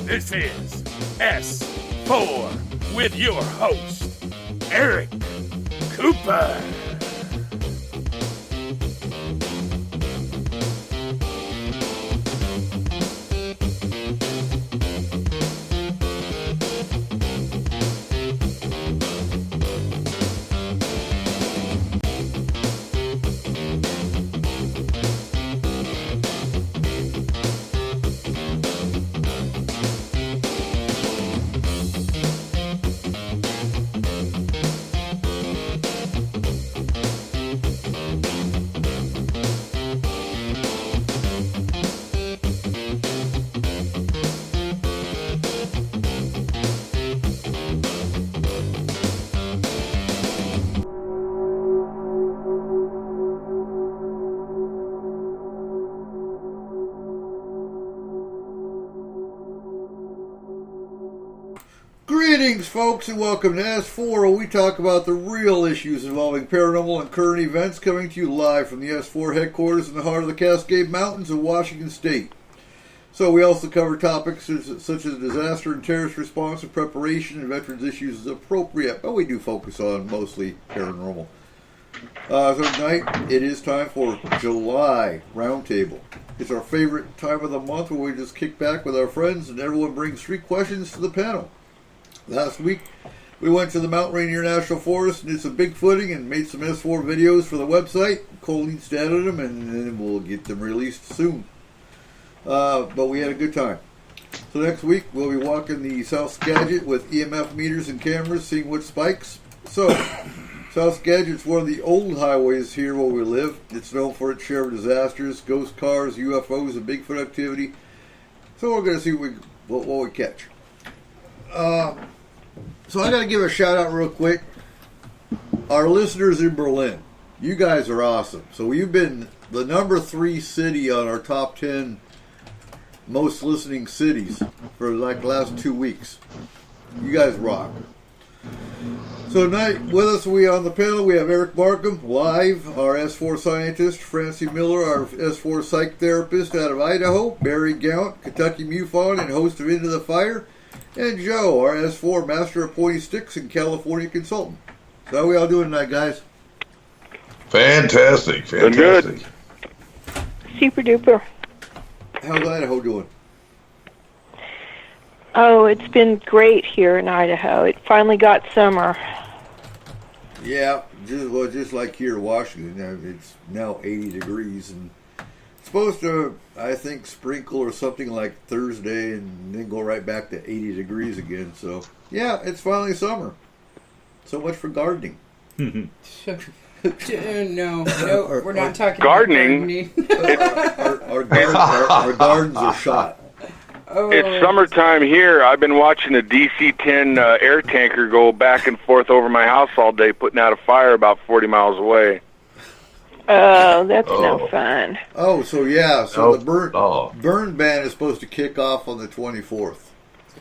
This is S-4 with your host, Eric Cooper. Greetings, folks, and welcome to S-4, where we talk about the real issues involving paranormal and current events, coming to you live from the S-4 headquarters in the heart of the Cascade Mountains of Washington State. So we also cover topics such as disaster and terrorist response and preparation, and veterans issues as appropriate, but we do focus on mostly paranormal. So tonight, it is time for July Roundtable. It's our favorite time of the month where we just kick back with our friends and everyone brings 3 questions to the panel. Last week, we went to the Mount Rainier National Forest and did some bigfooting and made some S4 videos for the website. Colleen started them, and then we'll get them released soon. But we had a good time. So next week, we'll be walking the South Skagit with EMF meters and cameras, seeing what spikes. So, South Skagit's one of the old highways here where we live. It's known for its share of disasters, ghost cars, UFOs, and Bigfoot activity. So we're going to see what we catch. So I got to give a shout out real quick. Our listeners in Berlin, you guys are awesome. So you've been the number 3 city on our top 10 most listening cities for like the last 2 weeks. You guys rock. So tonight with us on the panel we have Eric Markham live, our S4 scientist, Francie Miller, our S4 psych therapist out of Idaho, Barry Gaunt, Kentucky MUFON and host of Into the Fire, and Joe, our S4 master of pointy sticks and California consultant. So how are we all doing tonight, guys? Fantastic. Good. Super duper. How's Idaho doing? Oh, it's been great here in Idaho. It finally got summer. Yeah, just like here in Washington, it's now 80 degrees and it's supposed to, I think, sprinkle or something like Thursday and then go right back to 80 degrees again. So, yeah, it's finally summer. So much for gardening. No, we're not talking gardening. Our gardens are shot. Oh. It's summertime here. I've been watching a DC-10 air tanker go back and forth over my house all day, putting out a fire about 40 miles away. Oh, that's no fun. Oh, so yeah, so the burn ban is supposed to kick off on the 24th.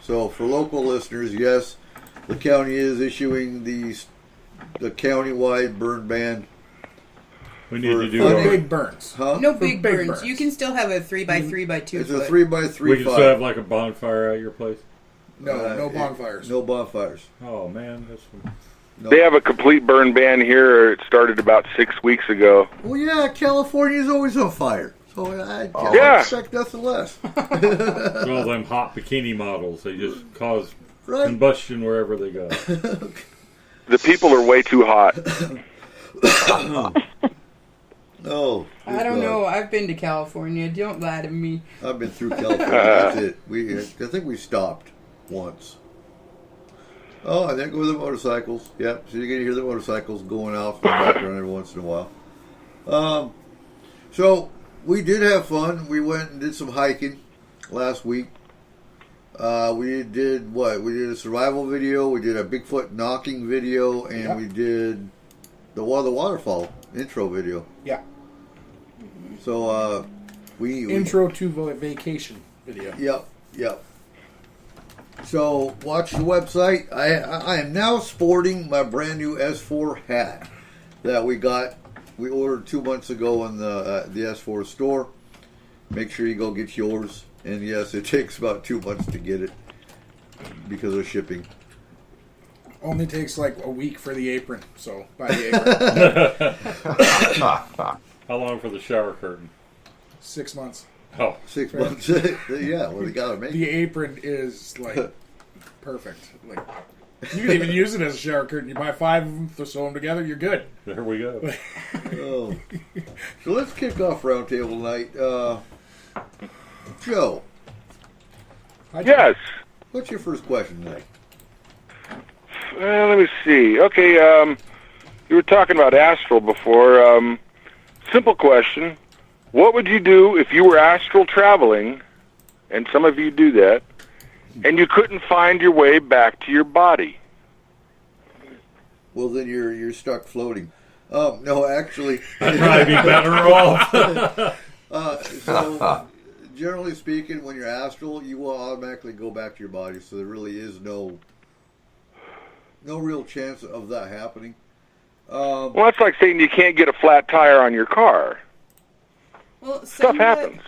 So for local listeners, yes, the county is issuing the county-wide burn ban. We need to do no big burns. Huh? No big burns. You can still have a 3x3 by 2 It's foot. a 3x3. We can still have like a bonfire at your place. No bonfires. No bonfires. Oh man, that's. No. They have a complete burn ban here. It started about 6 weeks ago. Well, yeah, California's always on fire. So I expect nothing less. All them hot bikini models, they just cause combustion wherever they go. The people are way too hot. Oh, I don't know. I've been to California. Don't lie to me. I've been through California. That's it. I think we stopped once. Oh, and then go with the motorcycles. Yep, so you're going to hear the motorcycles going off in the background every once in a while. So, we did have fun. We went and did some hiking last week. We did what? We did a survival video, we did a Bigfoot knocking video, and we did the waterfall intro video. Yeah. So, we... Intro to vacation video. Yep. So, watch the website. I am now sporting my brand new S4 hat that we ordered 2 months ago in the S4 store. make sure you go get yours. And yes, it takes about 2 months to get it because of shipping. Only takes like a week for the apron, so buy the apron. How long for the shower curtain? 6 months. Oh, 6 months. Yeah, well, they gotta make The it. apron is like perfect. Like you can even use it as a shower curtain. You buy 5 of them, sew them together, you're good. there we go. Oh. So let's kick off Roundtable tonight. Joe, Yes. what's your first question tonight? Let me see. Okay, you were talking about astral before. Simple question. What would you do if you were astral traveling, and some of you do that, and you couldn't find your way back to your body? Well, then you're stuck floating. No, actually. I'd probably be better off. So, generally speaking, when you're astral, you will automatically go back to your body. So there really is no real chance of that happening. Well, that's like saying you can't get a flat tire on your car. Well, Stuff happens.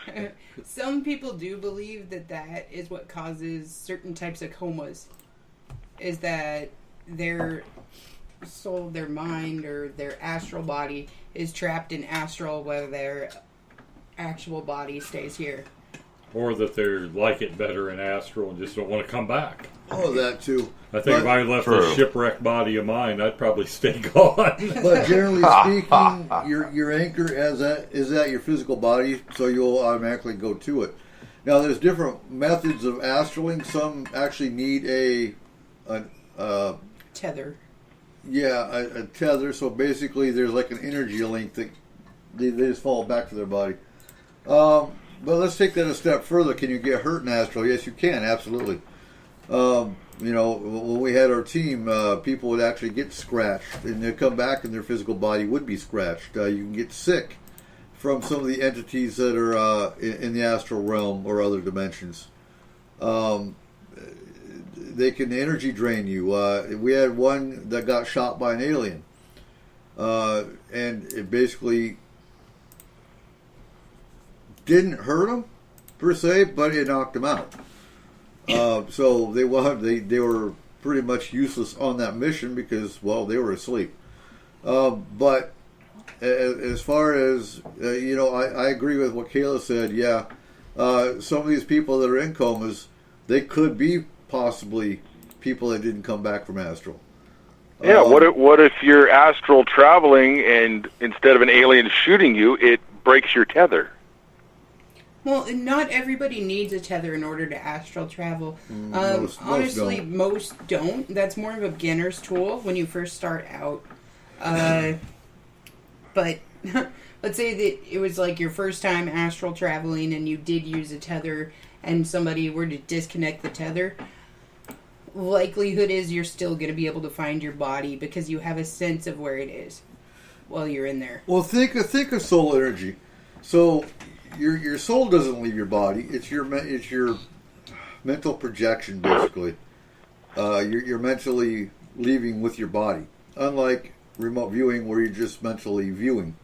Some people do believe that is what causes certain types of comas. Is that their soul, their mind, or their astral body is trapped in astral while their actual body stays here. Or that they like it better in astral and just don't want to come back. Oh, that too. I think if I left this shipwrecked body of mine, I'd probably stay gone. But generally speaking, your anchor is at your physical body, so you'll automatically go to it. Now, there's different methods of astraling. Some actually need a Tether. Yeah, a tether. So basically, there's like an energy link that they just fall back to their body. But let's take that a step further. Can you get hurt in astral? Yes, you can. Absolutely. When we had our team, people would actually get scratched, and they'd come back, and their physical body would be scratched. You can get sick from some of the entities that are in the astral realm or other dimensions. They can energy drain you. We had one that got shot by an alien, and it basically didn't hurt him per se, but it knocked him out. So they were pretty much useless on that mission because, well, they were asleep. But as far as I agree with what Kayla said. Yeah, some of these people that are in comas, they could be possibly people that didn't come back from astral. Yeah, what if you're astral traveling and instead of an alien shooting you, it breaks your tether? Well, not everybody needs a tether in order to astral travel. Honestly, most don't. That's more of a beginner's tool when you first start out. But let's say that it was like your first time astral traveling and you did use a tether and somebody were to disconnect the tether. Likelihood is you're still going to be able to find your body because you have a sense of where it is while you're in there. Well, think of soul energy. So your soul doesn't leave your body. It's your mental projection, basically. You're mentally leaving with your body, unlike remote viewing where you're just mentally viewing.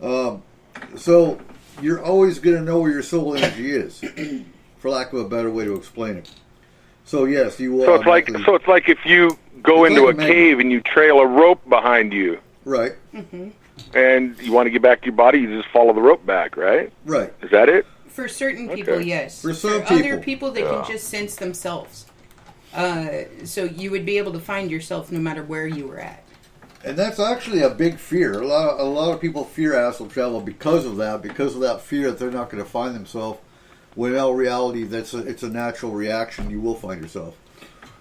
So you're always going to know where your soul energy is, for lack of a better way to explain it. So yes, you will. So it's like if you go into a cave and you trail a rope behind you. Right. Mm-hmm. And you want to get back to your body, you just follow the rope back, right? Right. Is that it? For certain people, yes. For some other people, they can just sense themselves. So you would be able to find yourself no matter where you were at. And that's actually a big fear. A lot of people fear astral travel because of that fear that they're not going to find themselves. When in all reality, it's a natural reaction. You will find yourself.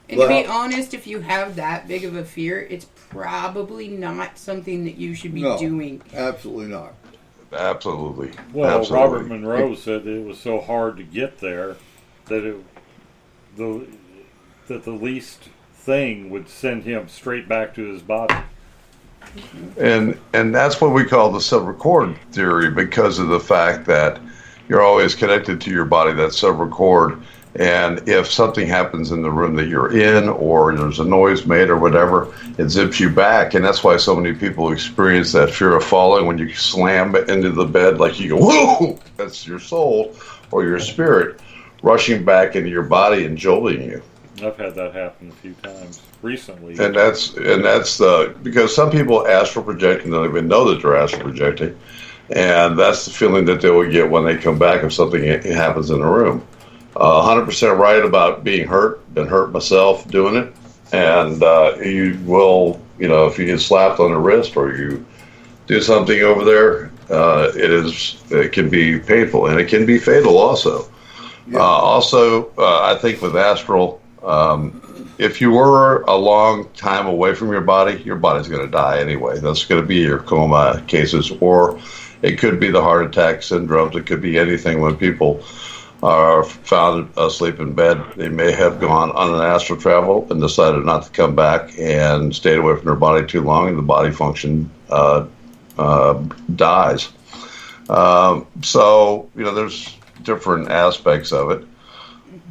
And to be honest, if you have that big of a fear, it's probably not something that you should be doing. Absolutely not. Absolutely. Well, Absolutely. Robert Monroe said that it was so hard to get there that the least thing would send him straight back to his body. And that's what we call the subrecord theory, because of the fact that you're always connected to your body, that subrecord, And if something happens in the room that you're in, or there's a noise made or whatever, it zips you back. And that's why so many people experience that fear of falling when you slam into the bed, like you go, whoa! That's your soul or your spirit rushing back into your body and jolting you. I've had that happen a few times recently. And that's because some people astral project and don't even know that they're astral projecting. And that's the feeling that they will get when they come back if something happens in the room. 100% right about being hurt. Been hurt myself doing it. And you will, if you get slapped on the wrist or you do something over there, it can be painful. And it can be fatal also. Yeah. I think with astral, if you were a long time away from your body's going to die anyway. That's going to be your coma cases, or it could be the heart attack syndromes. It could be anything. When people are found asleep in bed, they may have gone on an astral travel and decided not to come back and stayed away from their body too long, and the body function dies. There's different aspects of it.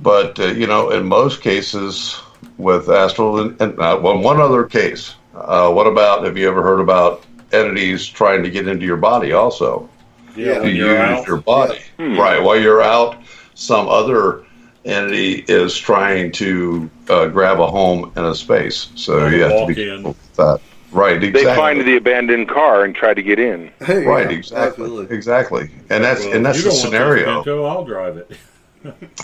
But, in most cases with astral, and one other case, what about, have you ever heard about entities trying to get into your body also? Yeah, to use your body. Yeah. Right. While you're out, some other entity is trying to grab a home and a space. So you have to be careful with that. Right, exactly. They find the abandoned car and try to get in. Hey, right, yeah, exactly. And that's the scenario. I'll drive it.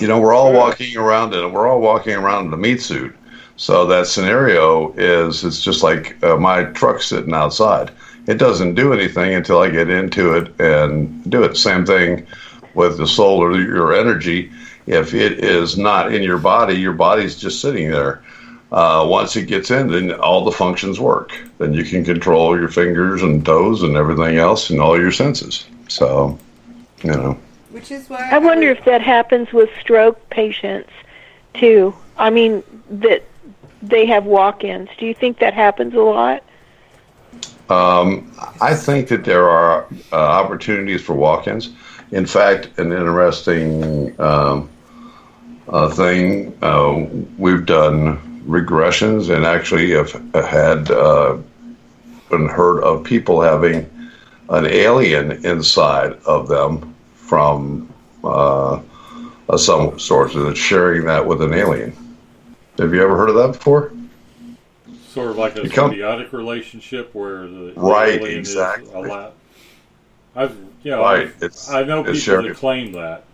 We're all walking around in a meat suit. So that scenario it's just like my truck sitting outside. It doesn't do anything until I get into it and do it. Same thing with the soul or your energy. If it is not in your body's just sitting there. Once it gets in, then all the functions work. Then you can control your fingers and toes and everything else and all your senses. So, Which is why I wonder if that happens with stroke patients, too. I mean, that they have walk-ins. Do you think that happens a lot? I think that there are opportunities for walk-ins. In fact, an interesting thing, we've done regressions and actually have had been heard of people having an alien inside of them from some sort, and sharing that with an alien. Have you ever heard of that before? Sort of like a symbiotic relationship where the alien exactly. is allowed. I know people that claim that.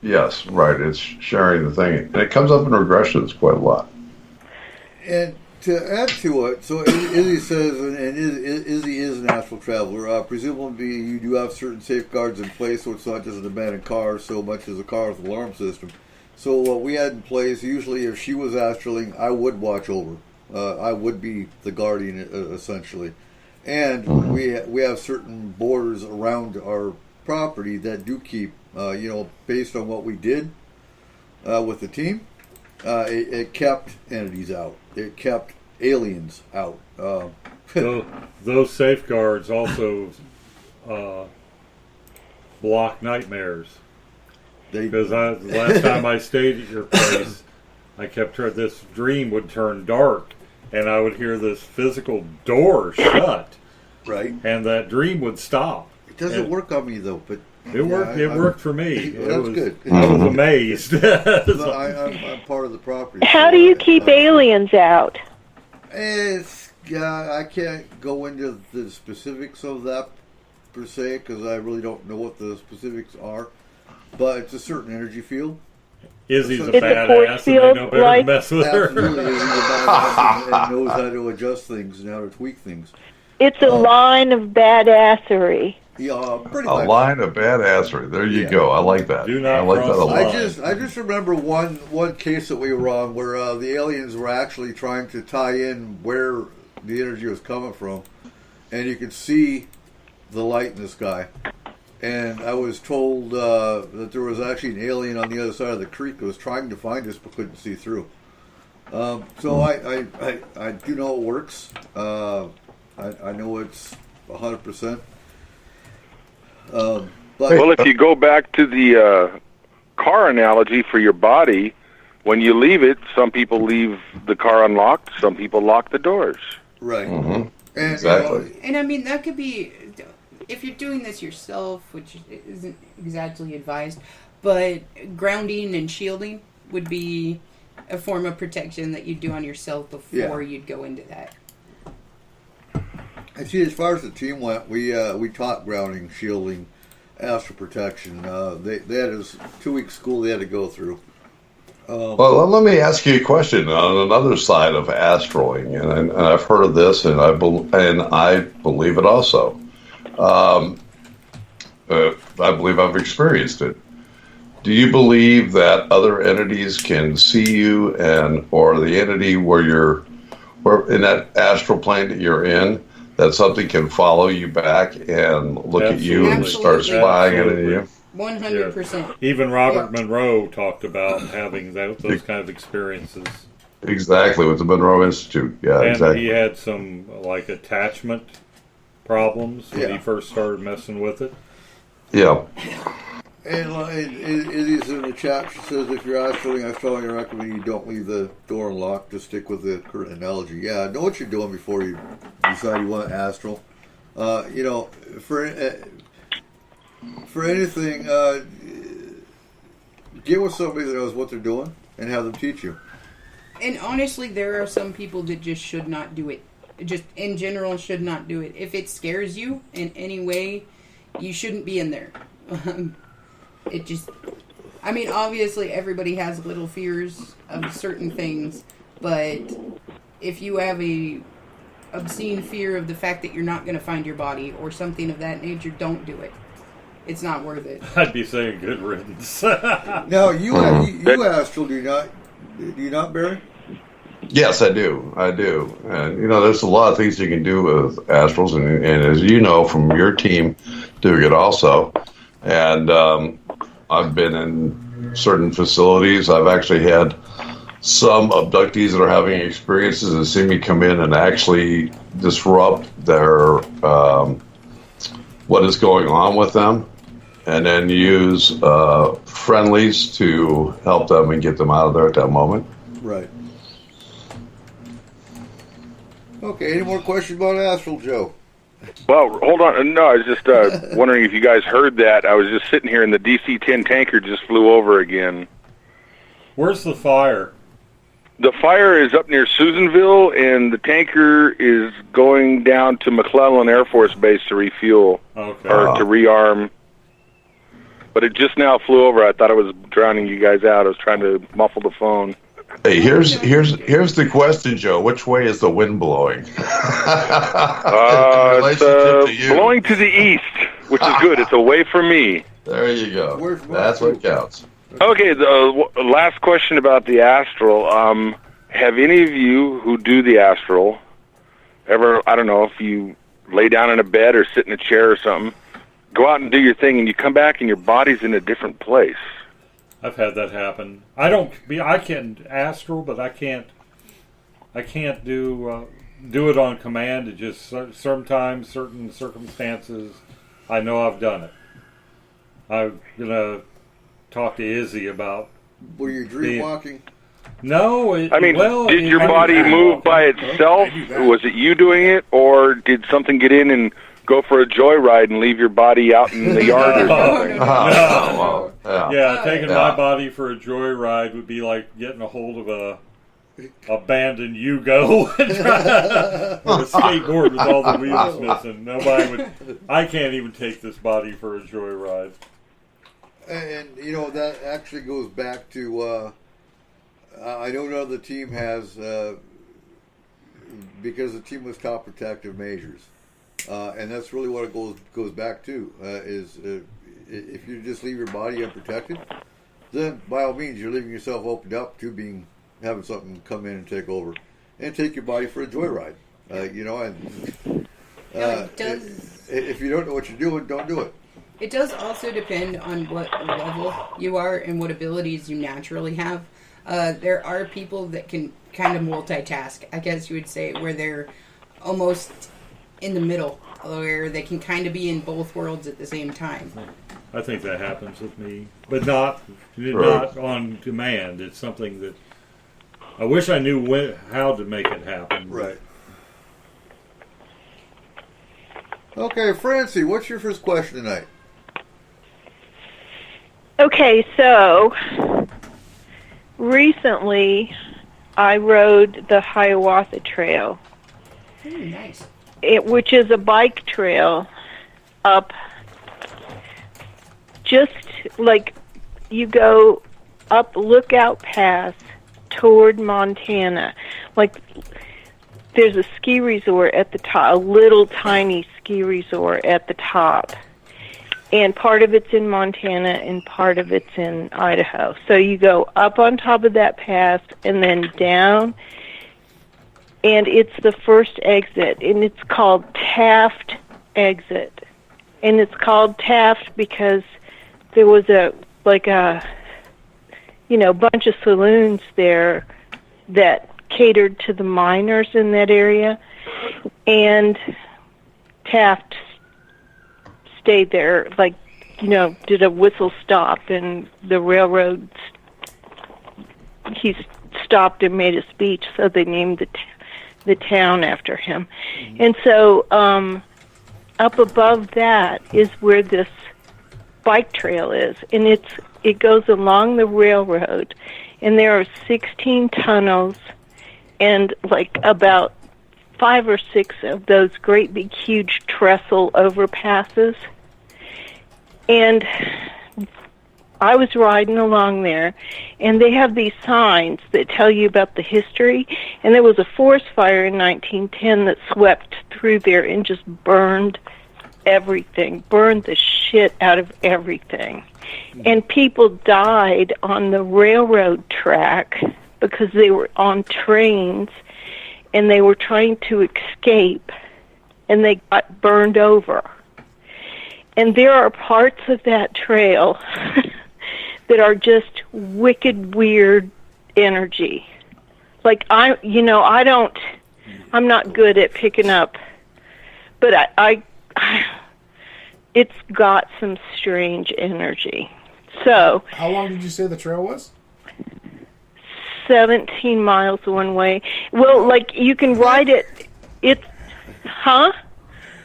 Yes, right. It's sharing the thing, and it comes up in regressions quite a lot. And to add to it, so Izzy says, and Izzy is an astral traveler. Presumably, you do have certain safeguards in place, so it's not just an abandoned car so much as a car with an alarm system. So what we had in place, usually if she was astraling, I would watch over. I would be the guardian, essentially. And we have certain borders around our property that do keep, based on what we did with the team, it kept entities out. It kept aliens out. Those safeguards also block nightmares. Because the last time I stayed at your place, I kept this dream would turn dark, and I would hear this physical door shut. Right. And that dream would stop. It doesn't work on me, though, but... It worked. It worked for me. That's good. I was amazed. I'm part of the property. How do you keep aliens out? I can't go into the specifics of that per se because I really don't know what the specifics are. But it's a certain energy field. Izzy's a badass, and they know better to mess with her. Absolutely, Izzy's a badass and knows how to adjust things and how to tweak things. It's a line of badassery. Yeah, pretty much. A line of badassery. There you go. I like that. I like that a lot. I just remember one case that we were on where the aliens were actually trying to tie in where the energy was coming from, and you could see the light in the sky. And I was told that there was actually an alien on the other side of the creek that was trying to find us but couldn't see through. So I do know it works. I know it's 100%. Well, if you go back to the car analogy for your body, when you leave it, some people leave the car unlocked, some people lock the doors. Right. Mm-hmm. And, Exactly. And I mean, that could be, if you're doing this yourself, which isn't exactly advised, but grounding and shielding would be a form of protection that you'd do on yourself before you'd go into that. And see, as far as the team went, we taught grounding, shielding, astral protection. They had a 2-week school they had to go through. Well, let me ask you a question on another side of astraling, and I've heard of this, and I believe it also. I believe I've experienced it. Do you believe that other entities can see you, or the entity where you're in that astral plane that you're in, that something can follow you back and look at you and start spying into you? 100%. Yeah. Even Robert Monroe talked about having those kind of experiences. Exactly, with the Monroe Institute. Yeah, and exactly. he had some attachment problems when he first started messing with it. Yeah. And Izzy's in the chat. She says, if you're astraling, I strongly recommend you don't leave the door unlocked. Just stick with the current analogy. Yeah, know what you're doing before you decide you want astral. For anything, get with somebody that knows what they're doing and have them teach you. And honestly, there are some people that just should not do it. Just in general, should not do it. If it scares you in any way, you shouldn't be in there. Obviously everybody has little fears of certain things, but if you have a obscene fear of the fact that you're not going to find your body or something of that nature, don't do it. It's not worth it. I'd be saying good riddance. Now, you astral, do you not, Barry? Yes, I do. And, there's a lot of things you can do with astrals, and as you know from your team doing it also. And I've been in certain facilities. I've actually had some abductees that are having experiences and see me come in and actually disrupt their what is going on with them, and then use friendlies to help them and get them out of there at that moment. Right. Okay, any more questions about astral, Joe? Well, hold on. No, I was just wondering if you guys heard that. I was just sitting here and the DC-10 tanker just flew over again. Where's the fire? The fire is up near Susanville, and the tanker is going down to McClellan Air Force Base to refuel or to rearm. But it just now flew over. I thought I was drowning you guys out. I was trying to muffle the phone. Hey, here's the question, Joe. Which way is the wind blowing? It's blowing to the east, which is good. It's away from me. There you go. That's what counts. Okay, the last question about the astral. Have any of you who do the astral ever, I don't know, if you lay down in a bed or sit in a chair or something, go out and do your thing, and you come back and your body's in a different place? I've had that happen. I can astral, but I can't do it on command. It just sometimes certain circumstances, I know I've done it. I'm gonna talk to Izzy about. Were you dream walking? No. Did your body move by itself? Was it you doing it, or did something get in and go for a joyride and leave your body out in the yard or something? No. Taking my body for a joyride would be like getting a hold of a abandoned Yugo or a skateboard with all the wheels missing. I can't even take this body for a joyride. And that actually goes back to I know another team has because the team was top protective measures. And that's really what it goes back to, is if you just leave your body unprotected, then by all means you're leaving yourself opened up to having something come in and take over and take your body for a joyride. If you don't know what you're doing, don't do it. It does also depend on what level you are and what abilities you naturally have. There are people that can kind of multitask, I guess you would say, where they're almost in the middle, where they can kind of be in both worlds at the same time. I think that happens with me, but not on demand. It's something that I wish I knew how to make it happen. Right. Okay, Francie, what's your first question tonight? Okay, so recently I rode the Hiawatha Trail, Nice. which is a bike trail up, just like you go up Lookout Pass toward Montana. Like there's a ski resort at the top, a little tiny ski resort at the top. And part of it's in Montana and part of it's in Idaho. So you go up on top of that pass and then down, and it's the first exit, and it's called Taft Exit. And it's called Taft because there was a bunch of saloons there that catered to the miners in that area, and Taft stayed there, did a whistle stop, and the railroad, he stopped and made a speech, so they named the town after him. And so up above that is where this bike trail is, and it goes along the railroad, and there are 16 tunnels, and about 5 or 6 of those great big huge trestle overpasses. And I was riding along there, and they have these signs that tell you about the history. And there was a forest fire in 1910 that swept through there and just burned everything, burned the shit out of everything. And people died on the railroad track because they were on trains and they were trying to escape, and they got burned over. And there are parts of that trail that are just wicked weird energy. I'm not good at picking up, but it's got some strange energy. So, how long did you say the trail was? 17 miles one way. Well, you can ride it. It's, huh?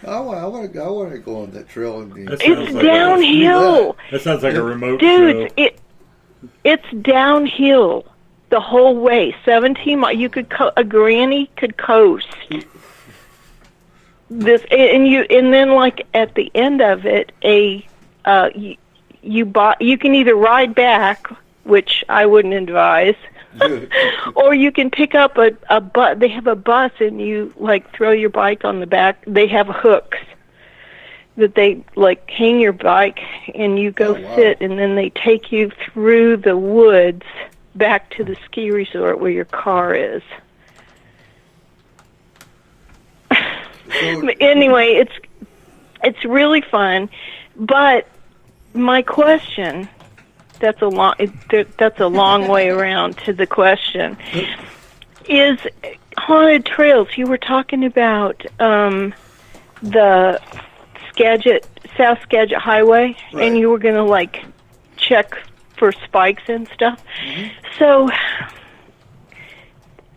I want to go on that trail. It's downhill. That sounds like a remote Dude, show. it's downhill the whole way. 17 miles. You could a granny could coast. This and then at the end of it, you can either ride back, which I wouldn't advise. Or you can pick up a bus. They have a bus, and you throw your bike on the back. They have hooks that they hang your bike, and you go sit, and then they take you through the woods back to the ski resort where your car is. Anyway, it's really fun, but my question. That's a long way around to the question. Is haunted trails? You were talking about the South Skagit Highway, right. And you were going to check for spikes and stuff. Mm-hmm. So,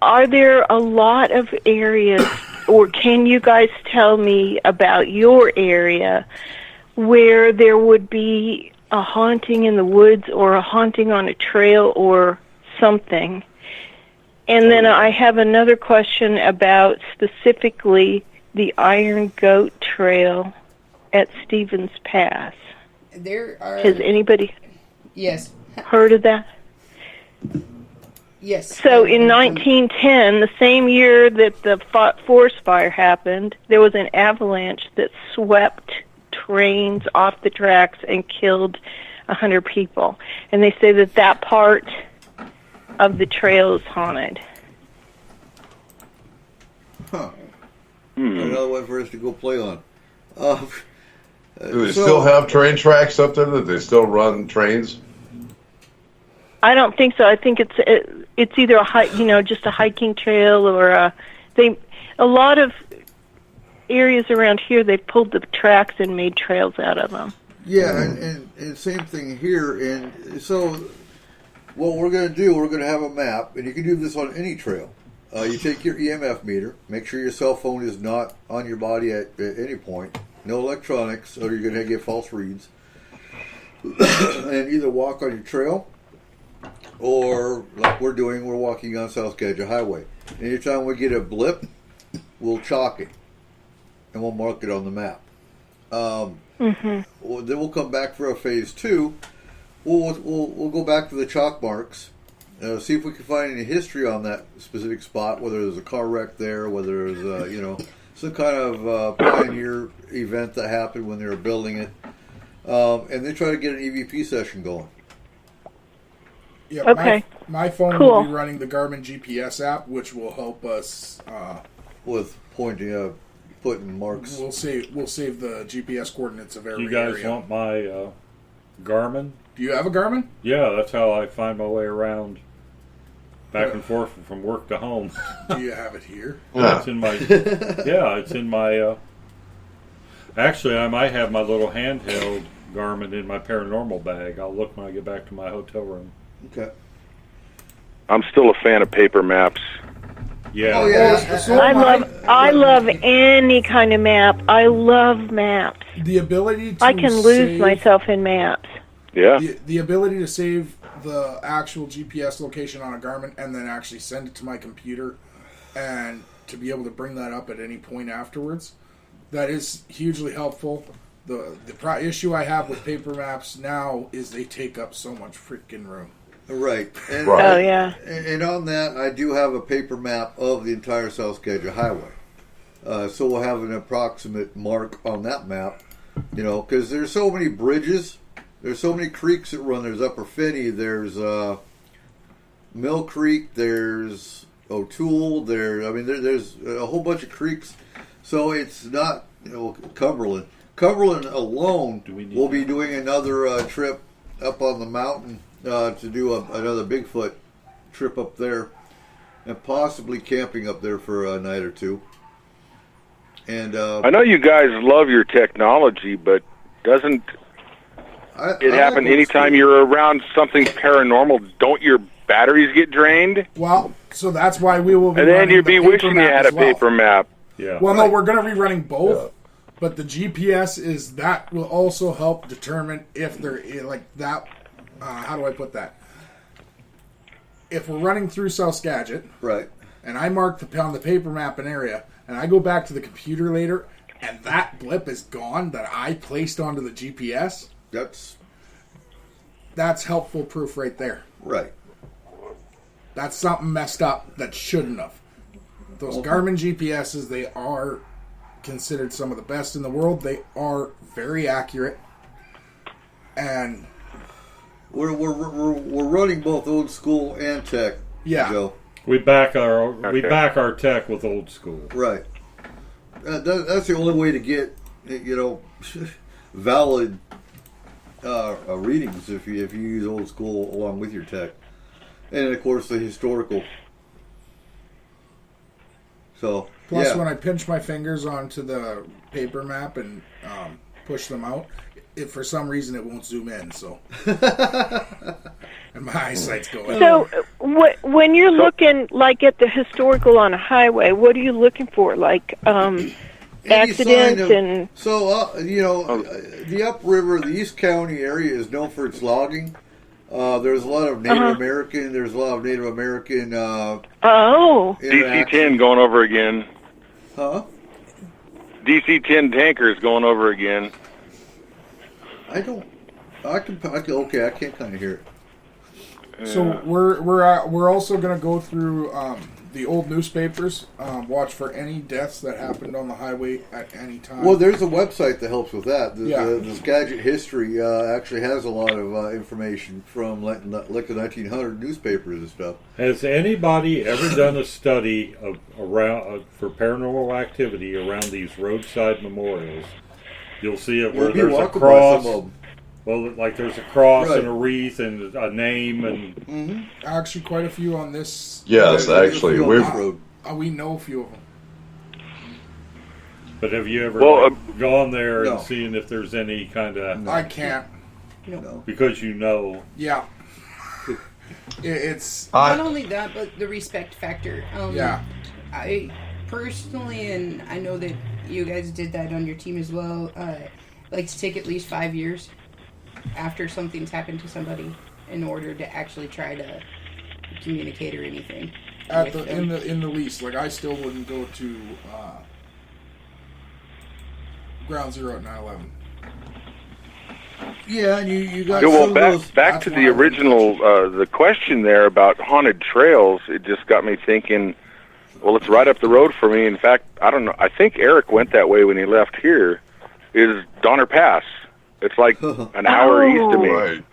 are there a lot of areas, or can you guys tell me about your area where there would be a haunting in the woods or a haunting on a trail or something? And then I have another question about specifically the Iron Goat Trail at Stevens Pass. Has anybody heard of that? Yes. So in 1910, the same year that the forest fire happened, there was an avalanche that swept trains off the tracks and killed 100 people. And they say that part of the trail is haunted. Huh. Another one for us to go play on. Do they still have train tracks up there? That they still run trains? I don't think so. I think it's either just a hiking trail, or a lot of areas around here, they've pulled the tracks and made trails out of them. Yeah, and same thing here. And so what we're going to do, we're going to have a map, and you can do this on any trail. You take your EMF meter, make sure your cell phone is not on your body at any point. No electronics, or you're going to get false reads. And either walk on your trail, or like we're doing, we're walking on South Skagit Highway. Anytime we get a blip, we'll chalk it, and we'll mark it on the map. Then we'll come back for a phase 2. We'll go back to the chalk marks, see if we can find any history on that specific spot, whether there's a car wreck there, whether there's some kind of pioneer event that happened when they were building it, and then try to get an EVP session going. Yeah, okay. My phone Cool. will be running the Garmin GPS app, which will help us with pointing, putting marks. We'll save the GPS coordinates of every You guys area. want my Garmin? Do you have a Garmin? Yeah, that's how I find my way around, back and forth from work to home. Do you have it here? It's in my. Yeah, it's in my. Actually, I might have my little handheld Garmin in my paranormal bag. I'll look when I get back to my hotel room. Okay. I'm still a fan of paper maps. Yeah. Oh yeah. I love any kind of map. I love maps. The ability to I can lose myself in maps. Yeah. The ability to save the actual GPS location on a Garmin and then actually send it to my computer and to be able to bring that up at any point afterwards, that is hugely helpful. The issue I have with paper maps now is they take up so much freaking room. Right. And, Oh, yeah. And on that, I do have a paper map of the entire South Skagit Highway. So we'll have an approximate mark on that map, because there's so many bridges. There's so many creeks that run. There's Upper Finney. There's Mill Creek. There's O'Toole. There's a whole bunch of creeks. So it's not, Cumberland. Cumberland alone will be doing another trip up on the mountain to do another Bigfoot trip up there, and possibly camping up there for a night or two. And I know you guys love your technology, but doesn't it happen anytime you're around something paranormal? Don't your batteries get drained? Well, so that's why we will be and then running you'd be the paper wishing you map had a as well. paper map. Yeah. Well, no, we're going to be running both, but the GPS that will also help determine if there is, like that, how do I put that? If we're running through South Skagit, right, and I mark on the paper map an area, and I go back to the computer later, and that blip is gone that I placed onto the GPS, that's helpful proof right there. Right. That's something messed up that shouldn't have. Those Garmin GPSs, they are considered some of the best in the world. They are very accurate, and we're running both old school and tech. Yeah, Joe. We back our tech with old school. Right. That's the only way to get valid readings if you use old school along with your tech, and of course the historical. So plus, when I pinch my fingers onto the paper map and push them out, if for some reason it won't zoom in, so and my eyesight's going. So, when you're looking like at the historical on a highway, what are you looking for? Like accidents and the upriver, the East County area is known for its logging. There's a lot of Native American. There's a lot of Native American. DC-10 going over again. Huh? DC-10 tankers going over again. I can't kind of hear it. So we're also going to go through the old newspapers, watch for any deaths that happened on the highway at any time. Well, there's a website that helps with that. The Skagit History actually has a lot of information from like the 1900 newspapers and stuff. Has anybody ever done a study around for paranormal activity around these roadside memorials? You'll see it where there's a cross. Well, like there's a cross and a wreath and a name and actually quite a few on this. Yes, actually, we know a few of them. But have you ever gone there No. and seen if there's any kind of... I can't. No. Because you know. Yeah. It's not only that, but the respect factor. Yeah. I personally, and I know that you guys did that on your team as well, like to take at least 5 years after something's happened to somebody in order to actually try to communicate or anything. in the least. Like, I still wouldn't go to Ground Zero at 9/11. Yeah, and you got Yeah, some well, of those. back to the original, the question there about haunted trails, it just got me thinking, well, it's right up the road for me. In fact, I don't know, I think Eric went that way when he left here, is Donner Pass. It's like an hour east of me. Right.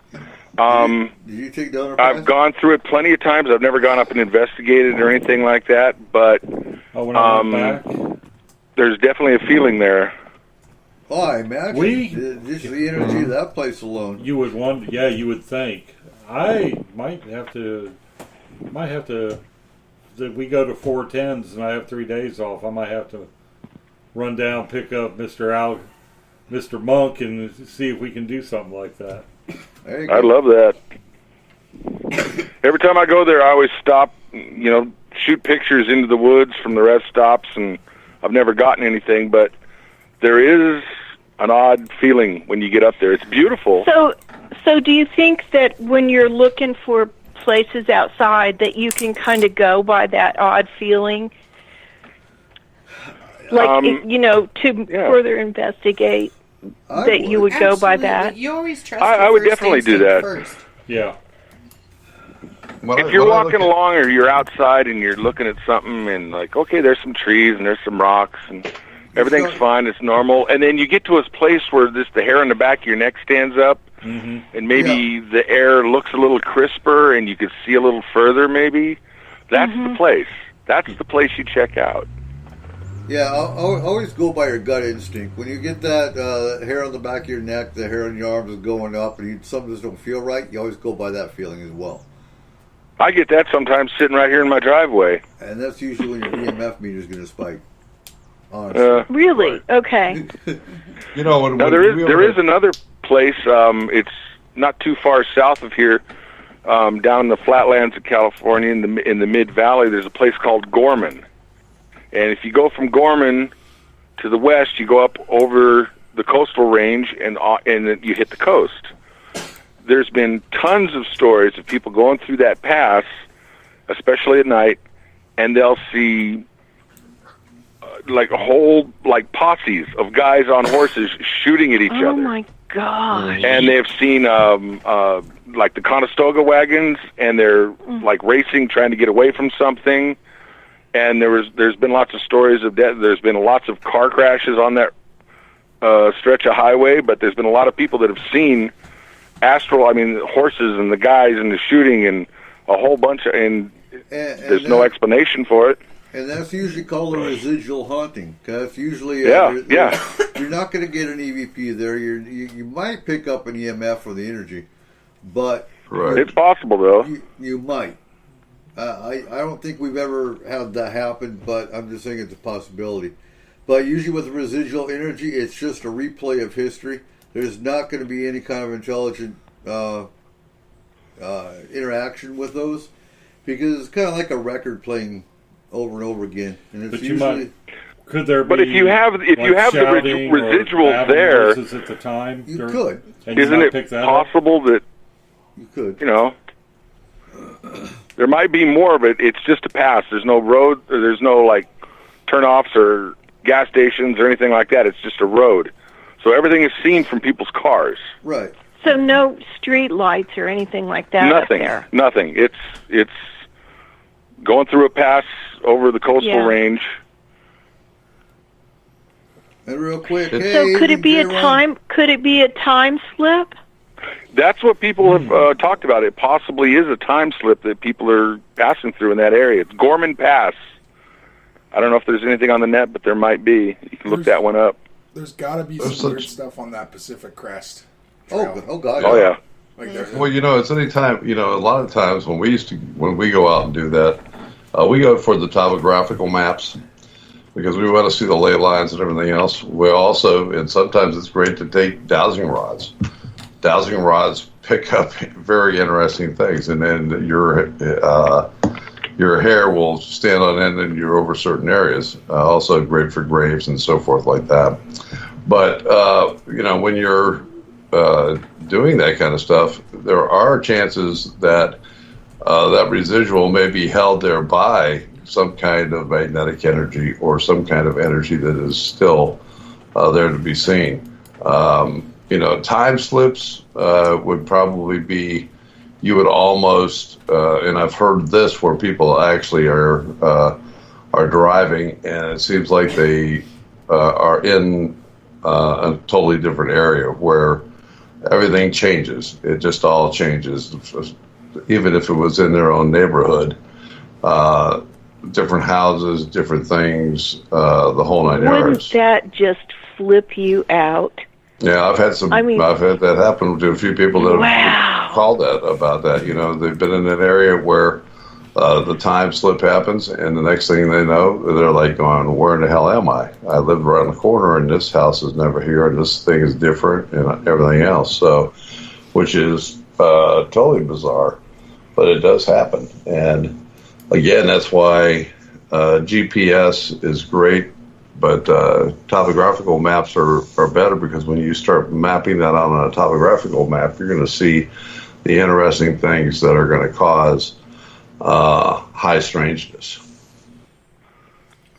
Did you take Donner Pass? I've gone through it plenty of times. I've never gone up and investigated or anything like that, but when I went back? there's definitely a feeling there. Oh, I imagine. Just the energy of that place alone. You would wonder, yeah, you would think. I might have to, if we go to 410s and I have 3 days off, I might have to run down, pick up Mr. Monk and see if we can do something like that. There you go. I love that. Every time I go there, I always stop, shoot pictures into the woods from the rest stops, and I've never gotten anything, but there is an odd feeling when you get up there. It's beautiful. So do you think that when you're looking for places outside that you can kind of go by that odd feeling? Like, to further investigate that you would go by that? You always trust I would definitely do that. First. Yeah. If you're walking along or you're outside and you're looking at something and like, okay, there's some trees and there's some rocks and everything's fine, it's normal, and then you get to a place where the hair on the back of your neck stands up, and maybe the air looks a little crisper and you can see a little further maybe, that's the place. That's the place you check out. Yeah, I'll always go by your gut instinct. When you get that hair on the back of your neck, the hair on your arms is going up, and something just don't feel right, you always go by that feeling as well. I get that sometimes sitting right here in my driveway. And that's usually when your EMF meter is going to spike. Honestly. Really? Okay. There is another place. It's not too far south of here, down in the flatlands of California, in the Mid Valley. There's a place called Gorman, and if you go from Gorman to the west, you go up over the coastal range, and then you hit the coast. There's been tons of stories of people going through that pass, especially at night, and they'll see like a whole posses of guys on horses shooting at each other. Oh my gosh! And they've seen like the Conestoga wagons, and they're like racing, trying to get away from something. And there's been lots of stories of death. There's been lots of car crashes on that stretch of highway, but there's been a lot of people that have seen horses and the guys and the shooting and a whole bunch of, and there's no explanation for it. And that's usually called a residual haunting. That's usually you're not going to get an EVP there. You might pick up an EMF for the energy, but it's possible though. You might. I don't think we've ever had that happen, but I'm just saying it's a possibility. But usually with residual energy, it's just a replay of history. There's not going to be any kind of intelligent interaction with those, because it's kind of like a record playing over and over again. And it's could there be? But if you have the residuals there, at the time, you could. Isn't it possible that you could? There might be more, but it's just a pass. There's no road. There's no like turnoffs or gas stations or anything like that. It's just a road. So everything is seen from people's cars. Right. So no street lights or anything like that. Nothing. Up there. Nothing. It's going through a pass over the coastal range. And real quick, so could it be a time? Could it be a time slip? That's what people have talked about. It possibly is a time slip that people are passing through in that area. It's Gorman Pass. I don't know if there's anything on the net, but there might be. You can look that one up. There's got to be some weird stuff on that Pacific Crest trail. Oh God! Oh yeah. It's any time. A lot of times when we go out and do that, we go for the topographical maps. because we want to see the ley lines and everything else. We also, and sometimes it's great to take dowsing rods. Dowsing rods pick up very interesting things, and then your hair will stand on end and you're over certain areas. Also great for graves and so forth like that. But, when you're doing that kind of stuff, there are chances that that residual may be held there by some kind of magnetic energy or some kind of energy that is still there to be seen. Time slips would probably be, you would almost, and I've heard this where people actually are driving, and it seems like they are in a totally different area where everything changes. It just all changes, even if it was in their own neighborhood. Different houses, different things, the whole nine yards. Wouldn't that just flip you out? Yeah, I've had that happen to a few people that have called about that. They've been in an area where the time slip happens, and the next thing they know, they're like going, where in the hell am I? I live around the corner, and this house is never here, and this thing is different, and everything else. So, which is totally bizarre, but it does happen. And again, that's why GPS is great, but topographical maps are better, because when you start mapping that on a topographical map, you're going to see the interesting things that are going to cause high strangeness.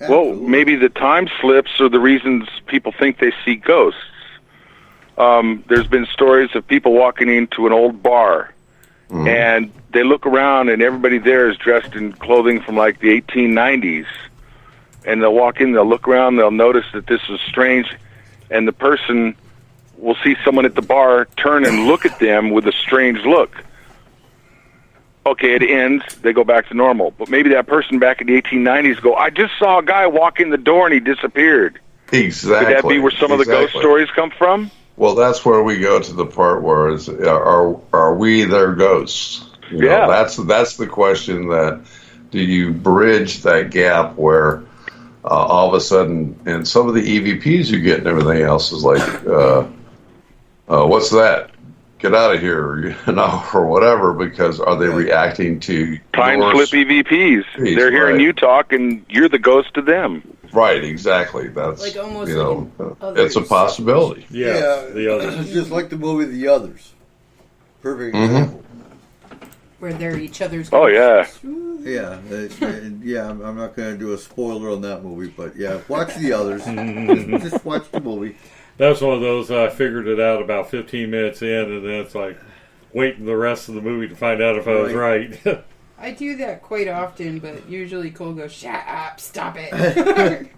Well, maybe the time slips are the reasons people think they see ghosts. There's been stories of people walking into an old bar, and they look around, and everybody there is dressed in clothing from like the 1890s. And they'll walk in, they'll look around, they'll notice that this is strange, and the person will see someone at the bar turn and look at them with a strange look. Okay, it ends, they go back to normal. But maybe that person back in the 1890s go, I just saw a guy walk in the door and he disappeared. Exactly. Could that be where some of the ghost stories come from? Well, that's where we go to the part where are we their ghosts? That's the question. That do you bridge that gap where all of a sudden, and some of the EVPs you get and everything else is like, what's that? Get out of here, or whatever, because are they reacting to time slip EVPs? They're hearing you talk, and you're the ghost to them. Right, exactly. That's like almost it's a possibility. Yeah, the others. It's just like the movie The Others. Perfect example. Where they're each other's. Oh yeah. Yeah, I'm not going to do a spoiler on that movie, but yeah, watch The Others. just watch the movie. That's one of those, I figured it out about 15 minutes in, and then it's like waiting the rest of the movie to find out if I was right. I do that quite often, but usually Cole goes, shut up, stop it.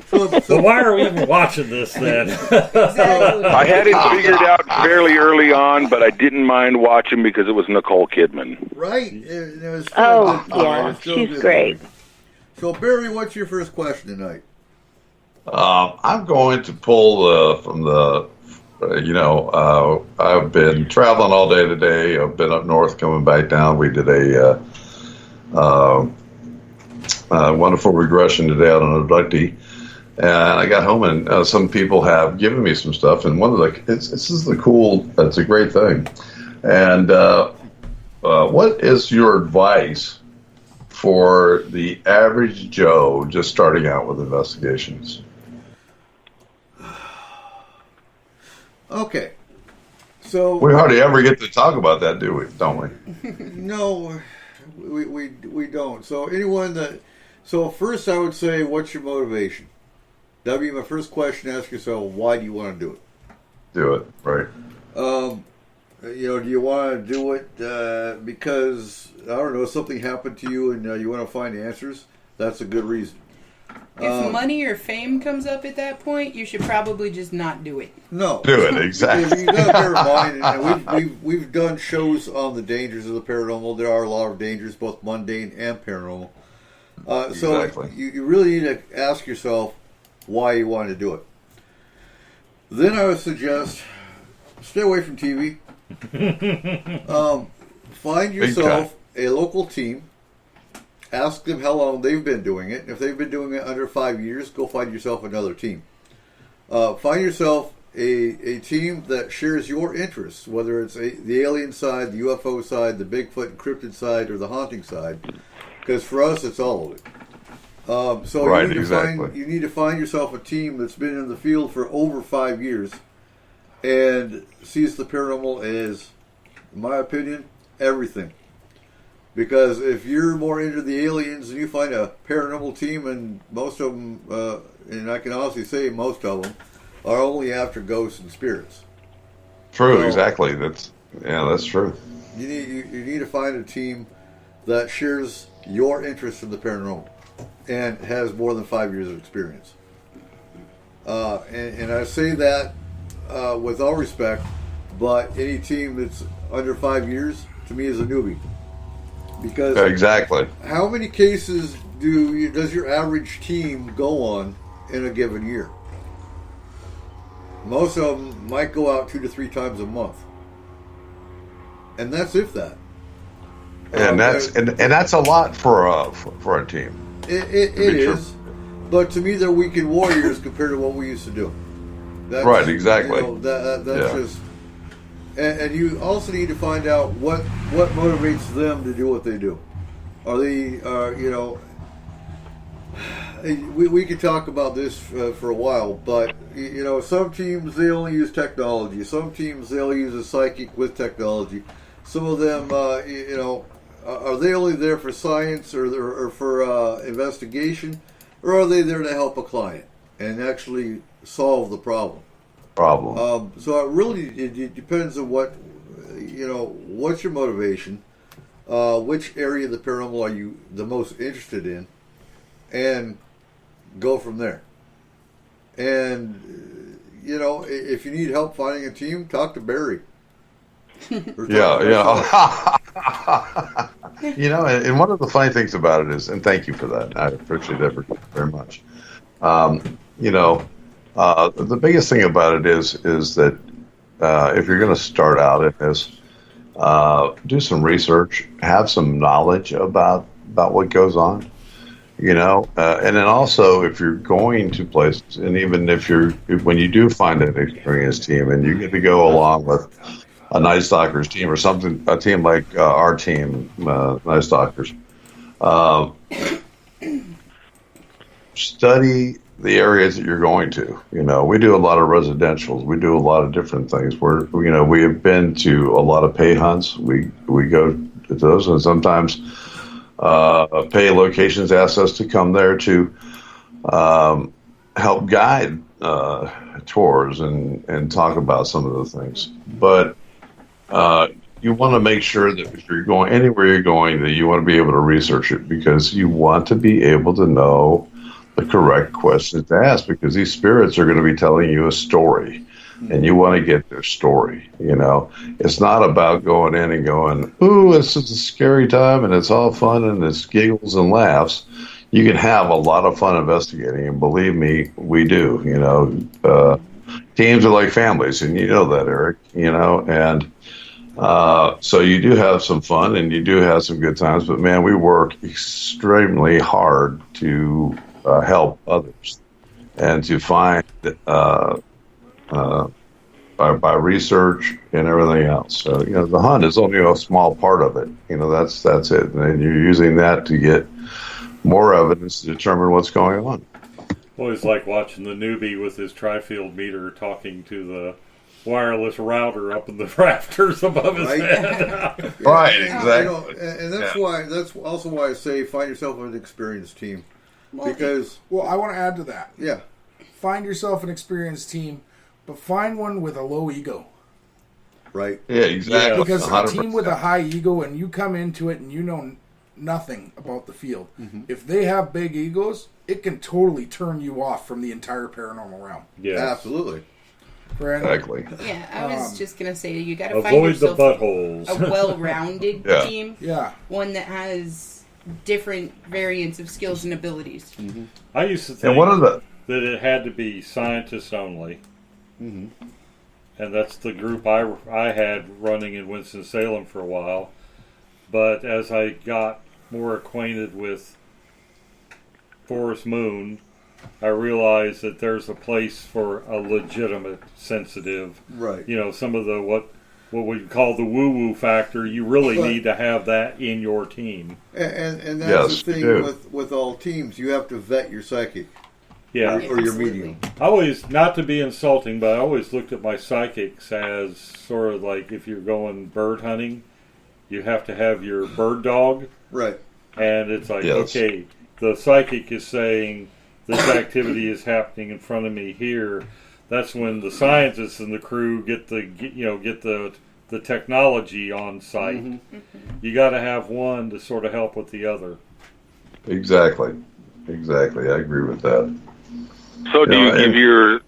So why are we even watching this then? Exactly. I had it figured out fairly early on, but I didn't mind watching because it was Nicole Kidman. Right. It was still she's great. So, Barry, what's your first question tonight? I'm going to pull from the, I've been traveling all day today. I've been up north, coming back down. We did a wonderful regression today out on abductee. And I got home, and some people have given me some stuff. And one of this is it's a great thing. And what is your advice for the average Joe just starting out with investigations? Okay, so we hardly ever get to talk about that, do we? Don't we? No, we don't. So first I would say, what's your motivation? That'd be my first question. Ask yourself, why do you want to do it? Do it, right? Do you want to do it because I don't know, something happened to you and you want to find answers? That's a good reason. If money or fame comes up at that point, you should probably just not do it. No. Do it, exactly. You got to bear in mind, we've done shows on the dangers of the paranormal. There are a lot of dangers, both mundane and paranormal. So you really need to ask yourself why you want to do it. Then I would suggest stay away from TV. Find yourself a local team. ask them how long they've been doing it. And if they've been doing it under 5 years, go find yourself another team. Find yourself a team that shares your interests, whether it's the alien side, the UFO side, the Bigfoot and cryptid side, or the haunting side. Because for us, it's all of it. So right, you need to find yourself a team that's been in the field for over 5 years and sees the paranormal as, in my opinion, everything. Because if you're more into the aliens and you find a paranormal team, and most of them, and I can honestly say most of them, are only after ghosts and spirits. True, So, exactly. That's true. You need to find a team that shares your interest in the paranormal and has more than 5 years of experience. And I say that with all respect, but any team that's under 5 years, to me, is a newbie. Because exactly, how many cases does your average team go on in a given year? Most of them might go out 2 to 3 times a month, and that's if that. And that's a lot for a team. It is, but to me, they're weekend warriors compared to what we used to do. That's, right, exactly. That's just. And you also need to find out what motivates them to do what they do. Are they, we could talk about this for a while, but, some teams, they only use technology. Some teams, they'll use a psychic with technology. Some of them, are they only there for science or for investigation? Or are they there to help a client and actually solve the problem? So it really it depends on what's your motivation, which area of the paranormal are you the most interested in, and go from there. And if you need help finding a team, talk to Barry. Yeah. And one of the funny things about it is, and thank you for that, I appreciate that very much. The biggest thing about it is that if you're going to start out in this, do some research, have some knowledge about what goes on, and then also if you're going to places, and even when you do find an experienced team and you get to go along with a Night Stalkers team or something, a team like our team, Night Stalkers, study the areas that you're going to. We do a lot of residentials. We do a lot of different things. We have been to a lot of pay hunts. We go to those, and sometimes pay locations ask us to come there to help guide tours and talk about some of the things. But you want to make sure that if you're going anywhere you're going, that you want to be able to research it, because you want to be able to know the correct questions to ask, because these spirits are going to be telling you a story, and you want to get their story. It's not about going in and going, "Ooh, this is a scary time," and it's all fun and it's giggles and laughs. You can have a lot of fun investigating, and believe me, we do. Teams are like families, and you know that, Eric. And so you do have some fun and you do have some good times, but man, we work extremely hard to help others and to find by research and everything else. So the hunt is only a small part of it. That's it, and you're using that to get more evidence to determine what's going on. Well, it's like watching the newbie with his tri-field meter talking to the wireless router up in the rafters above his head. Right, exactly. And that's also why I say find yourself an experienced team. Because I want to add to that. Yeah. Find yourself an experienced team, but find one with a low ego. Right. Yeah, exactly. Because 100%. a team with a high ego, and you come into it and you know nothing about the field, if they have big egos, it can totally turn you off from the entire paranormal realm. Yeah, absolutely. Exactly. Yeah, I was just going to say, you got to find avoid the yourself buttholes. a well-rounded team. Yeah. One that has different variants of skills and abilities. I used to think that it had to be scientists only. And that's the group I had running in Winston-Salem for a while. But as I got more acquainted with Forest Moon, I realized that there's a place for a legitimate sensitive. Right. You know, some of the what we call the woo-woo factor, you really need to have that in your team. And that's the thing with all teams. You have to vet your psychic. Yeah. Or your medium. I always, not to be insulting, but I always looked at my psychics as sort of like if you're going bird hunting, you have to have your bird dog. Right. And it's like, okay, the psychic is saying this activity is happening in front of me here. That's when the scientists and the crew get the technology on site. Mm-hmm. You got to have one to sort of help with the other. Exactly. I agree with that. So, do you give your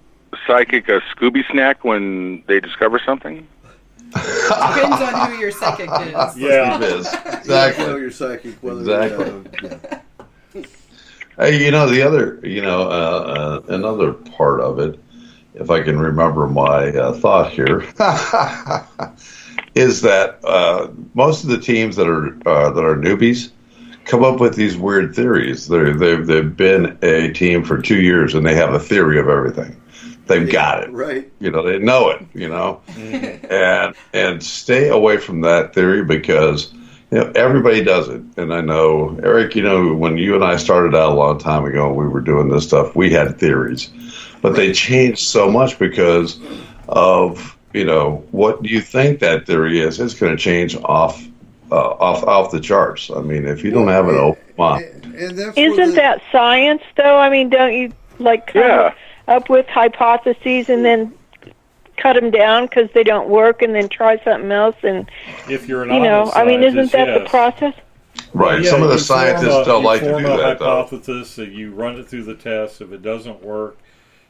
psychic a Scooby snack when they discover something? Depends on who your psychic is. Yeah, exactly. You know your psychic, whether Hey, the other, another part of it, if I can remember my thought here, is that most of the teams that are newbies come up with these weird theories. They've been a team for 2 years and they have a theory of everything. They've got it. Right. They know it, Mm-hmm. And stay away from that theory because, everybody does it. And I know, Eric, when you and I started out a long time ago and we were doing this stuff, we had theories. But they changed so much because of, what do you think that theory is? It's going to change off the charts. I mean, if you don't have an open mind. Isn't that science, though? I mean, don't you, come up with hypotheses and then cut them down because they don't work and then try something else? And if you're an isn't that the process? Right. Some of the scientists don't like to do that, though. You form a hypothesis, you run it through the test. If it doesn't work,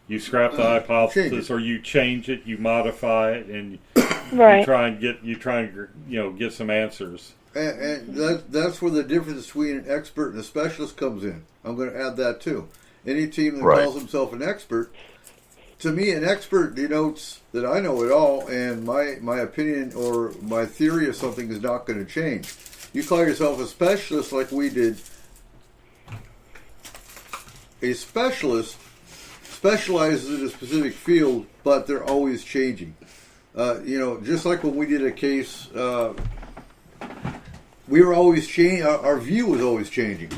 you scrap the hypothesis or you change it, you modify it, and you try and get some answers. And that's where the difference between an expert and a specialist comes in. I'm going to add that too. Any team that calls himself an expert, to me, an expert denotes that I know it all, and my opinion or my theory of something is not going to change. You call yourself a specialist like we did. A specialist specializes in a specific field, but they're always changing. Just like when we did a case, we were always changing. Our view was always changing.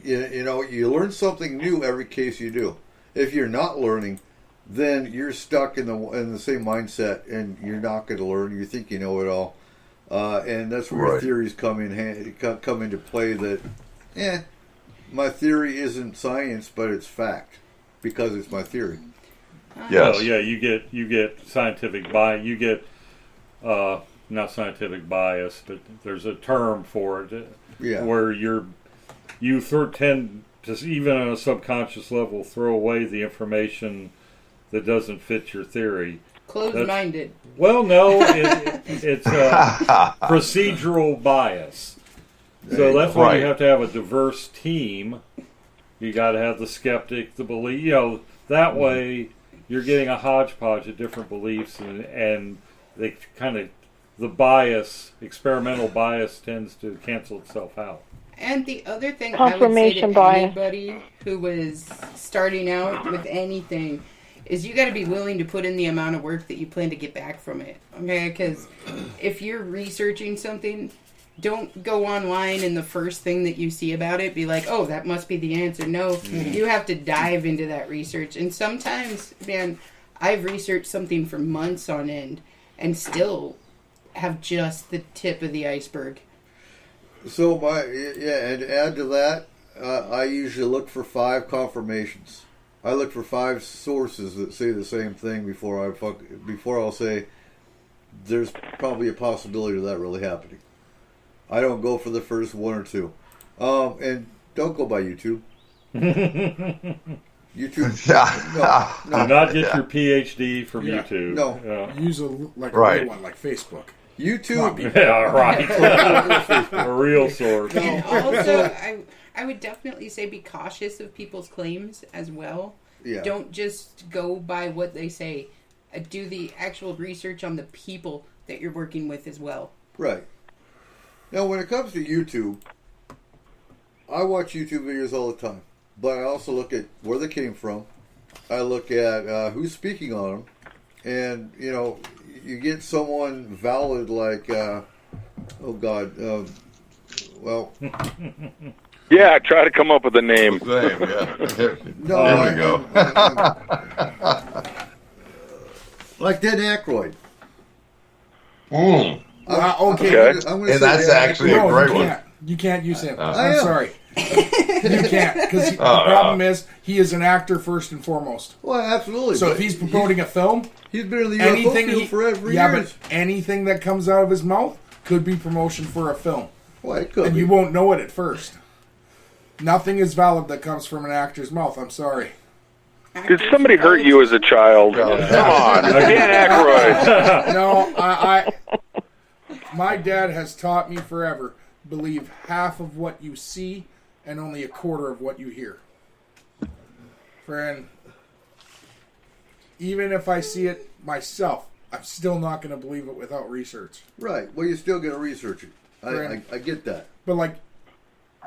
You learn something new every case you do. If you're not learning, then you're stuck in the same mindset, and you're not going to learn. You think you know it all, and that's where theories come into play. That, my theory isn't science, but it's fact because it's my theory. Yes. Well, yeah, you get scientific bias. You get not scientific bias, but there's a term for it. Yeah. Where you tend to, even on a subconscious level, throw away the information that doesn't fit your theory. Closed-minded. Well, no, it's procedural bias. So that's why you have to have a diverse team. You got to have the skeptic, the belief. That way you're getting a hodgepodge of different beliefs, and they kind of experimental bias tends to cancel itself out. And the other thing I would say to anybody who was starting out with anything is you got to be willing to put in the amount of work that you plan to get back from it. Okay, because if you're researching something, don't go online and the first thing that you see about it be like, oh, that must be the answer. No, you have to dive into that research. And sometimes, man, I've researched something for months on end and still have just the tip of the iceberg. So, and to add to that, I usually look for 5 confirmations. I look for 5 sources that say the same thing before I'll say there's probably a possibility of that really happening. I don't go for the first 1 or 2. And don't go by YouTube. YouTube. No. Do not get your PhD from YouTube. No. Use a real one like Facebook. YouTube. Yeah, right. A real source. And also, I would definitely say be cautious of people's claims as well. Yeah. Don't just go by what they say. Do the actual research on the people that you're working with as well. Right. Now, when it comes to YouTube, I watch YouTube videos all the time, but I also look at where they came from. I look at who's speaking on them, and you get someone valid like, Yeah, try to come up with a name. Yeah. No, there we go. like Dan Aykroyd. Okay. I'm gonna And say that's Dan actually Aykroyd. a great you one. can't. You can't use him. I I'm am. sorry. You can't, because the problem is he is an actor first and foremost. Well, absolutely. So but if he's promoting a film, he's been in the UFO field for yeah, years. but anything that comes out of his mouth could be promotion for a film, Well, it could and be. you won't know it at first. Nothing is valid that comes from an actor's mouth. I'm sorry. Did somebody hurt you as a child? Come on, Dan Aykroyd. No, my dad has taught me forever, believe half of what you see and only a quarter of what you hear. Friend, even if I see it myself, I'm still not going to believe it without research. Right. Well, you're still going to research it. I get that. But, like,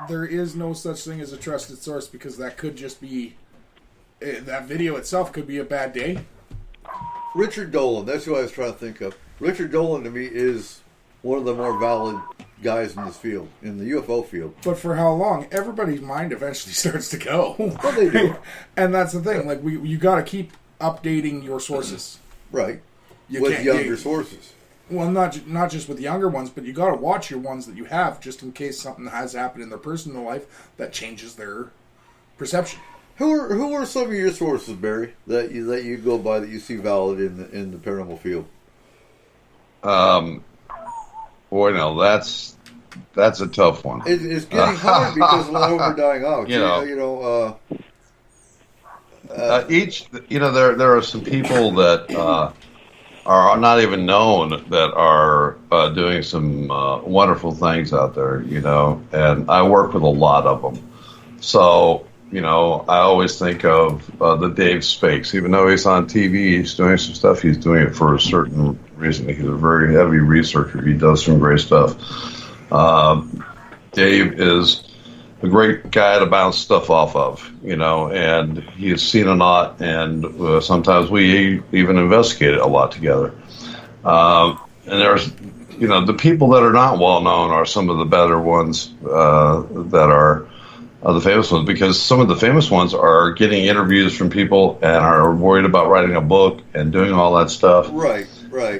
there is no such thing as a trusted source, because that could just be... that video itself could be a bad day. Richard Dolan, that's who I was trying to think of. Richard Dolan, to me, is one of the more valid guys in this field, in the UFO field. But for how long? Everybody's mind eventually starts to go. Well, they do. And that's the thing. Like, you got to keep updating your sources. Right. You With can't- younger sources. Well, not just with younger ones, but you got to watch your ones that you have, just in case something has happened in their personal life that changes their perception. Who are some of your sources, Barry, that you go by that you see valid in the paranormal field? Boy, no, that's a tough one. It's getting hard because a lot of them are dying out. There are some people that are not even known that are doing some wonderful things out there, and I work with a lot of them. So, I always think of the Dave Spakes. Even though he's on TV, he's doing some stuff, he's doing it for a certain reason. He's a very heavy researcher. He does some great stuff. Dave is a great guy to bounce stuff off of, and he's seen a lot, and sometimes we even investigate it a lot together. And there's, the people that are not well known are some of the better ones that are the famous ones, because some of the famous ones are getting interviews from people and are worried about writing a book and doing all that stuff. Right.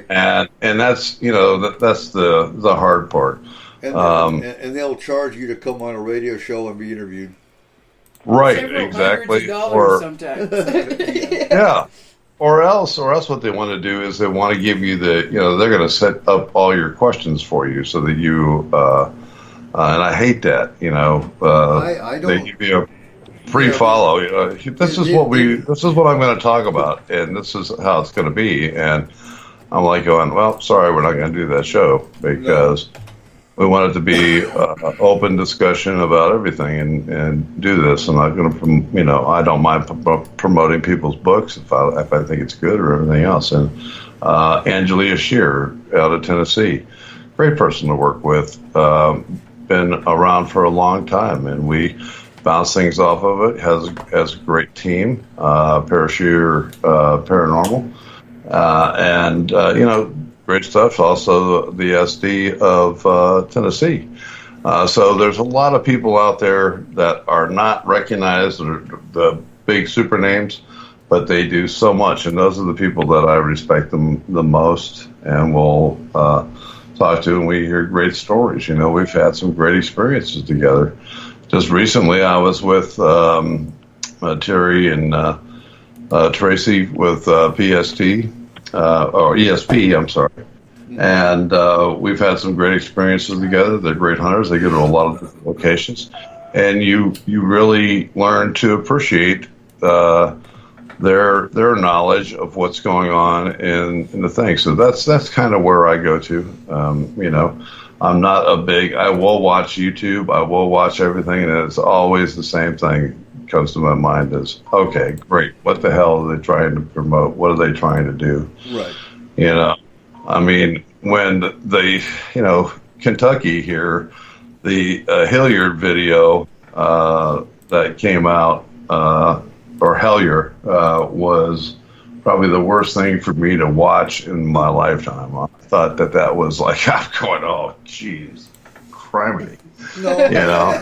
And that's, that's the hard part. And they'll charge you to come on a radio show and be interviewed. Right, Several exactly. hundreds of dollars sometimes. Yeah. Or else what they want to do is they want to give you they're going to set up all your questions for you so that you, and I hate that, I don't. they give you a free follow. This is what I'm going to talk about, and this is how it's going to be. And I'm like going, well, sorry, we're not going to do that show because we want it to be open discussion about everything and do this. I'm not going to, I don't mind promoting people's books if I think it's good or everything else. And Angelia Shear out of Tennessee, great person to work with. Been around for a long time, and we bounce things off of it. Has a great team, Parashir Paranormal, and great stuff. Also, the SD of Tennessee. So there's a lot of people out there that are not recognized, or the big super names, but they do so much, and those are the people that I respect them the most, and will talk to, and we hear great stories. We've had some great experiences together. Just recently, I was with Terry and Tracy with PST, or ESP, I'm sorry. And we've had some great experiences together. They're great hunters. They go to a lot of different locations. And you really learn to appreciate their knowledge of what's going on in the thing. So that's kind of where I go to. I'm not I will watch YouTube. I will watch everything, and it's always the same thing comes to my mind is, okay, great. What the hell are they trying to promote? What are they trying to do? Right. I mean, when they, Kentucky here, the Hilliard video that came out, or Hellier, was probably the worst thing for me to watch in my lifetime. I thought that was like, I'm going, oh, jeez, criminy. No. You know?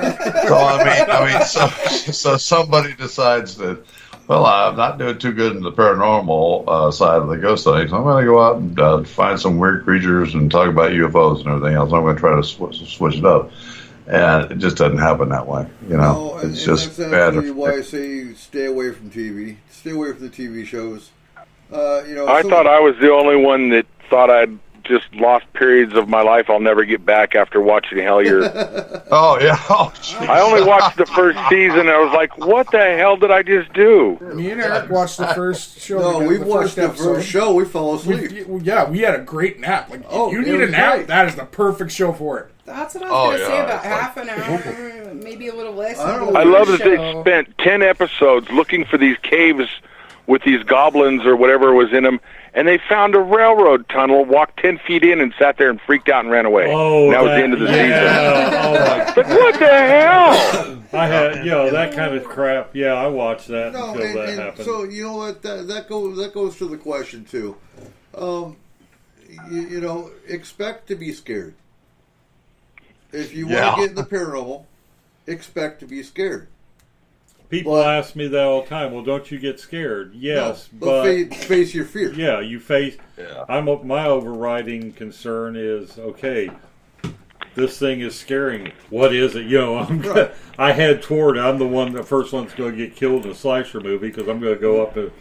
So, I mean, so somebody decides that, well, I'm not doing too good in the paranormal side of the ghost study, so I'm going to go out and find some weird creatures and talk about UFOs and everything else. I'm going to try to switch it up. And it just doesn't happen that way. You know, no, it's just that's bad. absolutely why I say stay away from TV. Stay away from the TV shows. You know, I thought I was the only one that thought I'd just lost periods of my life I'll never get back after watching Hellier. Oh, yeah. Oh, I only watched the first season, and I was like, what the hell did I just do? Me and Eric watched the first show. No, we watched the first show. We fell asleep. We had a great nap. Like, if you need a nap, great. That is the perfect show for it. That's what I was going to say, about half an hour, maybe a little less. I love that they spent 10 episodes looking for these caves with these goblins or whatever was in them, and they found a railroad tunnel, walked 10 feet in, and sat there and freaked out and ran away. Oh, and that was the end of the season. Oh, my. But what the hell? I had, that kind of crap. Yeah, I watched that until that happened. So, you know what, that goes to the question, too. You know, expect to be scared. If you want to get in the paranormal, expect to be scared. People ask me that all the time. Well, don't you get scared? Yes, no, but face your fear. Yeah, you face. Yeah. My overriding concern is, okay, this thing is scaring me. What is it? You know, I head toward it. I'm the first one that's going to get killed in a slasher movie because I'm going to go up to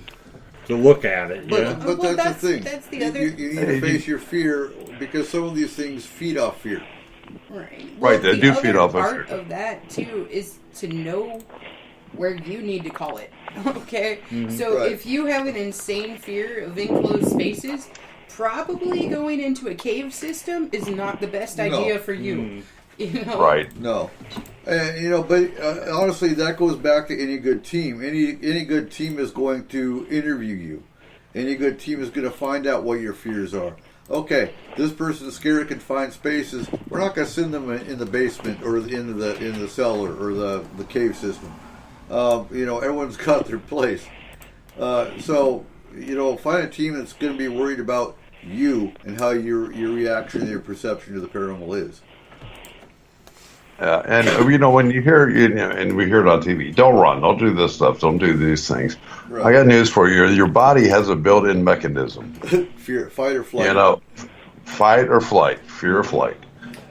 look at it. But that's the thing. That's the other. You need to face your fear because some of these things feed off fear. Right. Right. They do feed off of fear. Part of that too is to know where you need to call it. Okay? Mm-hmm. So if you have an insane fear of enclosed spaces, probably going into a cave system is not the best idea for you. Mm. You know? Right. No. You know, but honestly, that goes back to any good team. Any good team is going to interview you. Any good team is going to find out what your fears are. Okay, this person's scared of confined spaces. We're not going to send them in the basement or in the cellar or the cave system. You know, everyone's got their place. So, you know, find a team that's going to be worried about you and how your reaction and your perception to the paranormal is. And, you know, when you hear, and we hear it on TV, don't run, don't do this stuff, don't do these things. Right. I got news for you. Your body has a built-in mechanism. Fear, fight or flight. You know, fight or flight, fear or flight.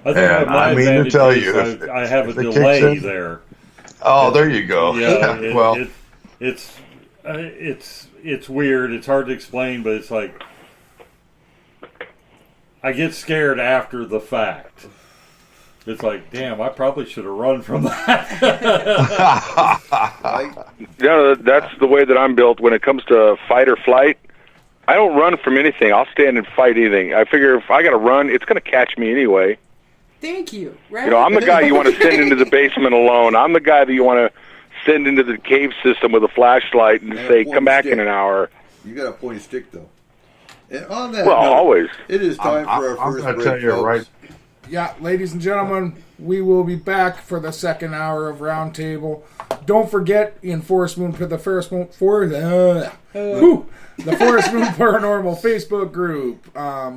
I mean to tell you, I have a delay there. Oh, there you go. Yeah, it's weird. It's hard to explain, but it's like I get scared after the fact. It's like, damn, I probably should have run from that. Yeah, that's the way that I'm built. When it comes to fight or flight, I don't run from anything. I'll stand and fight anything. I figure if I got to run, it's going to catch me anyway. Thank you. Right? You know, I'm the guy you want to send into the basement alone. I'm the guy that you want to send into the cave system with a flashlight and say, come back in an hour. You got a pointy stick, though. And on that note, always. It is time for our first break, tell you, folks. right. Yeah, ladies and gentlemen, we will be back for the second hour of Roundtable. Don't forget, the Forest Moon Paranormal Facebook group.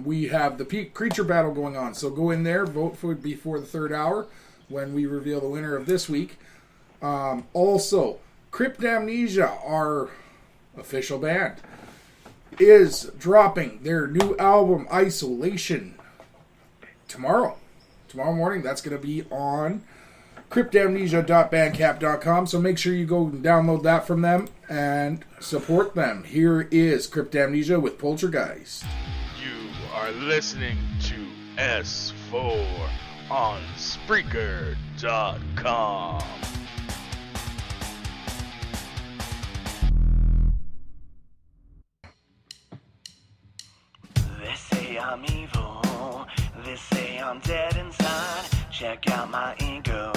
We have the creature battle going on, so go in there, vote for before the third hour when we reveal the winner of this week. Also, Crypt Amnesia, our official band, is dropping their new album, Isolation, tomorrow morning. That's going to be on cryptamnesia.bandcamp.com, so make sure you go and download that from them and support them. Here is Crypt Amnesia with Poltergeist. You are listening to S4 on Spreaker.com. They say I'm evil, they say I'm dead inside. Check out my ego,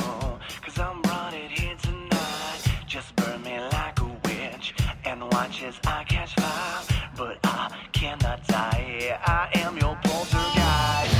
'cause I'm running here tonight. Just burn me like a witch and watch as I catch fire. But I cannot die, I am your poltergeist.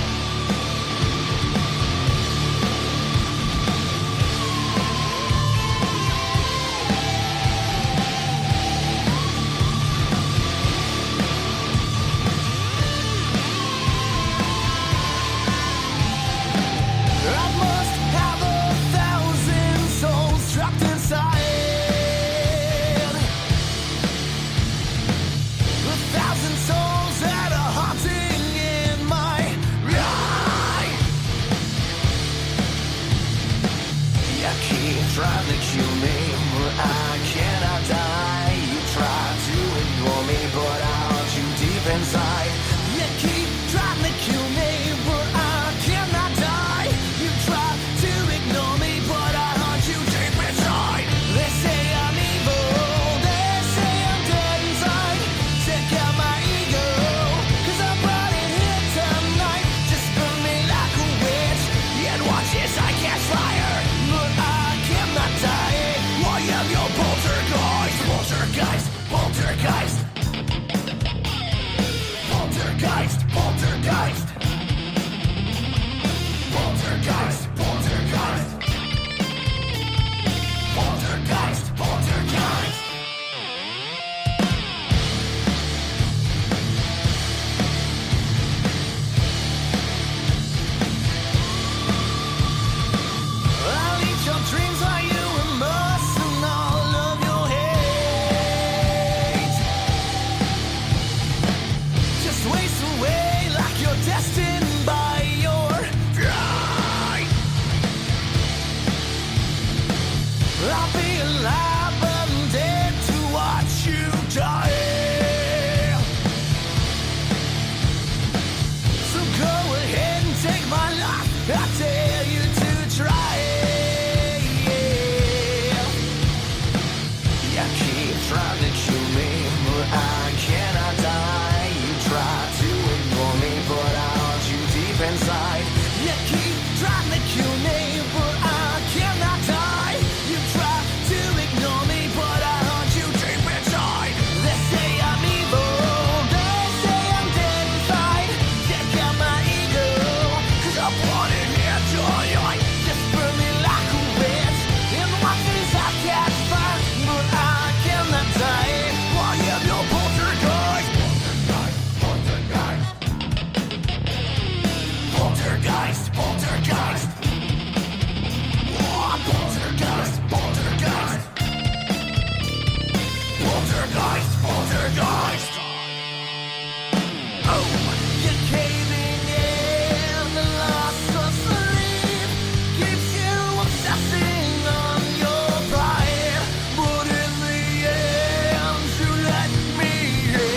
trying to kill me, but I cannot die. You try to ignore me, but I haunt you deep inside. You keep trying to kill me, but I cannot die. You try to ignore me, but I haunt you deep inside. They say I'm evil, they say I'm dead inside. Check out my ego, 'cause I brought it here tonight. Just burn me like a witch, and watch as I catch fire. But I cannot die. I am your poltergeist, poltergeist, poltergeist. Poltergeist, poltergeist. Poltergeist, poltergeist. Poltergeist, poltergeist. I'll eat your dreams while you immerse in all of your hate. Just waste away like you're destined by your fate. I'll be alive but I'm dead to watch you die. So go ahead and take my life, I dare you to try it. You keep trying to kill me, but I cannot die. You try to ignore me, but I haunt you deep inside. You keep trying to kill me, but I cannot die. You try to ignore me, but I haunt you deep inside. They say I'm evil, they say I'm dead inside. Check out my ego, 'cause I brought it here tonight. Just burn me like a witch, and watch as I catch fire. But I cannot die. I am your poltergeist, poltergeist, poltergeist. Poltergeist, poltergeist. Oh, poltergeist, poltergeist. Poltergeist, poltergeist. Oh, you're caving in, the loss of sleep keeps you obsessing on your pride. But in the end, you let me in.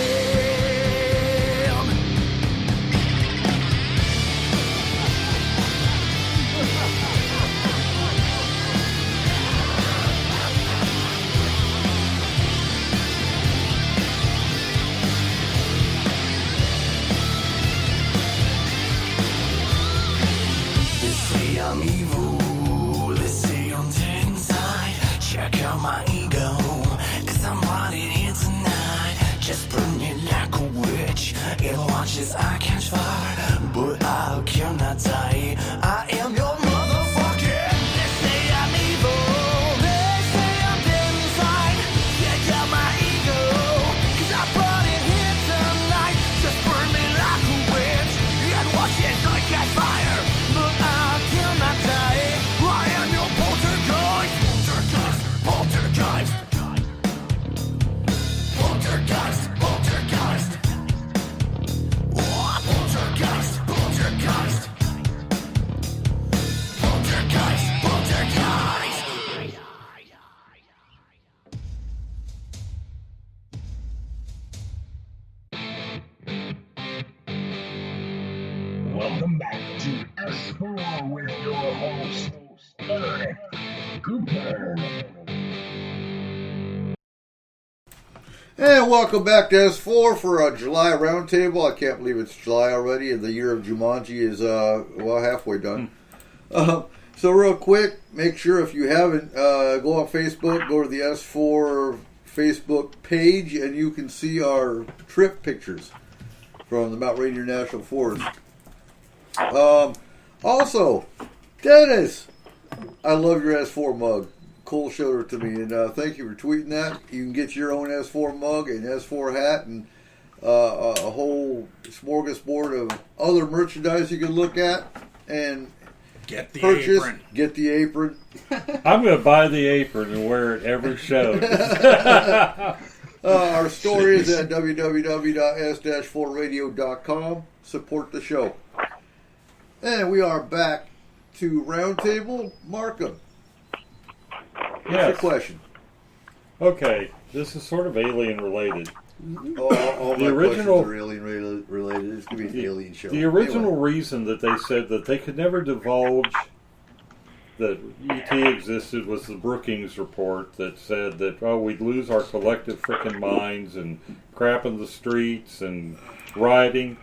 They say I'm evil, they say I'm dead inside. Check out my ego, 'cause I'm running here tonight. Just burn me like a witch, and watch as I catch fire. But I cannot die. I am your motherfucker. They say I'm evil, they say I'm dead inside. Check out my ego, 'cause I brought it here tonight. Just burn me like a witch, and watch as I catch fire. But I cannot die. I am your poltergeist, poltergeist, poltergeist. Poltergeist, poltergeist. Oh, poltergeist, poltergeist. Poltergeist, poltergeist. Welcome back to S-4 with your host, Eric Cooper. And welcome back to S4 for a July Roundtable. I can't believe it's July already, and the year of Jumanji is, halfway done. So real quick, make sure if you haven't, go on Facebook, go to the S4 Facebook page, and you can see our trip pictures from the Mount Rainier National Forest. Also, Dennis, I love your S4 mug. Cole showed it to me, and thank you for tweeting that. You can get your own S4 mug and S4 hat and a whole smorgasbord of other merchandise you can look at and Get the purchase. apron. Get the apron. I'm going to buy the apron and wear it every show. Our store is at www.s-4radio.com. Support the show. And we are back to Roundtable. Markham. What's your Yes. question? Okay, this is sort of alien related. All The my original- questions are alien related. It's going to be an alien show. The original Anyway. reason that they said that they could never divulge that ET existed was the Brookings report that said that, oh, we'd lose our collective frickin' minds and crap in the streets and rioting.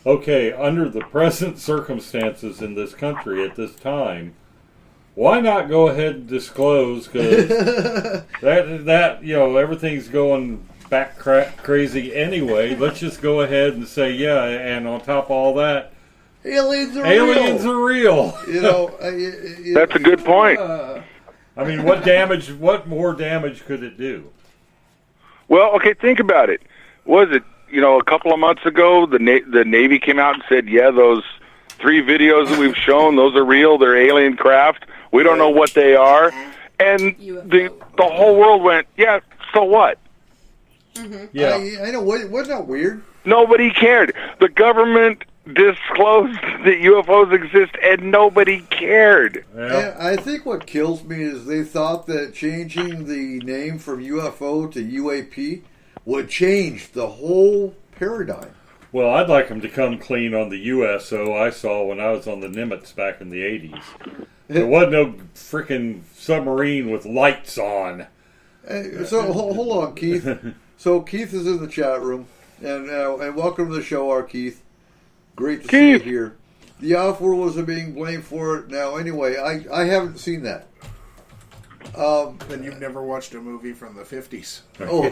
Okay, under the present circumstances in this country at this time, why not go ahead and disclose? Because that everything's going back crazy anyway. Let's just go ahead and say, yeah, and on top of all that, aliens are real. You know, That's a good point. I mean, what more damage could it do? Well, okay, think about it. Was it, a couple of months ago, the Navy came out and said, yeah, those 3 videos that we've shown, those are real, they're alien craft. We don't know what they are. And the whole world went, yeah, so what? Mm-hmm. Yeah. I know. Wasn't that weird? Nobody cared. The government disclosed that UFOs exist, and nobody cared. And I think what kills me is they thought that changing the name from UFO to UAP would change the whole paradigm. Well, I'd like them to come clean on the USO I saw when I was on the Nimitz back in the 80s. There wasn't no freaking submarine with lights on. So hold on, Keith. So Keith is in the chat room, and welcome to the show, our Keith. Great to see you here. The off-worlders are being blamed for it. Now, anyway, I haven't seen that. Then you've never watched a movie from the 50s. Oh,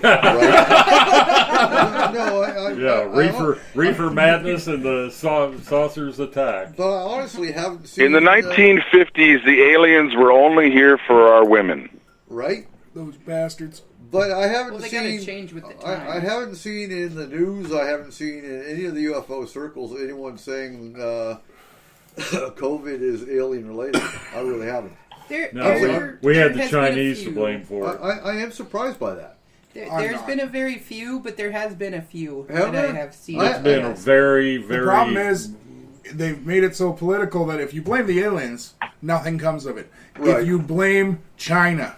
right. Reefer Madness and the Saucers Attack. But I honestly haven't seen. In the 1950s, the aliens were only here for our women. Right? Those bastards. But I haven't Well, they seen. gotta change with the I times. haven't seen in the news. I haven't seen in any of the UFO circles anyone saying COVID is alien related. I really haven't. We had the Chinese to blame for it. I am surprised by that. There's been a very few, but there has been a few Have that I there? have seen. It's been a very, very... The problem is, they've made it so political that if you blame the aliens, nothing comes of it. Right. If you blame China,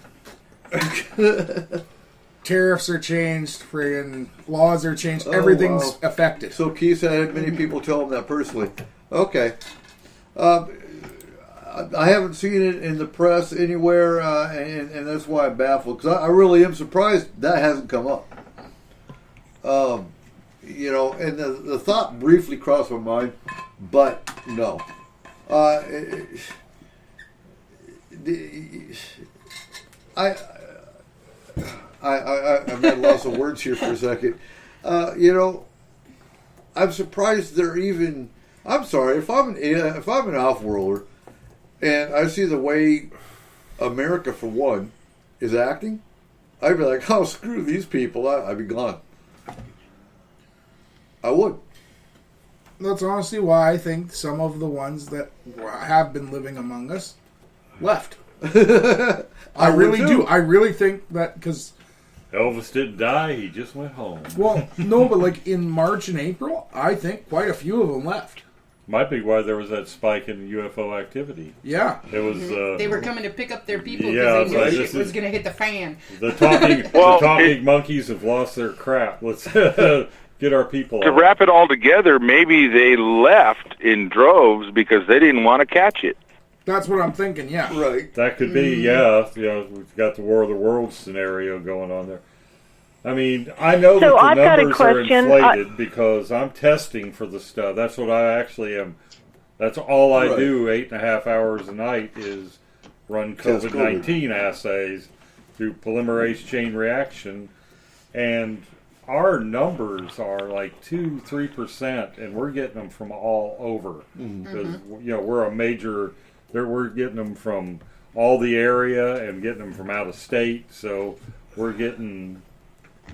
tariffs are changed, friggin' laws are changed, everything's affected. So Keith had many people tell him that personally. Okay. I haven't seen it in the press anywhere, and that's why I'm baffled, because I really am surprised that hasn't come up. And the thought briefly crossed my mind, but no. I'm at a loss of words here for a second. I'm surprised they're even. I'm sorry if I'm an off-worlder, and I see the way America, for one, is acting, I'd be like, oh, screw these people. I'd be gone. I would. That's honestly why I think some of the ones that have been living among us left. I really do. I really think that because Elvis didn't die, he just went home. Well, no, but like in March and April, I think quite a few of them left. Might be why there was that spike in UFO activity. Yeah. It was. They were coming to pick up their people Yeah, because they knew like, shit was going to hit the fan. The talking monkeys have lost their crap. Let's get our people To out. wrap it all together, maybe they left in droves because they didn't want to catch it. That's what I'm thinking, yeah. Right. That could be, yeah. We've got the War of the Worlds scenario going on there. I mean, I know So that I've the got a numbers are question. inflated because I'm testing for the stuff. That's what I actually am. That's all I Right. do 8.5 hours a night is run Test COVID-19 assays through polymerase chain reaction. And our numbers are like 2-3%, and we're getting them from all over. Because, we're a major... We're getting them from all the area and getting them from out of state. So we're getting,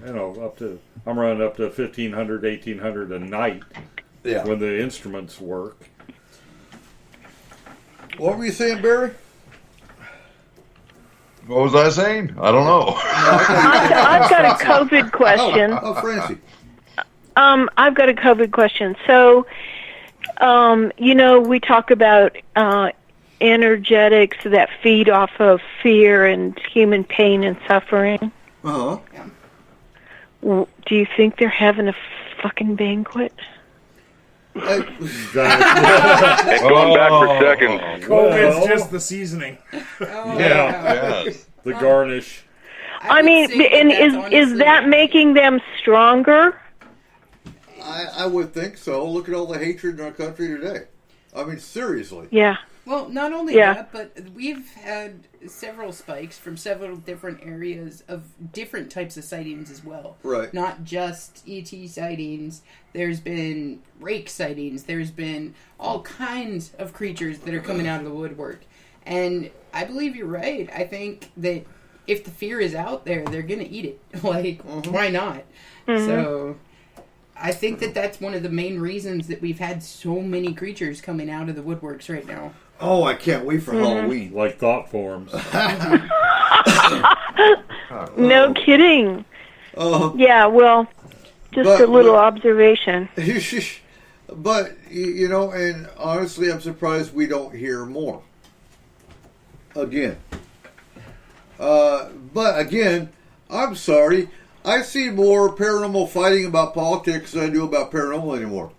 up to, I'm running up to 1,500, 1,800 a night when the instruments work. What were you saying, Barry? What was I saying? I don't know. I've got a COVID question. Oh, Francie. I've got a COVID question. So, we talk about energetics that feed off of fear and human pain and suffering. Uh-huh. Do you think they're having a fucking banquet? And going back for seconds. COVID's just the seasoning. Yeah. The garnish. I mean, and is that making them stronger? I would think so. Look at all the hatred in our country today. I mean, seriously. Yeah. Well, not only that, but we've had several spikes from several different areas of different types of sightings as well. Right. Not just ET sightings. There's been rake sightings. There's been all kinds of creatures that are coming out of the woodwork. And I believe you're right. I think that if the fear is out there, they're going to eat it. Like, why not? Mm-hmm. So I think that that's one of the main reasons that we've had so many creatures coming out of the woodworks right now. Oh, I can't wait for Halloween. Like thought forms. No kidding. Yeah, well, just a little observation. But, you know, and honestly, I'm surprised we don't hear more. Again. But, again, I'm sorry. I see more paranormal fighting about politics than I do about paranormal anymore.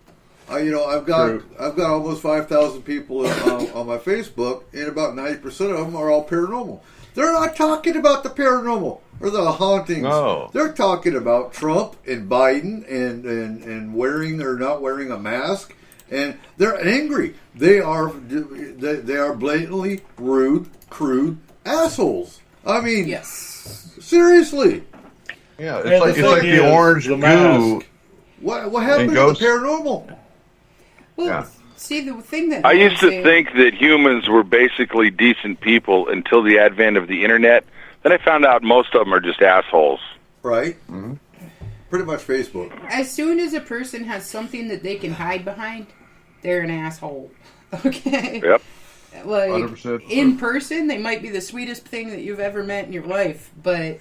You know, I've got almost 5,000 people on my Facebook, and about 90% of them are all paranormal. They're not talking about the paranormal or the hauntings. No. They're talking about Trump and Biden and wearing or not wearing a mask, and they're angry. They are blatantly rude, crude assholes. I mean, yes, seriously. Yeah, it's like the orange goo. What happened to the paranormal? Well, see, the thing that I used to think that humans were basically decent people until the advent of the internet. Then I found out most of them are just assholes. Right. Mm-hmm. Pretty much Facebook. As soon as a person has something that they can hide behind, they're an asshole. Okay? Yep. Like, 100% in person, they might be the sweetest thing that you've ever met in your life. But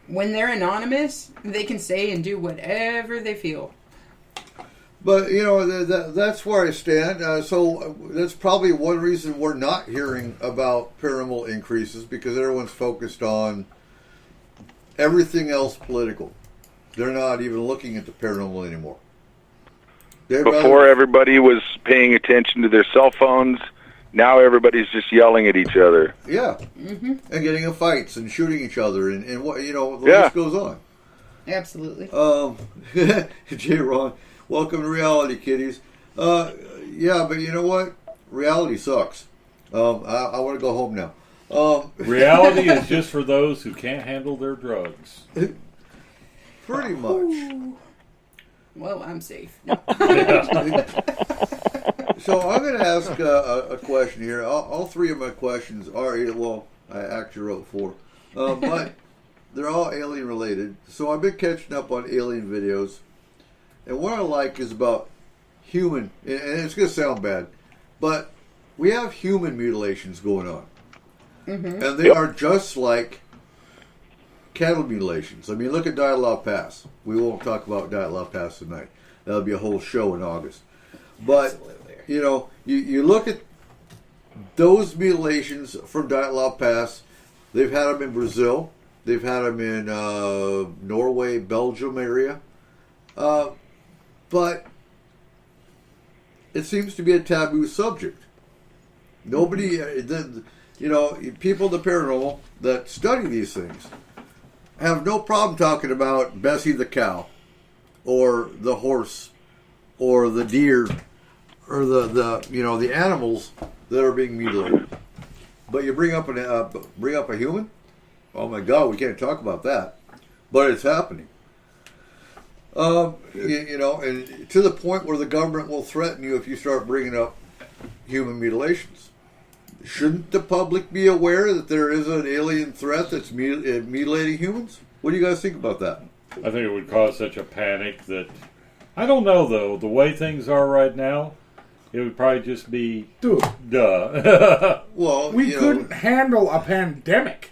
when they're anonymous, they can say and do whatever they feel. But, you know, that's where I stand. So that's probably one reason we're not hearing about paranormal increases, because everyone's focused on everything else political. They're not even looking at the paranormal anymore. Before, everybody was paying attention to their cell phones. Now everybody's just yelling at each other. Yeah. Mm-hmm. And getting in fights and shooting each other and what, you know, the list goes on. Absolutely. J. Ron. Welcome to reality, kiddies. Yeah, but you know what? Reality sucks. I want to go home now. Reality is just for those who can't handle their drugs. Pretty much. Well, I'm safe. So I'm going to ask a question here. All three of my questions are, well, I actually wrote 4. But they're all alien related. So I've been catching up on alien videos. And what I like is about human, and it's going to sound bad, but we have human mutilations going on. Mm-hmm. And they are just like cattle mutilations. I mean, look at Dyatlov Pass. We won't talk about Dyatlov Pass tonight. That'll be a whole show in August. But, you know, you look at those mutilations from Dyatlov Pass. They've had them in Brazil. They've had them in Norway, Belgium area. But it seems to be a taboo subject. Nobody, you know, people in the paranormal that study these things have no problem talking about Bessie the cow, or the horse, or the deer, or the you know, the animals that are being mutilated. But you bring up a human? Oh my God, we can't talk about that. But it's happening. You know, and to the point where the government will threaten you if you start bringing up human mutilations. Shouldn't the public be aware that there is an alien threat that's mutilating humans? What do you guys think about that? I think it would cause such a panic that... I don't know, though. The way things are right now, it would probably just be... Duh. Well, we couldn't handle a pandemic.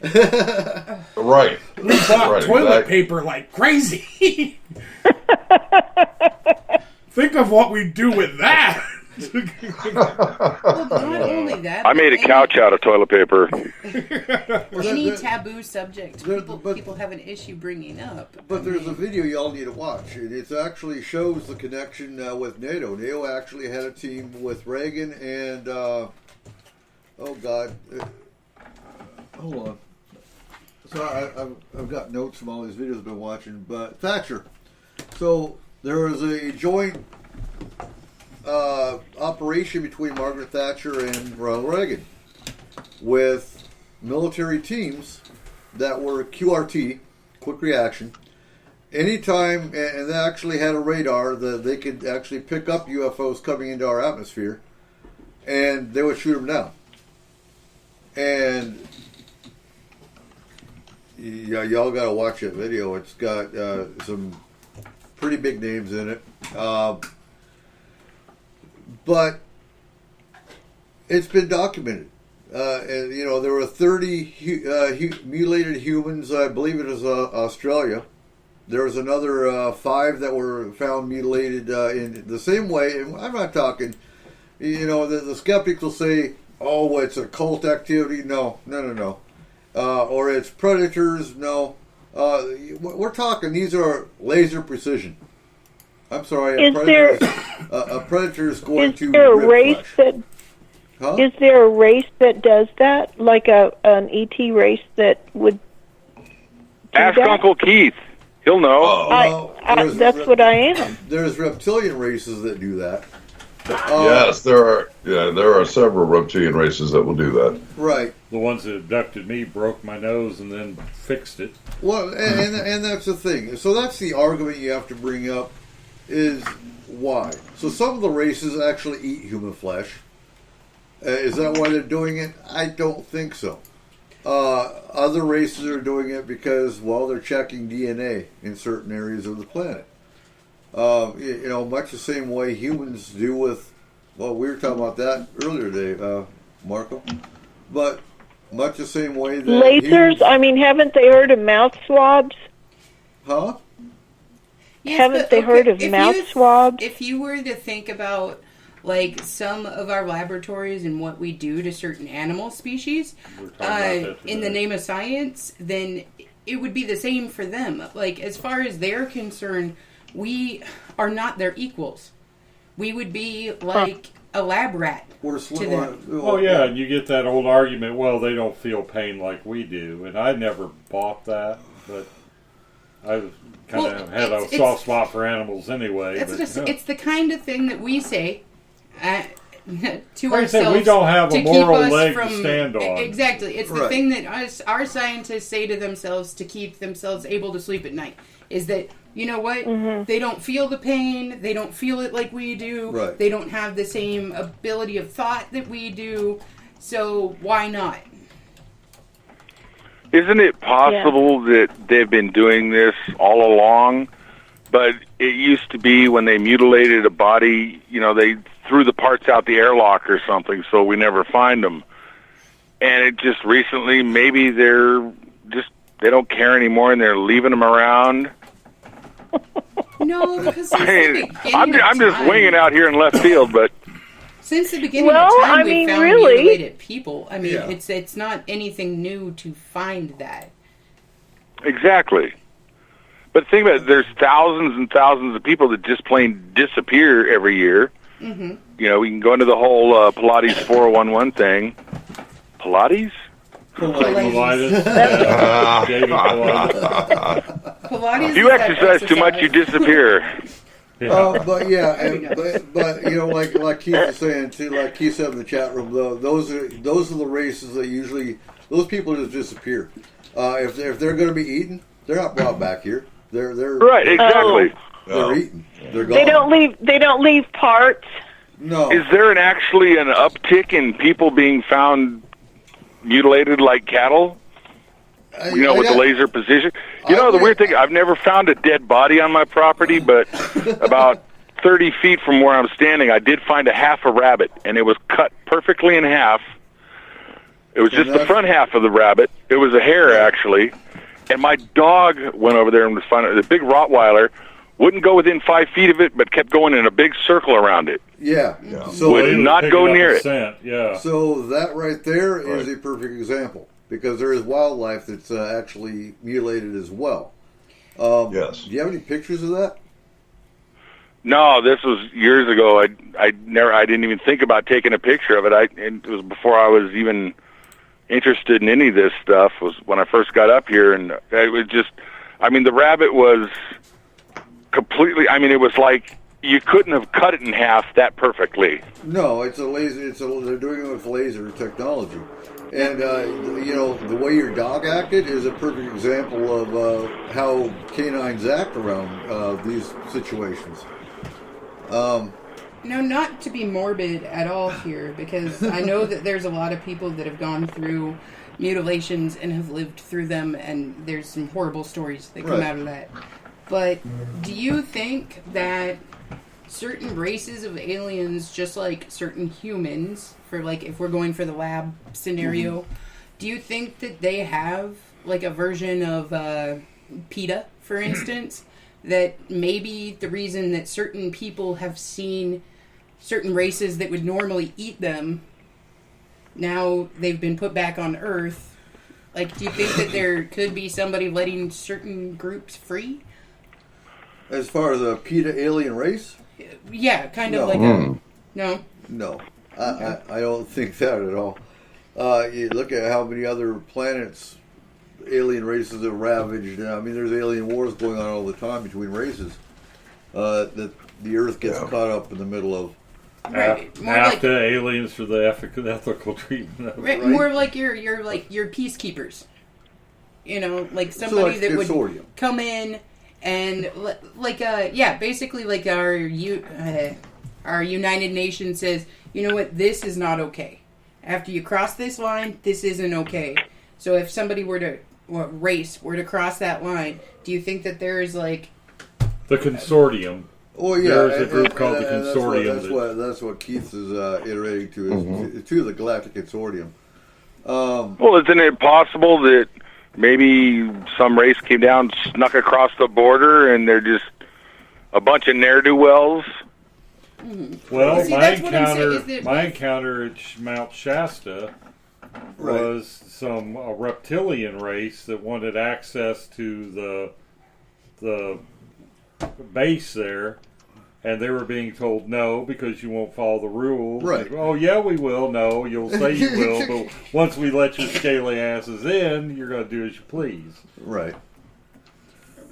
Right. We bought toilet paper like crazy. Think of what we do with that. Well, not only that. I made a couch out of toilet paper. Any taboo subject people have an issue bringing up. But there's a video y'all need to watch. It actually shows the connection with NATO. NATO actually had a team with Reagan and, oh God, hold on. Sorry, I've got notes from all these videos I've been watching, but Thatcher. So there was a joint operation between Margaret Thatcher and Ronald Reagan with military teams that were QRT, quick reaction. Anytime, and they actually had a radar that they could actually pick up UFOs coming into our atmosphere, and they would shoot them down. And yeah, y'all got to watch that video. It's got some pretty big names in it. But it's been documented. And, you know, there were 30 mutilated humans, I believe it is Australia. There was another 5 that were found mutilated in the same way. And I'm not talking, you know, the skeptics will say, oh, it's a cult activity. No. Or it's predators. No. We're talking, these are laser precision. I'm sorry, a predator is going to. Is there a race that? Huh? Is there a race that does that, like an ET race that would? Ask that? Uncle Keith. He'll know. That's what I am. There's reptilian races that do that. Yes, there are. Yeah, there are several reptilian races that will do that. Right. The ones that abducted me broke my nose and then fixed it. Well, and that's the thing. So that's the argument you have to bring up. Is why. So some of the races actually eat human flesh. Is that why they're doing it? I don't think so. Other races are doing it because, well, they're checking DNA in certain areas of the planet. You know, much the same way humans do with, well, we were talking about that earlier today, Marco. But much the same way that lasers, humans, I mean, haven't they heard of mouth swabs? Huh? Yes, haven't they heard of mouth swabs? If you were to think about, like, some of our laboratories and what we do to certain animal species in the name of science, then it would be the same for them. Like, as far as they're concerned, we are not their equals. We would be like a lab rat to them. Oh, yeah, and you get that old argument, well, they don't feel pain like we do. And I never bought that, but I kind of had a soft spot for animals anyway. It's the kind of thing that we say to like ourselves. I said, we don't have a moral leg to stand on. Exactly. It's the thing that our scientists say to themselves to keep themselves able to sleep at night. Is that, you know what? Mm-hmm. They don't feel the pain. They don't feel it like we do. Right. They don't have the same ability of thought that we do. So why not? Isn't it possible that they've been doing this all along? But it used to be when they mutilated a body, you know, they threw the parts out the airlock or something, so we never find them. And it just recently, maybe they don't care anymore and they're leaving them around. No, because I'm just winging out here in left field, but since the beginning of time, we found mutilated people. I mean, it's not anything new to find that. Exactly. But think about it, there's thousands and thousands of people that just plain disappear every year. Mm-hmm. You know, we can go into the whole Pilates 411 thing. Pilates? Pilates. If you exercise too much, you disappear. But you know, like Keith was saying too, like Keith said in the chat room, those are the races that usually those people just disappear. If they're going to be eaten, they're not brought back here. They're right, exactly. They're eaten. They're gone. They don't leave parts. No. Is there actually an uptick in people being found mutilated like cattle? You know, with the laser precision. You know, the weird thing, I've never found a dead body on my property, but about 30 feet from where I'm standing, I did find half a rabbit, and it was cut perfectly in half. It was just the front half of the rabbit. It was a hare, actually. And my dog went over there and was finding it. The big Rottweiler wouldn't go within 5 feet of it, but kept going in a big circle around it. Yeah. Yeah. So Would not go near it. Yeah. So that right there is Right. a perfect example, because there is wildlife that's actually mutilated as well. Yes. Do you have any pictures of that? No, this was years ago. I didn't even think about taking a picture of it. And it was before I was even interested in any of this stuff. Was when I first got up here, and it was just, I mean, the rabbit was completely. I mean, it was like you couldn't have cut it in half that perfectly. No, it's a laser. They're doing it with laser technology, and the way your dog acted is a perfect example of how canines act around these situations. No, not to be morbid at all here, because I know that there's a lot of people that have gone through mutilations and have lived through them, and there's some horrible stories that come out of that. But do you think that certain races of aliens, just like certain humans, for like if we're going for the lab scenario, do you think that they have like a version of PETA, for instance, that maybe the reason that certain people have seen certain races that would normally eat them, now they've been put back on Earth? Like, do you think that there could be somebody letting certain groups free? As far as a PETA alien race? Yeah, kind of No. like a... No? No, I don't think that at all. You look at how many other planets alien races have ravaged. I mean, there's alien wars going on all the time between races. That the Earth gets caught up in the middle of. Right. More After like, aliens for the ethical treatment of right, more like your peacekeepers. You know, like somebody that would consortium. come in and basically like our United Nations says, you know what, this is not okay. After you cross this line, this isn't okay. So if somebody were to cross that line, do you think that there is like the consortium? Oh yeah, there's a group called the consortium. That's what Keith is iterating to to the Galactic Consortium. Well, isn't it possible that maybe some race came down, snuck across the border, and they're just a bunch of ne'er-do-wells? Well, See, my encounter at Mount Shasta was some reptilian race that wanted access to the base there, and they were being told no because you won't follow the rules. Right. Oh yeah, we will. No, you'll say you will, but once we let your scaly asses in, you're going to do as you please. Right.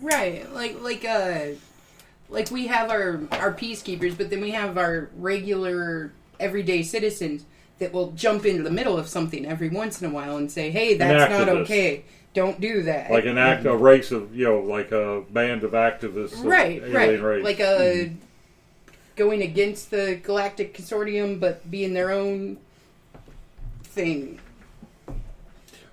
right, like we have our peacekeepers, but then we have our regular everyday citizens that will jump into the middle of something every once in a while and say, hey, that's not okay. Don't do that. Like a race of, like a band of activists. Right. Race. Like going against the Galactic Consortium, but being their own thing.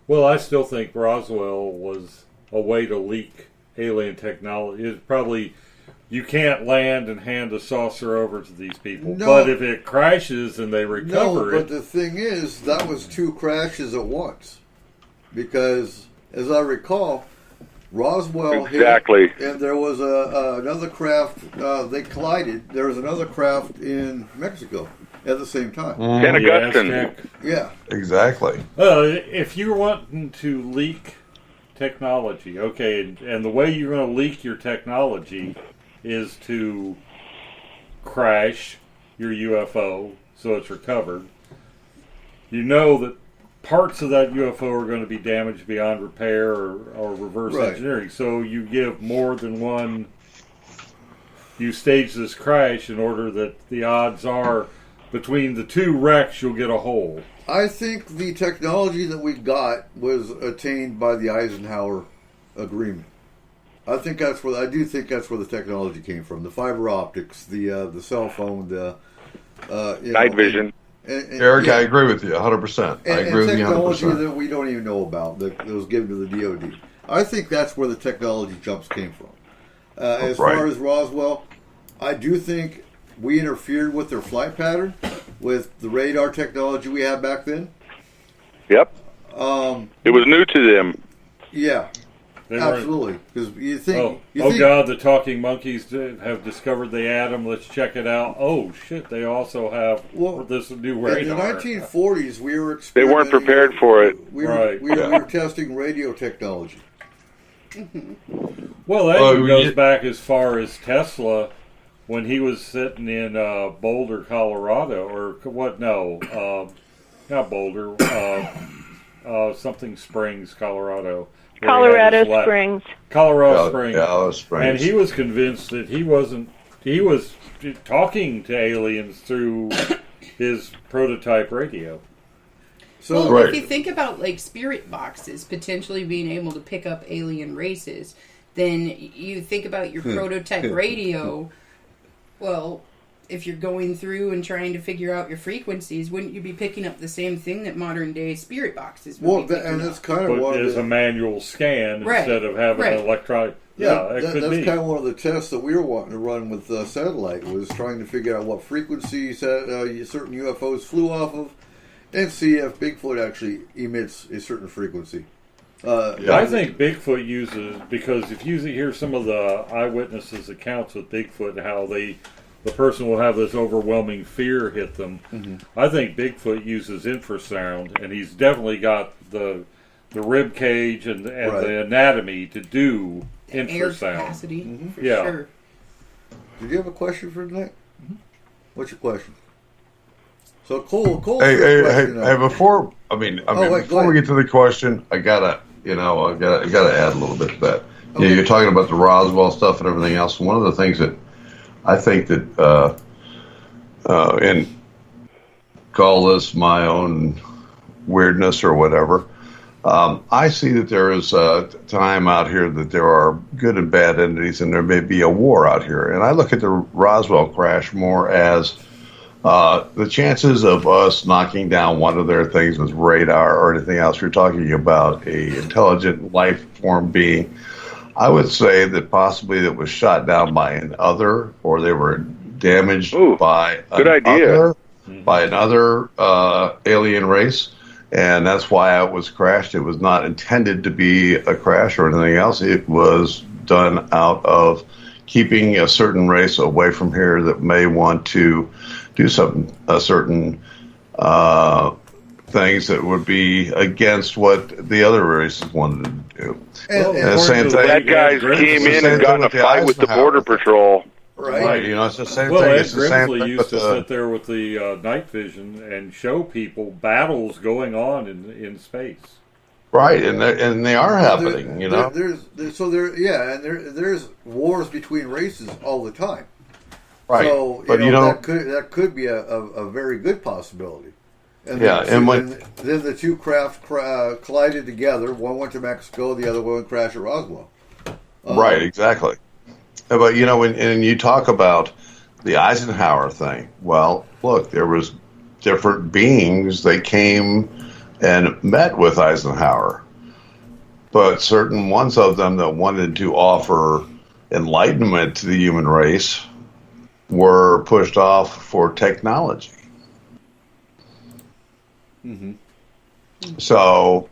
Well, I still think Roswell was a way to leak alien technology. It's probably, you can't land and hand a saucer over to these people. No. But if it crashes and they recover but the thing is, that was two crashes at once. Because, as I recall, Roswell Exactly. hit, and there was another craft, they collided. There was another craft in Mexico at the same time. San Augustine. Yeah. Exactly. if you're wanting to leak technology, okay, and the way you're going to leak your technology is to crash your UFO so it's recovered. You know that parts of that UFO are going to be damaged beyond repair or reverse engineering. So you give more than one. You stage this crash in order that the odds are between the two wrecks you'll get a hole. I think the technology that we got was attained by the Eisenhower Agreement. I do think that's where the technology came from. The fiber optics, the cell phone, Night vision. And, Eric, I agree with you 100%. I agree with you 100%. Technology that we don't even know about that was given to the DoD. I think that's where the technology jumps came from. As far as Roswell, I do think we interfered with their flight pattern with the radar technology we had back then. Yep. It was new to them. Yeah. Absolutely, because you think. God, the talking monkeys have discovered the atom. Let's check it out. Oh shit! They also have this new radar. In the 1940s, we were They weren't prepared for it. We were testing radio technology. Well, that goes back as far as Tesla, when he was sitting in Boulder, Colorado, or what? No, not Boulder. Something Springs, Colorado. Colorado Springs. Colorado Springs. Springs. And he was convinced that he was talking to aliens through his prototype radio. So if you think about like spirit boxes potentially being able to pick up alien races, then you think about your prototype radio. Well, if you're going through and trying to figure out your frequencies, wouldn't you be picking up the same thing that modern day spirit boxes would be picking and that's up? kind of what is a manual scan instead of having an electronic. That's kind of one of the tests that we were wanting to run with satellite, was trying to figure out what frequencies certain UFOs flew off of, and see if Bigfoot actually emits a certain frequency. I think Bigfoot uses, because if you hear some of the eyewitnesses' accounts with Bigfoot, how the person will have this overwhelming fear hit them. Mm-hmm. I think Bigfoot uses infrasound, and he's definitely got the rib cage and the anatomy to do infrasound. Air capacity, for yeah. sure. Did you have a question for tonight? Mm-hmm. What's your question? So Cole. Hey, before we get to the question, I gotta add a little bit to that. Okay. Yeah, you're talking about the Roswell stuff and everything else. One of the things that I think that, and call this my own weirdness or whatever, I see that there is a time out here that there are good and bad entities, and there may be a war out here. And I look at the Roswell crash more as the chances of us knocking down one of their things with radar or anything else. You're talking about a intelligent life form being. I would say that possibly it was shot down by another, or they were damaged by another alien race, and that's why it was crashed. It was not intended to be a crash or anything else. It was done out of keeping a certain race away from here that may want to do certain things that would be against what the other races wanted to do. And same thing. That guys came in and got in a fight with the Border Patrol. Right. It's the same thing. It's the same thing. Used to sit there with the night vision and show people battles going on in space. Right, and they are happening. There's wars between races all the time. Right. So that could be a very good possibility. And then the two craft collided together. One went to Mexico, the other one crashed at Roswell. Right, exactly. But when you talk about the Eisenhower thing, well, look, there was different beings that came and met with Eisenhower, but certain ones of them that wanted to offer enlightenment to the human race were pushed off for technology. Mm-hmm. So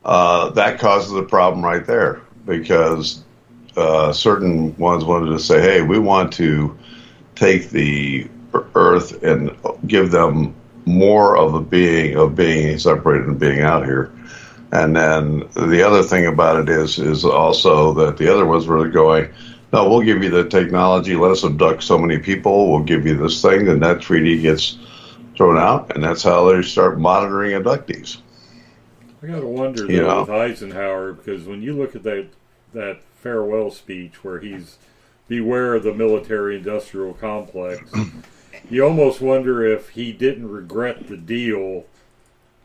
that causes a problem right there, because certain ones wanted to say, hey, we want to take the Earth and give them more of being separated and being out here. And then the other thing about it is also that the other ones were going, no, we'll give you the technology, let us abduct so many people, we'll give you this thing, and that treaty gets thrown out, and that's how they start monitoring abductees. I got to wonder, though, with Eisenhower, because when you look at that farewell speech where he's beware of the military-industrial complex, you almost wonder if he didn't regret the deal.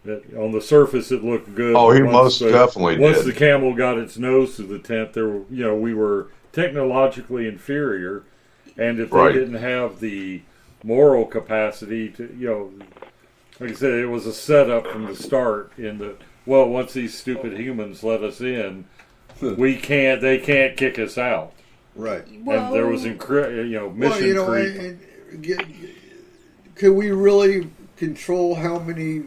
That on the surface it looked good. Oh, he most definitely did. Once the camel got its nose through the tent, we were technologically inferior, and if they didn't have the moral capacity to, like I said, it was a setup from the start. Once these stupid humans let us in, they can't kick us out. Right. And there was mission creep. Can we really control how many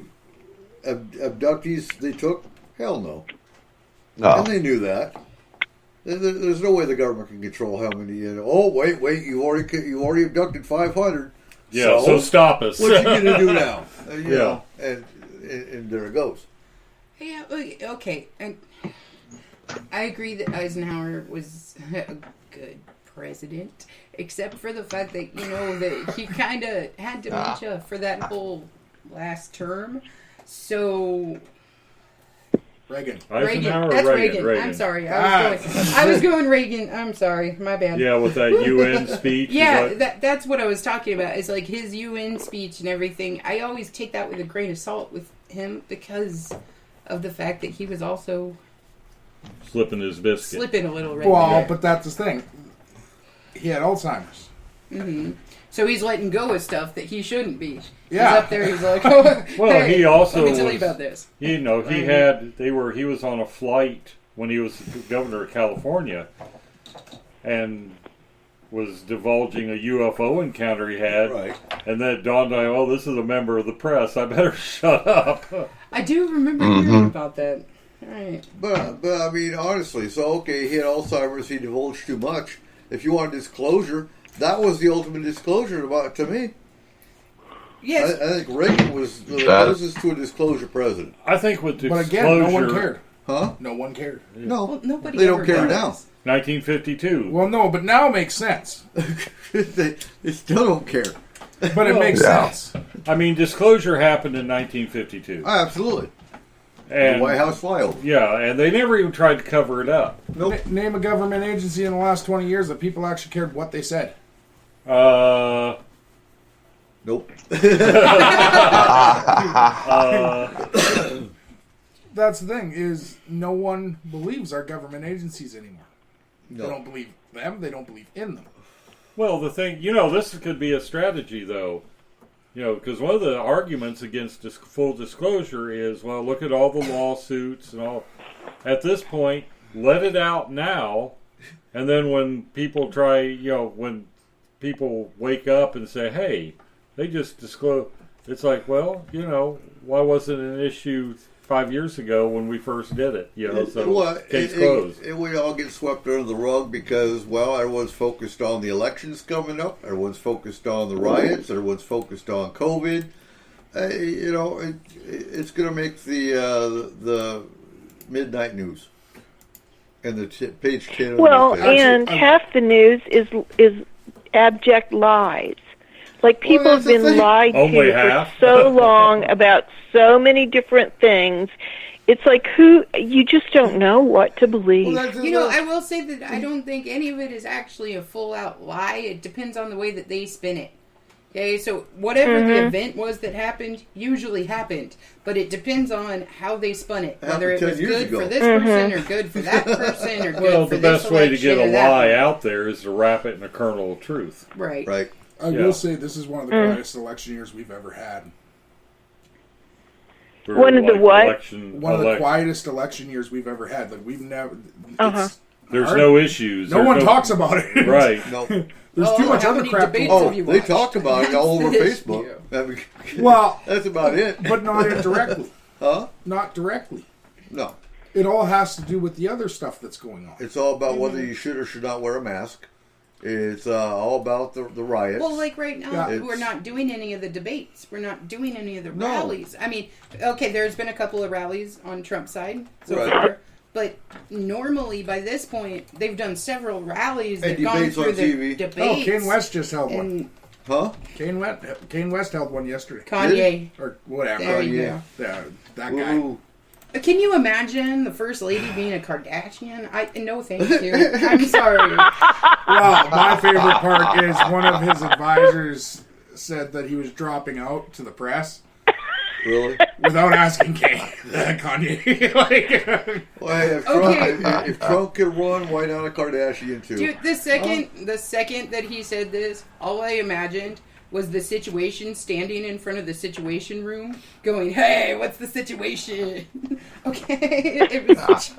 abductees they took? Hell no. No. And they knew that. There's no way the government can control how many. Oh, wait, you already abducted 500. Yeah, so stop us. What you gonna do now? You know, and there it goes. Yeah, okay. And I agree that Eisenhower was a good president, except for the fact that, that he kind of had dementia for that whole last term. So... Reagan. Reagan. That's Reagan. I'm sorry. I was going Reagan. I'm sorry. My bad. Yeah, with that UN speech. Yeah, that's what I was talking about. It's like his UN speech and everything. I always take that with a grain of salt with him because of the fact that he was also slipping his biscuit. Slipping a little right Well, there. but that's the thing. He had Alzheimer's. Mm-hmm. So he's letting go of stuff that he shouldn't be. Yeah. He's up there, he's like, oh, well, hey, he also let me tell you about this. He was on a flight when he was governor of California and was divulging a UFO encounter he had. Right. And then it dawned on him, oh, this is a member of the press. I better shut up. I do remember hearing about that. Right. But I mean, honestly, so okay, he had Alzheimer's, he divulged too much. If you want disclosure, that was the ultimate disclosure to me. Yes. I think Reagan was the closest to a disclosure president. I think with disclosure... But again, no one cared. Huh? No one cared. No. Well, nobody they don't care now. 1952. Well, no, but now it makes sense. They still don't care. But it makes sense. I mean, disclosure happened in 1952. Absolutely. And the White House flyover. Yeah, and they never even tried to cover it up. Nope. Name a government agency in the last 20 years that people actually cared what they said. Nope. That's the thing, is no one believes our government agencies anymore. No. They don't believe them, they don't believe in them. Well, the thing, this could be a strategy, though. Because one of the arguments against full disclosure is, well, look at all the lawsuits and all. At this point, let it out now, and then when people when people wake up and say, hey, they just disclose, it's like, well, why wasn't it an issue 5 years ago when we first did it? Case closed. We all get swept under the rug because, well, everyone's focused on the elections coming up. Everyone's focused on the riots. Everyone's focused on COVID. It's going to make the midnight news and the page 10 of the newspaper. And half the news is abject lies. Like, people have been lied to for so long about so many different things. It's like, you just don't know what to believe. Well, I will say that I don't think any of it is actually a full-out lie. It depends on the way that they spin it. Okay, so whatever the event was that happened, usually happened. But it depends on how they spun it. Whether it was good for this person, or good for that person, or good for this election. Well, the best way to get a lie out there is to wrap it in a kernel of truth. Right. I will say this is one of the quietest election years we've ever had. One of the quietest election years we've ever had. Like, we've never. There's no issues. No one talks about it. Right. No. There's too much other crap. They talk about it all over Facebook. Well, that's about it. But not indirectly. Huh? Not directly. No. It all has to do with the other stuff that's going on. It's all about whether you should or should not wear a mask. It's all about the riots. Well, like right now, we're not doing any of the debates. We're not doing any of the rallies. I mean, okay, there's been a couple of rallies on Trump's side so far. But normally, by this point, they've done several rallies. They've gone through the debates. Oh, Kanye West just held one. Huh? Kanye West held one yesterday. Kanye. Or whatever. There you go. Yeah, that guy. Can you imagine the first lady being a Kardashian? No, thank you. I'm sorry. Well, my favorite part is one of his advisors said that he was dropping out to the press. Really? Without asking Kanye. If Trump could run, why not a Kardashian too? Dude, the second that he said this, all I imagined was the situation standing in front of the situation room going, hey, what's the situation? Okay. It was just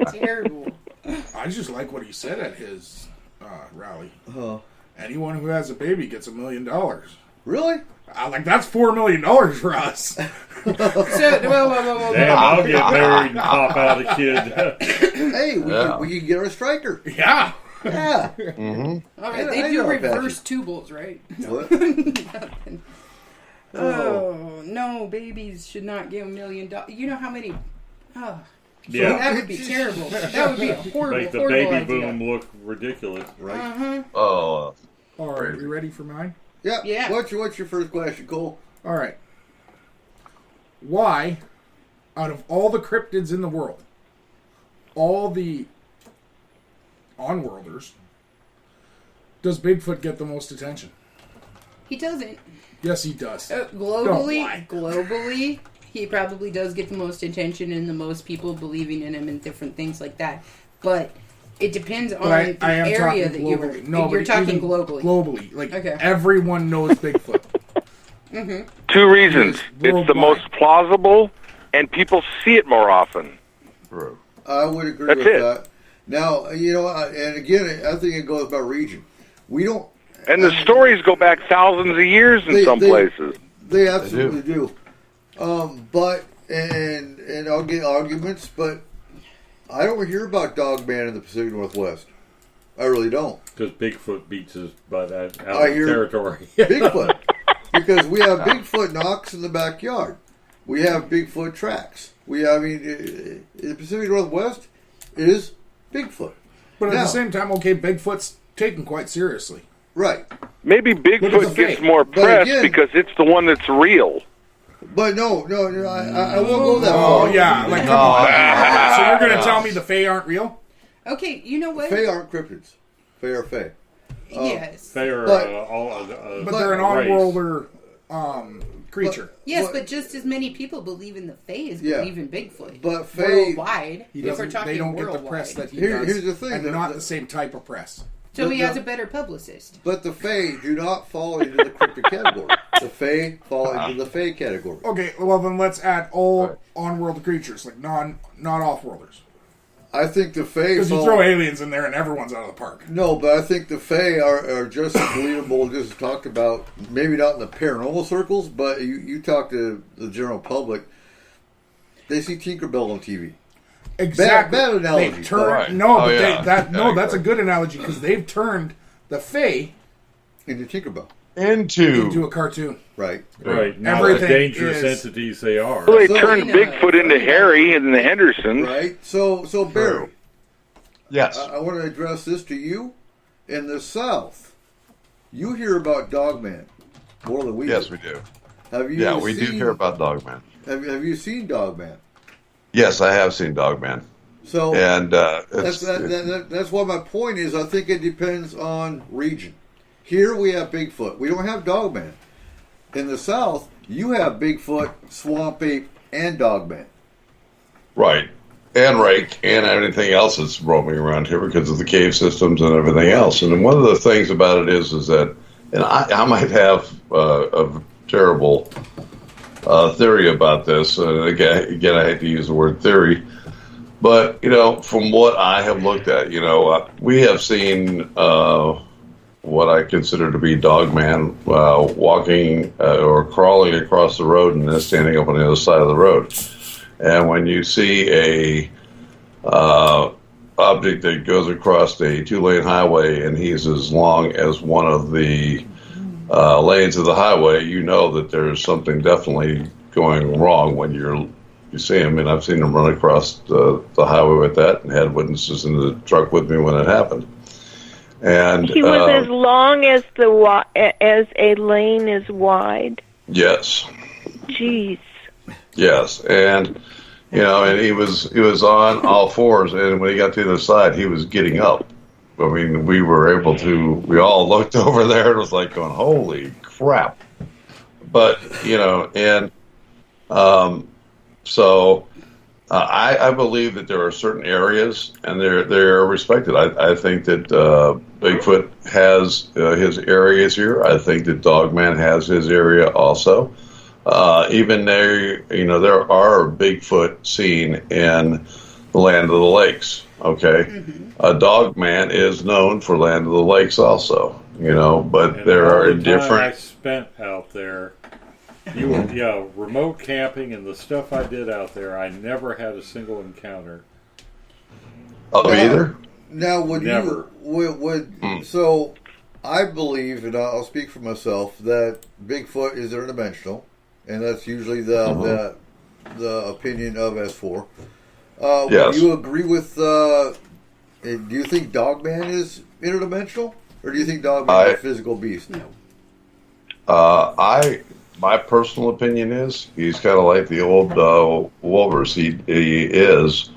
terrible. I just like what he said at his rally. Huh. Anyone who has a baby gets $1 million. Really? Like, that's $4 million for us. Whoa. Damn, I'll get married and pop out a kid. Hey, we can get our striker. Yeah. Yeah. All right, they do reverse tubles, right? What? Oh, no, babies should not get $1 million. You know how many... Oh, Yeah. that would be terrible. That would be a horrible, Make the horrible baby idea. boom look ridiculous. Right. Oh, All right, you ready for mine? Yeah. What's your first question, Cole? All right. Why, out of all the cryptids in the world, all the on-worlders, does Bigfoot get the most attention? He doesn't. Yes, he does. Globally, he probably does get the most attention and the most people believing in him and different things like that. But it depends on the area that you were. No, you're talking even globally. Globally, like Okay. everyone knows Bigfoot. Two reasons. It's It's the worldwide. most plausible, and people see it more often. true. I would agree That's with it. that. Now, and again, I think it goes by region. We don't. And the stories go back thousands of years in some places. They absolutely do. But and I'll get arguments, but I don't hear about Dogman in the Pacific Northwest. I really don't. Because Bigfoot beats us by that out I of hear- territory. Bigfoot, because we have Bigfoot knocks in the backyard. We have Bigfoot tracks. In the Pacific Northwest is Bigfoot. But at Now- the same time, okay, Bigfoot's taken quite seriously. Right. Maybe Look at the Bigfoot gets fake. more But press again- because it's the one that's real. But no, I won't go that Oh, far. yeah. Like, come on. So you're going to tell me the Fae aren't real? Okay, you know what? Fae aren't cryptids. Fae are Fae. Yes. They are But- But they're an race. on-worlder creature. Yes, But- but just as many people believe in the Fae as Yeah. believe in Bigfoot. But Fae- worldwide, He if we're doesn't, talking they don't worldwide. get the press that he Here's does. the thing, And the- not the- the same type of press. So he has the- a better publicist. But the Fae do not fall into the cryptid category. The Fae fall into the Fae category. Okay, well then let's add all on-world creatures, like not off-worlders. I think the Fae Because you fall... throw aliens in there and everyone's out of the park. No, but I think the Fae are just as believable, just as talked about, maybe not in the paranormal circles, but you talk to the general public, they see Tinkerbell on TV. Exactly. Bad analogy. They've turned, Right. No, Oh, but yeah. that's exactly. a good analogy because they've turned the Fae Into Tinkerbell. into a cartoon. Right. Right, not the Everything dangerous is- entities they are. Well, they So- turned Bigfoot into Harry and the Hendersons. Right? So Barry, Yes. I want to address this to you. In the South, you hear about Dogman more than we Yes, do. we do. Have you Yeah, we do seen- hear about Dogman. Have you seen Dogman? Yes, I have seen Dogman. So And that's why my point is I think it depends on region. Here we have Bigfoot. We don't have Dogman. In the South, you have Bigfoot, Swamp Ape, and Dogman. right. And rake and everything else that's roaming around here because of the cave systems and everything else. And one of the things about it is that, and I might have a terrible theory about this. Again, I hate to use the word theory, but from what I have looked at, we have seen what I consider to be Dogman walking or crawling across the road and then standing up on the other side of the road. And when you see a object that goes across a 2-lane highway and he's as long as one of the lanes of the highway, you know that there's something definitely going wrong when you see him. And I've seen him run across the highway with that and had witnesses in the truck with me when it happened. And He was as long as as a lane is wide. yes. Jeez. Yes, and and he was on all fours, and when he got to the other side, he was getting up. I mean, we all looked over there and was like going, "Holy crap!" But so I believe that there are certain areas, and they're respected. I think that Bigfoot has his areas here. I think that Dogman has his area also. Even there are Bigfoot seen in the Land of the Lakes. Okay, Dogman is known for Land of the Lakes also. But And there all are the time different. spent out there, remote camping and the stuff I did out there, I never had a single encounter. Me either? Now, would Never. So, I believe, and I'll speak for myself, that Bigfoot is interdimensional, and that's usually the opinion of S4. Yes. Would you agree with? Do you think Dogman is interdimensional, or do you think Dogman is a physical beast? No. My personal opinion is he's kind of like the old Wolvers. He is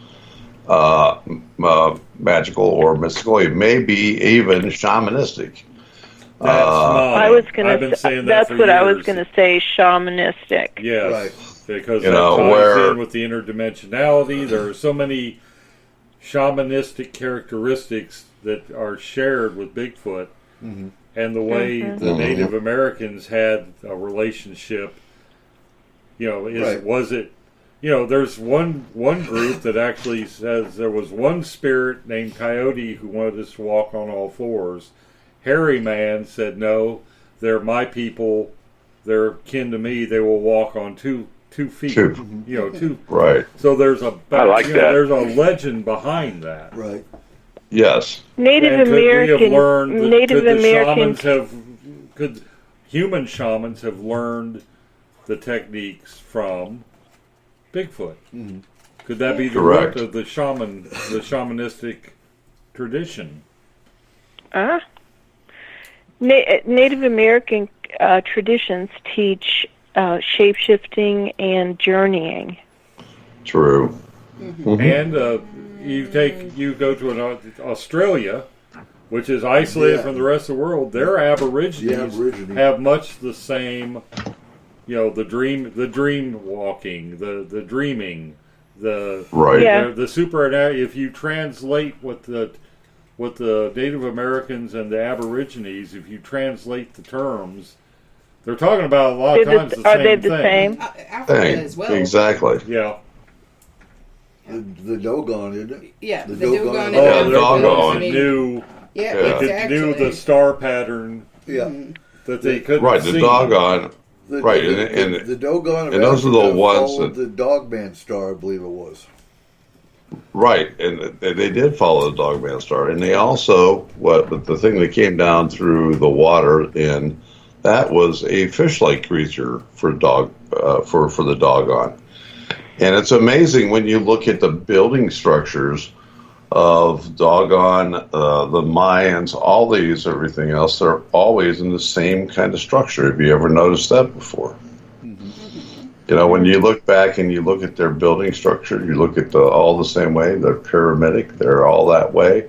magical or mystical. He may be even shamanistic. I was going to say that's what I was going to say. Shamanistic. Yes, Right. Because that ties in with the interdimensionality. There are so many shamanistic characteristics that are shared with Bigfoot, and the way the Native Americans had a relationship. Was it? There's one group that actually says there was one spirit named Coyote who wanted us to walk on all fours. Hairy Man said, no, they're my people, they're kin to me, they will walk on two feet. Two. Right. So there's a that. There's a legend behind that. Right. Yes. Native Americans human shamans have learned the techniques from Bigfoot. Could that be the root of the shamanistic tradition? Native American traditions teach shape-shifting and journeying. True. And you go to Australia, which is isolated from the rest of the world. Their Aborigines have much the same, the dream walking, the dreaming, the super. If you translate what the Native Americans and the Aborigines, if you translate the terms, they're talking about a lot of times the same thing. Are they the same? Africa as well. Exactly. Yeah. The Dogon, isn't it? Yeah, the Dogon. The Dogon. Knew exactly. the star pattern. Yeah. That they couldn't see. The Dogon. The Dogon. And those are the ones that the Dogman star, I believe it was. Right, and they did follow the Dogman star, and they also but the thing that came down through the water, and that was a fish-like creature for the Dogon. And it's amazing when you look at the building structures of Dogon, the Mayans, all these, everything else. They're always in the same kind of structure. Have you ever noticed that before? When you look back and you look at their building structure, you look at all the same way. They're pyramidic. They're all that way,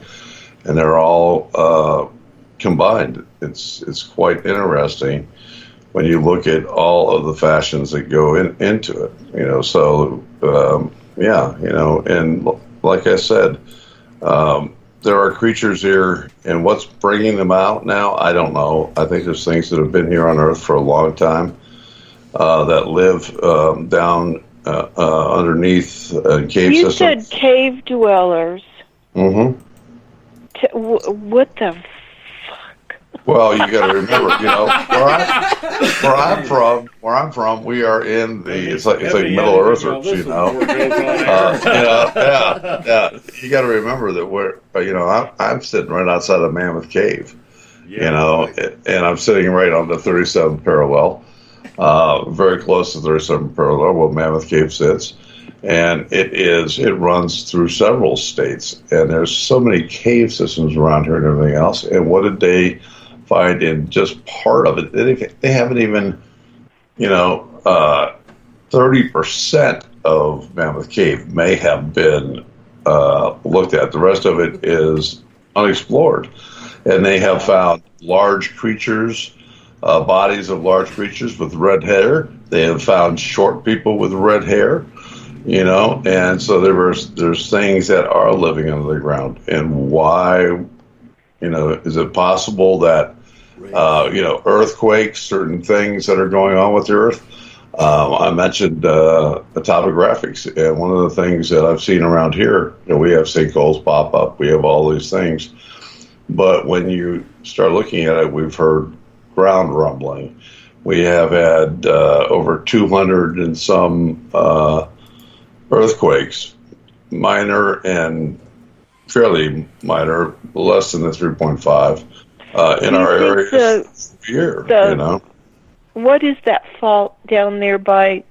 and they're all combined. It's quite interesting when you look at all of the fashions that go into it. And like I said, there are creatures here, and what's bringing them out now, I don't know. I think there's things that have been here on Earth for a long time. That live down underneath cave systems. You said cave dwellers. Mm-hmm. What the fuck? Well, you got to remember, where I'm from, we are in it's like Middle Earthers, You got to remember that I'm sitting right outside of Mammoth Cave, and I'm sitting right on the 37th parallel. Very close to 37 parallel where Mammoth Cave sits, and it runs through several states, and there's so many cave systems around here and everything else. And what did they find in just part of it? They haven't even 30% of Mammoth Cave may have been looked at. The rest of it is unexplored, and they have found large creatures. Bodies of large creatures with red hair. They have found short people with red hair, and so there's things that are living under the ground. And why, is it possible that, earthquakes, certain things that are going on with the earth? I mentioned the topographics, and one of the things that I've seen around here, we have sinkholes pop up, we have all these things, but when you start looking at it, we've heard ground rumbling. We have had over 200 and some earthquakes, minor and fairly minor, less than the 3.5 in our area every year. What is that fault down there by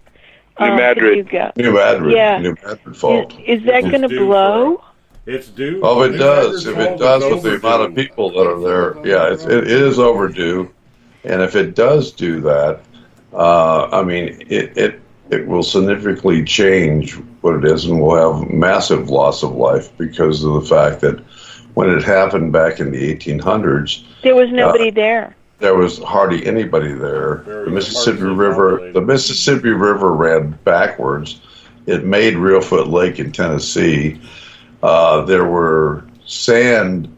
New Madrid? New Madrid. Yeah. New Madrid fault. Is that going to blow? It's due. Oh, it does. If it does, with the amount of people that are there, yeah, it is overdue. And if it does do that, I mean, it will significantly change what it is, and we'll have massive loss of life because of the fact that when it happened back in the 1800s, there was nobody there. There was hardly anybody there. The Mississippi River ran backwards. It made Reelfoot Lake in Tennessee. There were sand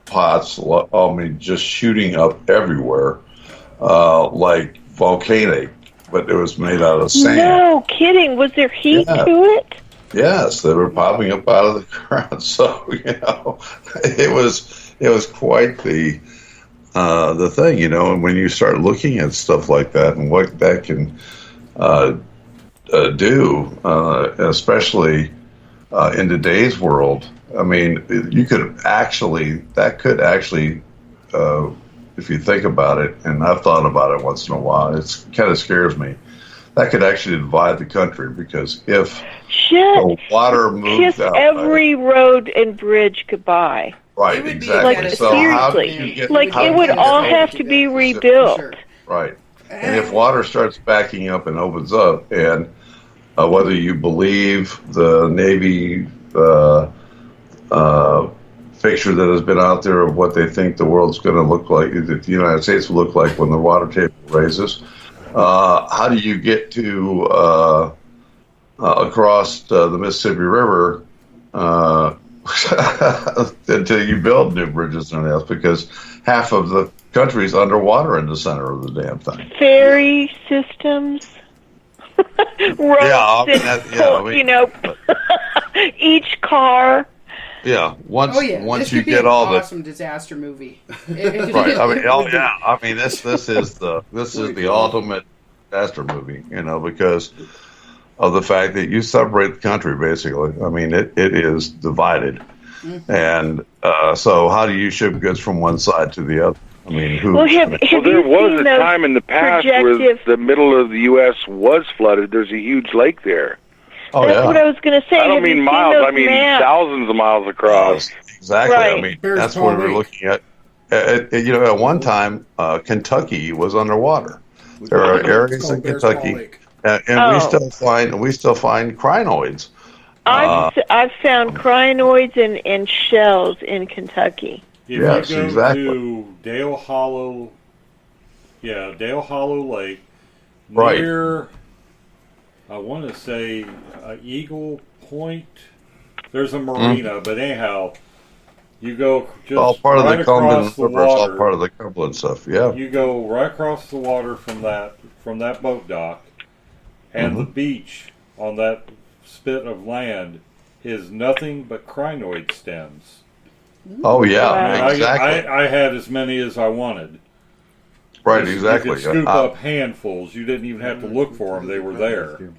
pots, I mean, just shooting up everywhere, like volcanic, but it was made out of sand. No kidding. Was there heat to it? Yes, they were popping up out of the ground. So it was quite the thing, And when you start looking at stuff like that and what that can do, especially in today's world, I mean, that could actually, if you think about it, and I've thought about it once in a while, it kind of scares me. That could actually divide the country because if the water moves out, every road and bridge goodbye. Right, exactly. So seriously, it would all have to be rebuilt. Right, and if water starts backing up and opens up, and whether you believe the Navy picture that has been out there of what they think the world's going to look like, that the United States will look like when the water table raises, how do you get to across the Mississippi River until you build new bridges and everything else? Because half of the country's underwater in the center of the damn thing. Ferry systems. Roads, each car. Yeah, once this you could be get an all awesome disaster movie. Right. I mean, I mean, this is the ultimate disaster movie, because of the fact that you separate the country basically. I mean, it is divided, and so how do you ship goods from one side to the other? I mean, there was a time in the past where the middle of the U.S. was flooded. There's a huge lake there. Oh, that's what I was going to say. I don't mean miles. I mean thousands of miles across. Exactly. Right. I mean, that's what we're looking at. At one time, Kentucky was underwater. There are areas in Kentucky, and we still find crinoids. I've found crinoids and shells in Kentucky. If you go to Dale Hollow Lake, near, I want to say Eagle Point, there's a marina, but anyhow, you go just all part right of the across the River, water. all part of the Cumberland stuff, yeah. You go right across the water from that boat dock, and the beach on that spit of land is nothing but crinoid stems. Oh yeah, exactly. I had as many as I wanted. Right, exactly. You could scoop up handfuls. You didn't even have to look for them; they were there.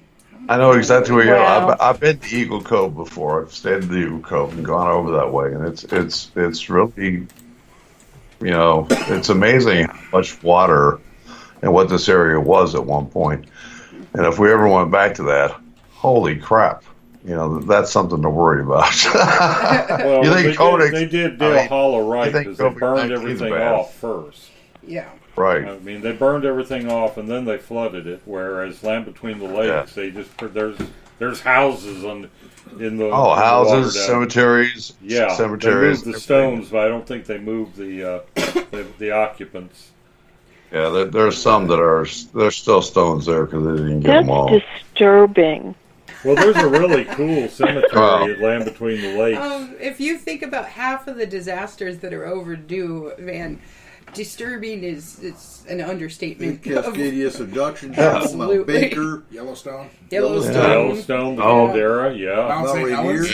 I know exactly where you are. I've been to Eagle Cove before. I've stayed in the Eagle Cove and gone over that way, and it's really, it's amazing how much water and what this area was at one point. And if we ever went back to that, holy crap. That's something to worry about. Well, they did Dale Hollow right because they burned everything off first. Yeah. Right. I mean, they burned everything off and then they flooded it. Whereas Land Between the Lakes, they just there's houses in the houses, the cemeteries. Yeah, cemeteries. They moved the stones, but I don't think they moved the occupants. Yeah, there's some there's still stones there because they didn't get them all. That's disturbing. Well, there's a really cool cemetery at Land Between the Lakes. If you think about half of the disasters that are overdue, man, disturbing is an understatement. Cascadia Subduction, Mount Baker, Yellowstone, the caldera, Mount St. Helens.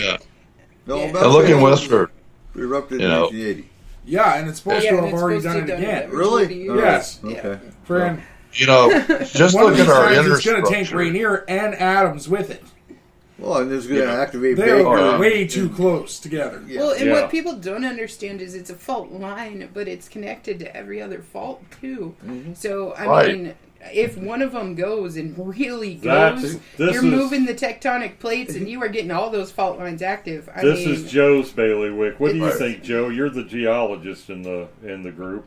Look in Westford. Erupted in 1980. Yeah, and it's supposed to and have it's already supposed done to it have again. done Really? Yes. Okay. Friend, You know, just one look of these at our times it's going to take infrastructure. Rainier and Adams with it. Well, and this is going to activate They are Baker. way too close together. Yeah. Well, and Yeah. what people don't understand is it's a fault line, but it's connected to every other fault too. So I Right. mean, if one of them goes and really That's- goes, this you're is- moving the tectonic plates, and you are getting all those fault lines active. I This mean, is Joe's bailiwick. What do you Right. think, Joe? You're the geologist in the group.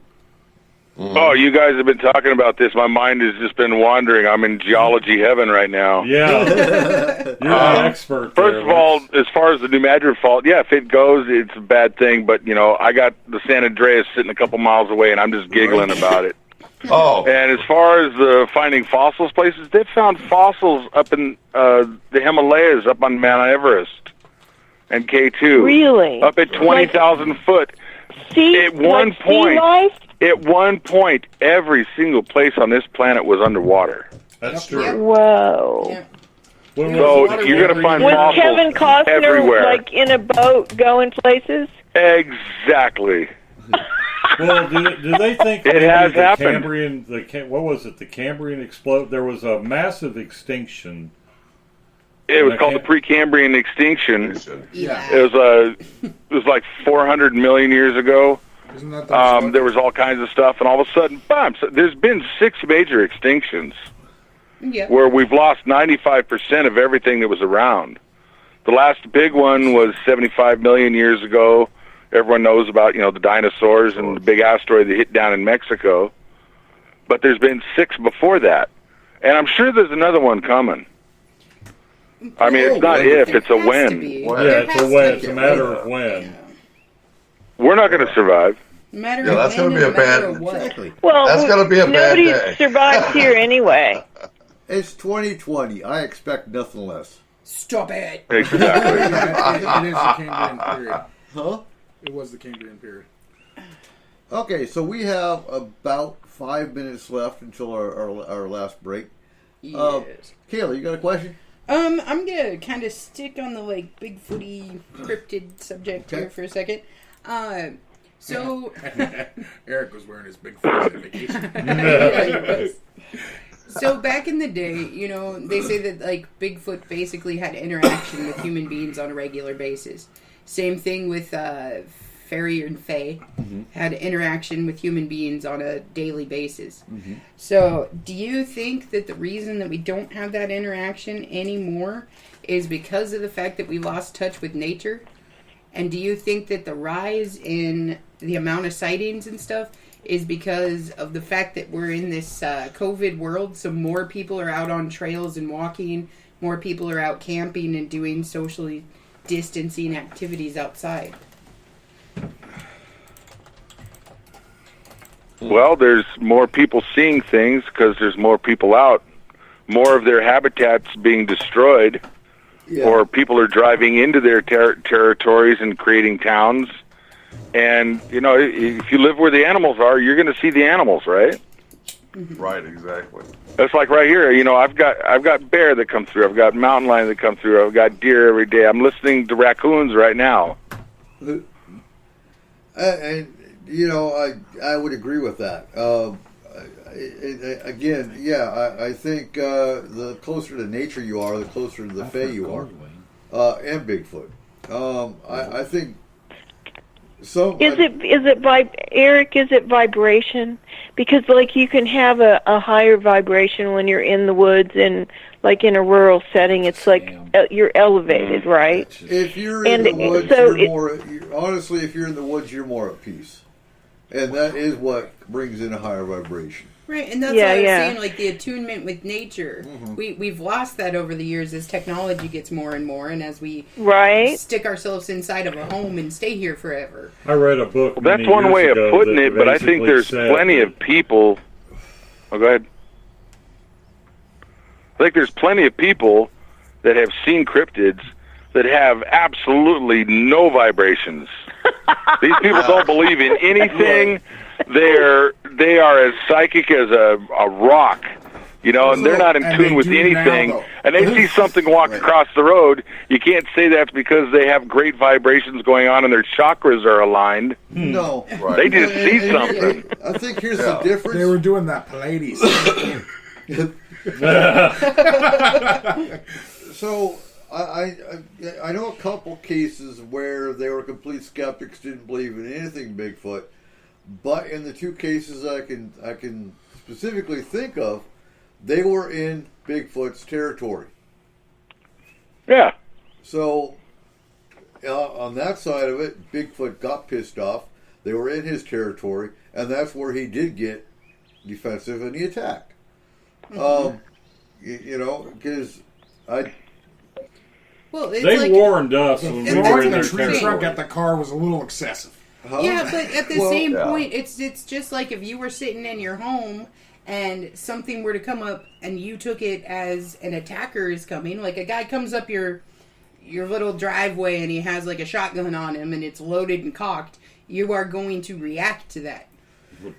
Oh, you guys have been talking about this. My mind has just been wandering. I'm in geology heaven right now. Yeah, you're an expert. First there. of all, as far as the New Madrid fault, yeah, if it goes, it's a bad thing. But, you know, I got the San Andreas sitting a couple miles away, and I'm just giggling about it. Oh, And as far as finding fossils places, they've found fossils up in the Himalayas, up on Mount Everest and K2. Really? Up at 20,000 foot. See, At one like point- sea life? At one point, every single place on this planet was underwater. That's Yep. true. Whoa. yeah. When So was- you're going to find Was fossils Kevin Costner everywhere. like in a boat going places? Exactly. Well, do they think It maybe has the happened. Cambrian, what was it? The Cambrian explode. There was a massive extinction. It was called the Precambrian extinction. Yeah. It was like 400 million years ago. Isn't that the There was all kinds of stuff, and all of a sudden, bam! So there's been 6 major extinctions Yeah. where we've lost 95% of everything that was around. The last big one was 75 million years ago. Everyone knows about, you know, the dinosaurs and the big asteroid that hit down in Mexico. But there's been 6 before that, and I'm sure there's another one coming. I mean, it's not if, it's a There has to when. be. When. Yeah, There it's has a to when. be. It's a matter of when. We're not going to survive. No matter Yeah, that's when gonna be and a no matter bad- what. Exactly. Well, That's gonna be a bad nobody day. survives here anyway. It's 2020. I expect nothing less. Stop it. Exactly. Yeah, it is the Cambrian period. Huh? It was the Cambrian period. Okay, so we have about 5 minutes left until our last break. Yes. Kayla, you got a question? I'm gonna kind of stick on the like Bigfooty cryptid subject here for a second. So Eric was wearing his big face on vacation. Yeah, he was. So back in the day, you know, they say that like Bigfoot basically had interaction with human beings on a regular basis. Same thing with Fairy and Fae had interaction with human beings on a daily basis. So do you think that the reason that we don't have that interaction anymore is because of the fact that we lost touch with nature? And do you think that the rise in the amount of sightings and stuff is because of the fact that we're in this COVID world, so more people are out on trails and walking, more people are out camping and doing socially distancing activities outside? Well, there's more people seeing things because there's more people out. More of their habitats being destroyed, or people are driving into their territories and creating towns. And, you know, if you live where the animals are, you're going to see the animals, right? right, exactly. That's like right here. You know, I've got bear that come through. I've got mountain lion that come through. I've got deer every day. I'm listening to raccoons right now. And you know, I would agree with that. Again, yeah, I think the closer to nature you are, the closer to the Fae you are, and Bigfoot. I think. So Is it Eric? Is it vibration? Because like you can have a higher vibration when you're in the woods and like in a rural setting, it's like you're elevated, right? If you're in the woods, honestly, if you're in the woods, you're more at peace, and that is what brings in a higher vibration. Right, and that's what I was saying, like the attunement with nature. We've lost that over the years as technology gets more and more, and as we stick ourselves inside of a home and stay here forever. I read a book. Well, that's one way of putting it, but I think there's plenty of people. Oh, go ahead. I think there's plenty of people that have seen cryptids that have absolutely no vibrations. These people don't believe in anything. They are as psychic as a rock. You know, and they're not in tune with anything, and they see something walk across the road. You can't say that's because they have great vibrations going on and their chakras are aligned. No. Right. They just see something. I think here's the difference. They were doing that Pilates. So, I know a couple cases where they were complete skeptics, didn't believe in anything Bigfoot, but in the two cases I can specifically think of, they were in Bigfoot's territory. Yeah. So, on that side of it, Bigfoot got pissed off. They were in his territory, and that's where he did get defensive and he attacked. You know, because Well, they warned us when we were in their tree territory. trunk at the car was a little excessive. Yeah, but at the same point, it's just like if you were sitting in your home and something were to come up and you took it as an attacker is coming, like a guy comes up your little driveway and he has like a shotgun on him and it's loaded and cocked, you are going to react to that.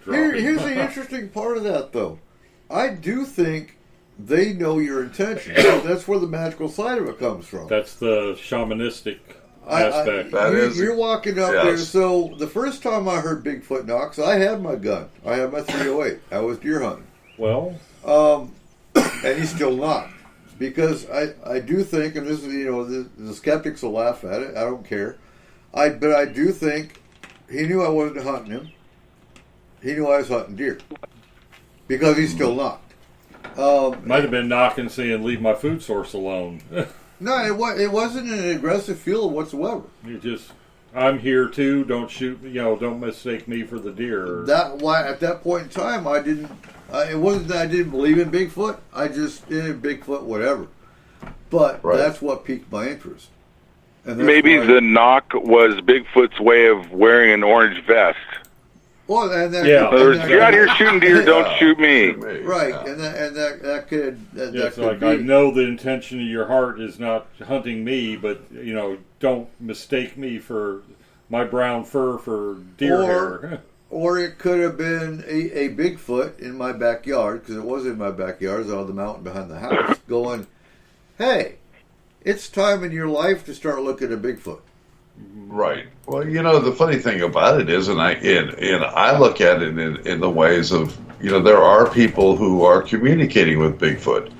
Here's the interesting part of that, though. I do think they know your intention. That's where the magical side of it comes from. That's the shamanistic aspect. You're walking up there. So the first time I heard Bigfoot knocks, I had my gun. I had my 308. I was deer hunting. Well, and he still knocked. Because I do think, and this is, you know, the skeptics will laugh at it. I don't care. But I do think he knew I wasn't hunting him. He knew I was hunting deer. Because he still knocked. Might have been knocking, saying, "Leave my food source alone." No, it wasn't an aggressive feel whatsoever. You just, I'm here too. Don't shoot. You know, don't mistake me for the deer. At that point in time, I didn't. It wasn't that I didn't believe in Bigfoot. I just Bigfoot, whatever. But that's what piqued my interest. And maybe the knock was Bigfoot's way of wearing an orange vest. Well, and that, yeah. You're out here shooting deer, don't shoot me. Right, and that could... It's like, I know the intention of your heart is not hunting me, but, you know, don't mistake me for my brown fur for deer hair. Or it could have been a Bigfoot in my backyard, because it was in my backyard, it was on the mountain behind the house, going, hey, it's time in your life to start looking at Bigfoot. Right. Well, you know, the funny thing about it is, and I look at it in the ways of, you know, there are people who are communicating with Bigfoot.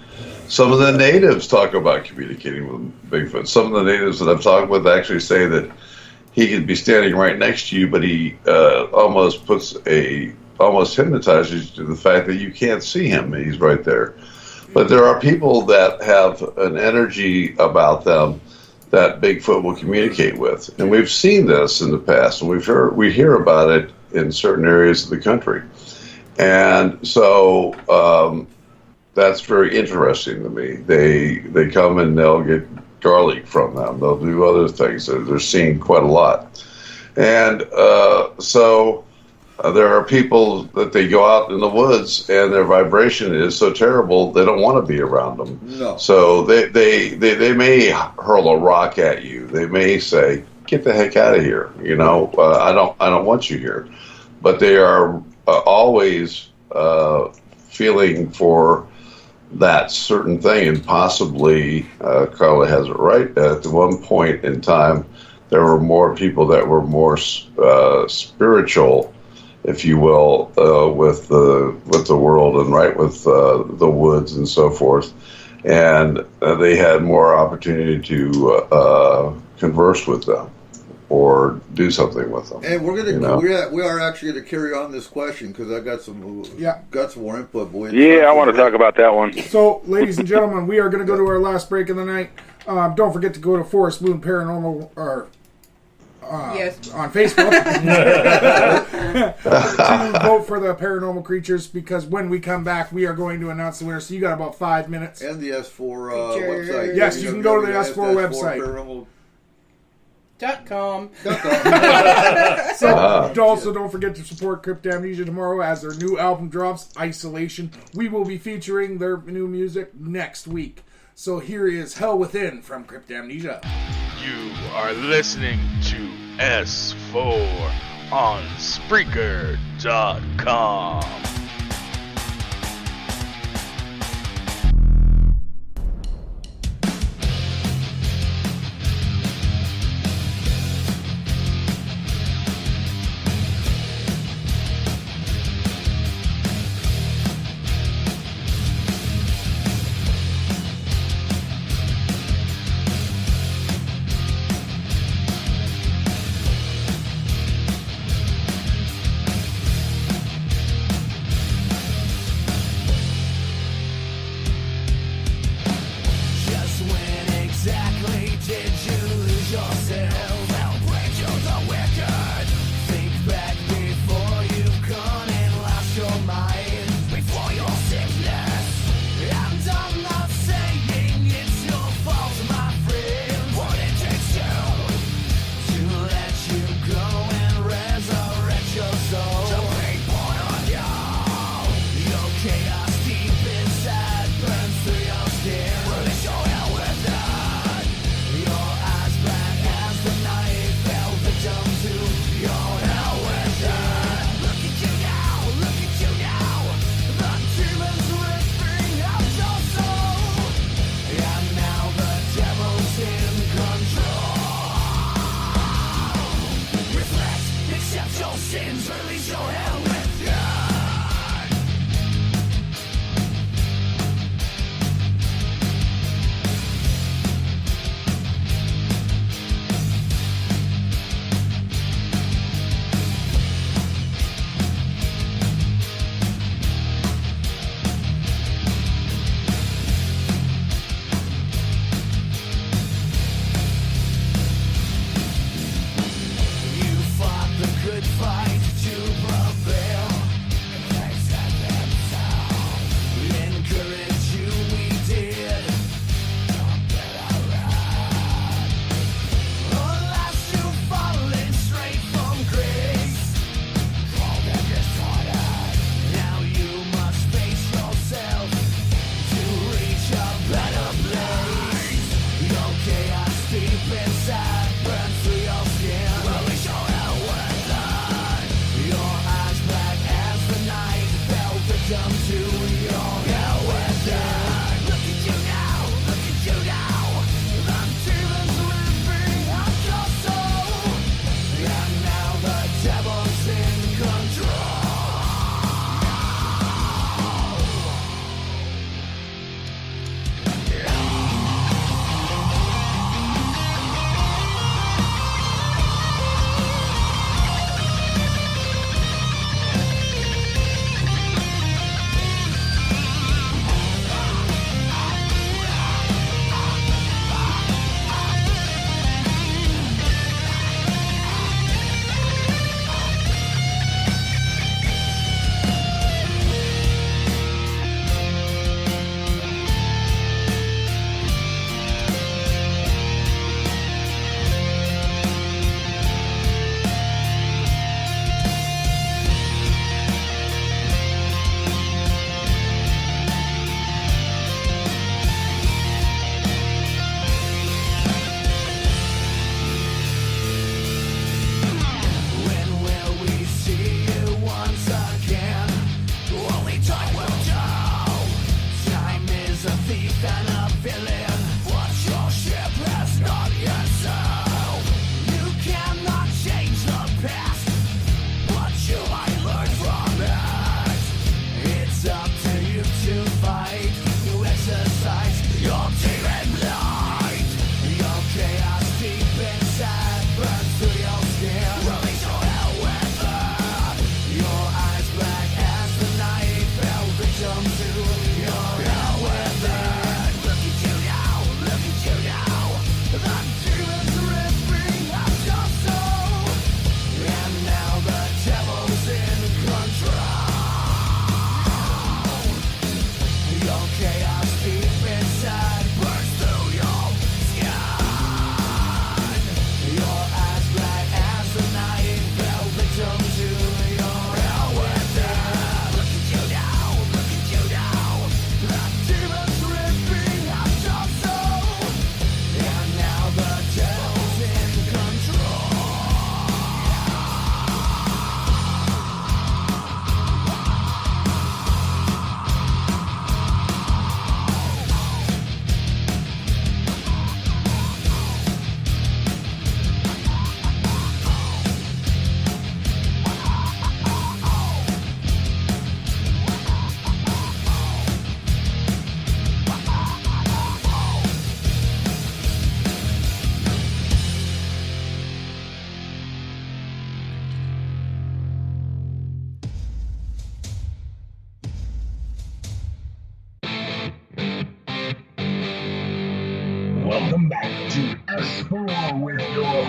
Some of the natives talk about communicating with Bigfoot. Some of the natives that I've talked with actually say that he could be standing right next to you, but he almost hypnotizes you to the fact that you can't see him. He's right there. But there are people that have an energy about them that Bigfoot will communicate with, and we've seen this in the past, and we hear about it in certain areas of the country, and so that's very interesting to me. They come and they'll get garlic from them. They'll do other things. They're seeing quite a lot, and so there are people that they go out in the woods and their vibration is so terrible they don't want to be around them. No. So they may hurl a rock at you. They may say, "Get the heck out of here!" You know, I don't want you here. But they are always feeling for that certain thing, and possibly Carla has it right. At one point in time, there were more people that were more spiritual, if you will, with the world and with the woods and so forth, and they had more opportunity to converse with them or do something with them. And we are actually going to carry on this question because I got some more input. Boy, I want to talk about that one. So, ladies and gentlemen, we are going to go to our last break of the night. Don't forget to go to Forest Moon Paranormal on Facebook to vote for the paranormal creatures, because when we come back, we are going to announce the winner. So you got about 5 minutes. And the S4 website. Yes, you can go to the S4 website. .com. So also don't forget to support Crypt Amnesia tomorrow as their new album drops, Isolation. We will be featuring their new music next week. So here is Hell Within from Crypt Amnesia. You are listening to S4 on Spreaker.com.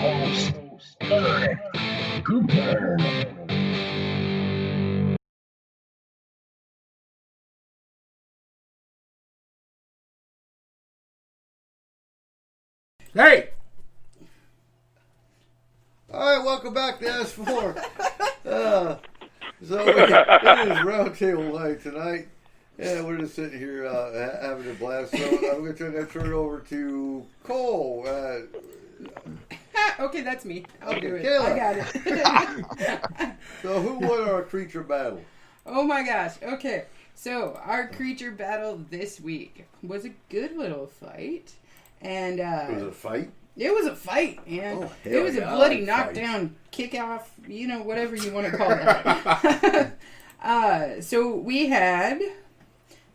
host, Eric Cooper. Hey! All right, welcome back to S4. So it is Roundtable night tonight, and we're just sitting here having a blast. So I'm going to turn it over to Cole. Okay, that's me. I'll do it. Kayla. I got it. So who won our creature battle? Oh my gosh. Okay, so our creature battle this week was a good little fight. And Was it a fight? it was a fight, man. Oh, hell It was a yeah, I bloody like knockdown, kick off, whatever you want to call that. So we had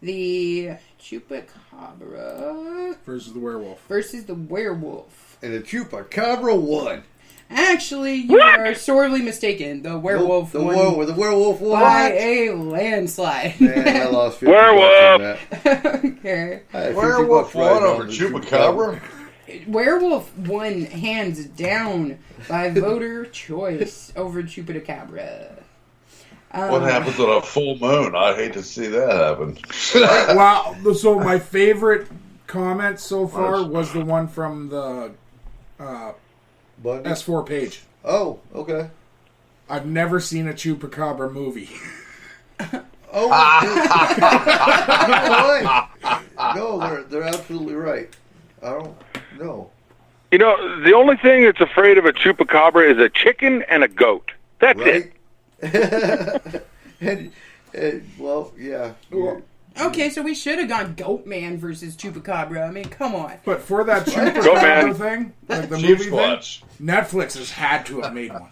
the Chupacabra Versus the werewolf. versus the werewolf. And the Chupacabra won. Actually, you are sorely mistaken. The werewolf The won werewolf won. by a landslide. Man, I lost 50 Werewolf! bucks on that. Okay. I had 50 Werewolf bucks right won on over the Chupacabra? Werewolf won hands down by voter choice over Chupacabra. What happens on a full moon? I'd hate to see that happen. Wow. So my favorite comment so far was the one from the Bundy? S4 page. Oh, okay. I've never seen a Chupacabra movie. Oh, no, they're absolutely right. I don't know. You know, the only thing that's afraid of a chupacabra is a chicken and a goat. That's Right? it. Well, yeah. Okay, so we should have gone Goatman versus Chupacabra. I mean, come on. But for that Go, Chupacabra man. thing, like the Chief's movie watch. thing, Netflix has had to have made one.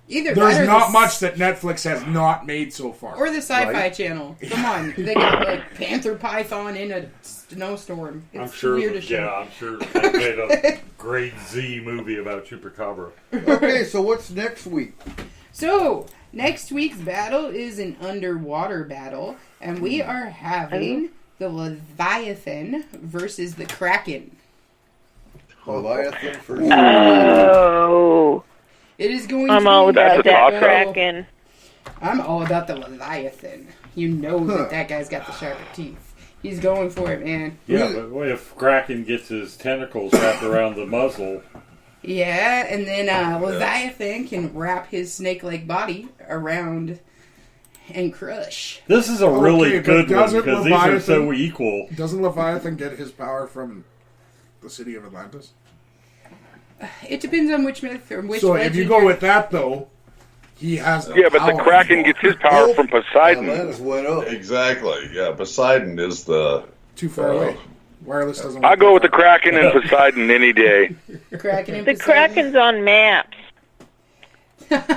Either There's that or not the, much that Netflix has not made so far. or the Sci-Fi Right. Channel. Come on, they got like Panther Python in a snowstorm. It's I'm sure. weird as shit. Yeah, I'm sure they made a Grade Z movie about Chupacabra. Okay, so what's next week? So next week's battle is an underwater battle, and we are having the Leviathan versus the Kraken. Leviathan for Oh, It is going I'm to all be about That's a that toss-up. Kraken. I'm all about the Leviathan. You know that guy's got the sharper teeth. He's going for it, man. Yeah, but what if Kraken gets his tentacles wrapped around the muzzle? Yeah, and then Leviathan can wrap his snake-like body around and crush. This is a really but good one doesn't because these are Leviathan- so equal. Doesn't Leviathan get his power from the city of Atlantis? It depends on which myth or which So if legend you go you're- with that, though, he has no Yeah, but the power Kraken anymore. gets his power from Poseidon. Atlantis went up. Exactly. Yeah, Poseidon is the... Too far away. Wireless doesn't I work go that with the far. Kraken and Poseidon any day. Kraken and The Poseidon. Kraken's on maps.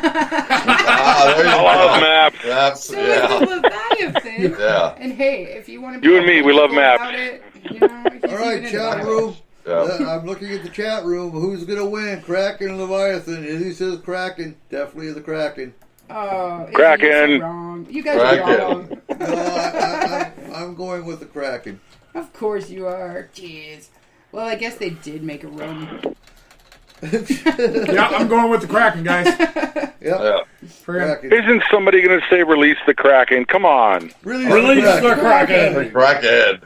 Ah, there you I love go. maps. That's, So is yeah. the Leviathan. Yeah. And hey, if you want to You and me, we love maps. about it, you know, he's All right, even in chat the room. Yeah. I'm looking at the chat room. Who's going to win? Kraken and Leviathan? Izzy says Kraken. Definitely the Kraken. Oh, it's Kraken. so wrong. You guys are Kraken. wrong. No, I'm going with the Kraken. Of course you are. Jeez. Well, I guess they did make a run. Yeah, I'm going with the Kraken, guys. Yep. Yeah. Forget it. Kraken. Isn't somebody going to say release the Kraken? Come on. Release the Kraken. Crackhead.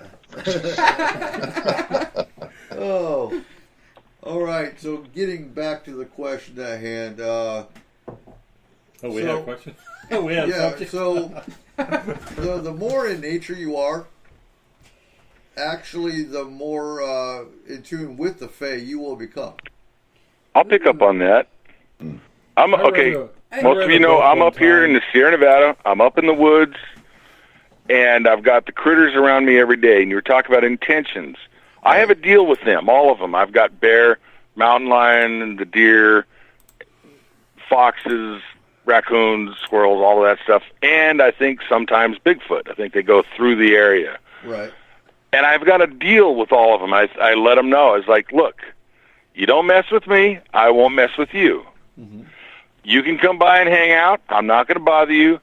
Oh. All right. So getting back to the question at hand. Oh, we So- have a question? Oh, we have Yeah. something? So the more in nature you are, actually, the more in tune with the Fae you will become. I'll pick up on that. I'm okay. Most of you know I'm up here in the Sierra Nevada. I'm up in the woods, and I've got the critters around me every day. And you were talking about intentions. I have a deal with them, all of them. I've got bear, mountain lion, the deer, foxes, raccoons, squirrels, all of that stuff. And I think sometimes Bigfoot. I think they go through the area. Right. And I've got a deal with all of them. I let them know. It's like, look, you don't mess with me, I won't mess with you. Mm-hmm. You can come by and hang out. I'm not going to bother you.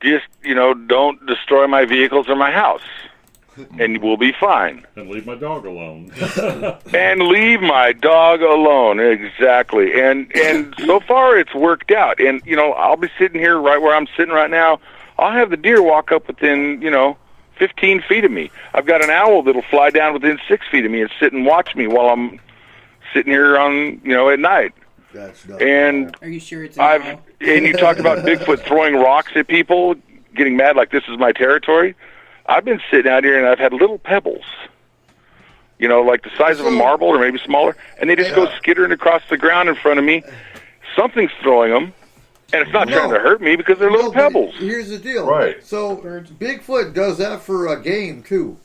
Just, don't destroy my vehicles or my house. and we'll be fine. And leave my dog alone. And leave my dog alone, exactly. And so far it's worked out. And, I'll be sitting here right where I'm sitting right now. I'll have the deer walk up within, 15 feet of me. I've got an owl that'll fly down within 6 feet of me and sit and watch me while I'm sitting here on, at night. That's not And Are you sure it's an owl? and you talked about Bigfoot throwing rocks at people, getting mad like this is my territory. I've been sitting out here and I've had little pebbles, like the size of a marble or maybe smaller, and they just go skittering across the ground in front of me. Something's throwing them, and it's not trying to hurt me because they're little pebbles. Here's the deal. Right. So Bigfoot does that for a game too.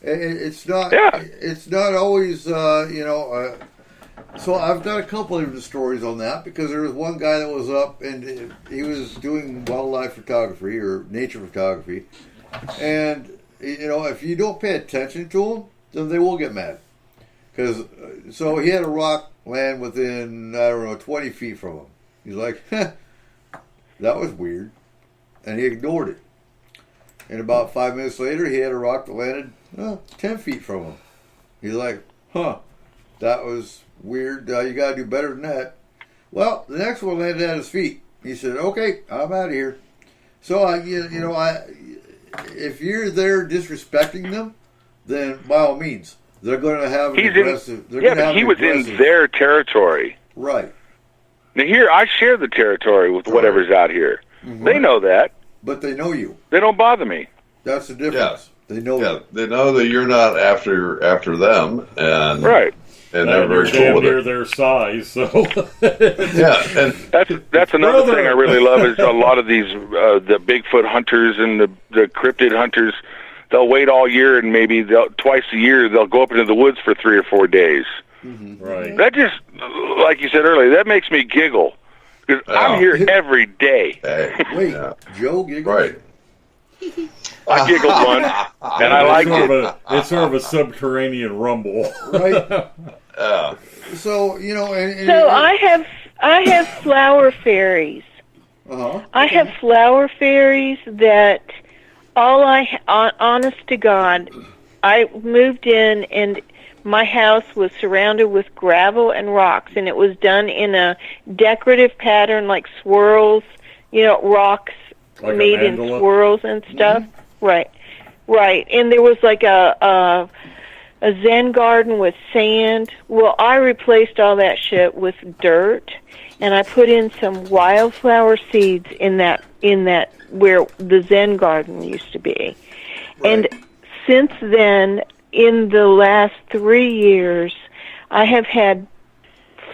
It's not. Yeah. It's not always. So I've done a couple of different stories on that because there was one guy that was up and he was doing wildlife photography or nature photography, and if you don't pay attention to them, then they will get mad. Because so he had a rock land within 20 feet from him. He's like, that was weird, and he ignored it. And about 5 minutes later, he had a rock that landed 10 feet from him. He's like, that was weird. You got to do better than that. Well, the next one landed at his feet. He said, "Okay, I'm out of here." So if you're there disrespecting them, then by all means, they're going to have an aggressive. But he was in their territory. Right. Now here, I share the territory with whatever's out here. Mm-hmm. They know that. But they know you. They don't bother me. That's the difference. They know you. They know that you're not after them, and right. And they're very cool with near it. their size, so yeah, and that's another thing I really love is a lot of these the Bigfoot hunters and the cryptid hunters. They'll wait all year and maybe twice a year they'll go up into the woods for 3 or 4 days. Mm-hmm. Right. That just, like you said earlier, that makes me giggle because I'm here every day. Hey, wait, Joe giggles? Right. I giggled one, and I liked it. It's sort of a subterranean rumble, right? So so I have flower fairies. Uh-huh. I have flower fairies that honest to God, I moved in and my house was surrounded with gravel and rocks, and it was done in a decorative pattern like swirls, rocks like made in swirls and stuff. Mm-hmm. Right. And there was like a Zen garden with sand. Well, I replaced all that shit with dirt, and I put in some wildflower seeds in that where the Zen garden used to be. Right. And since then, in the last 3 years, I have had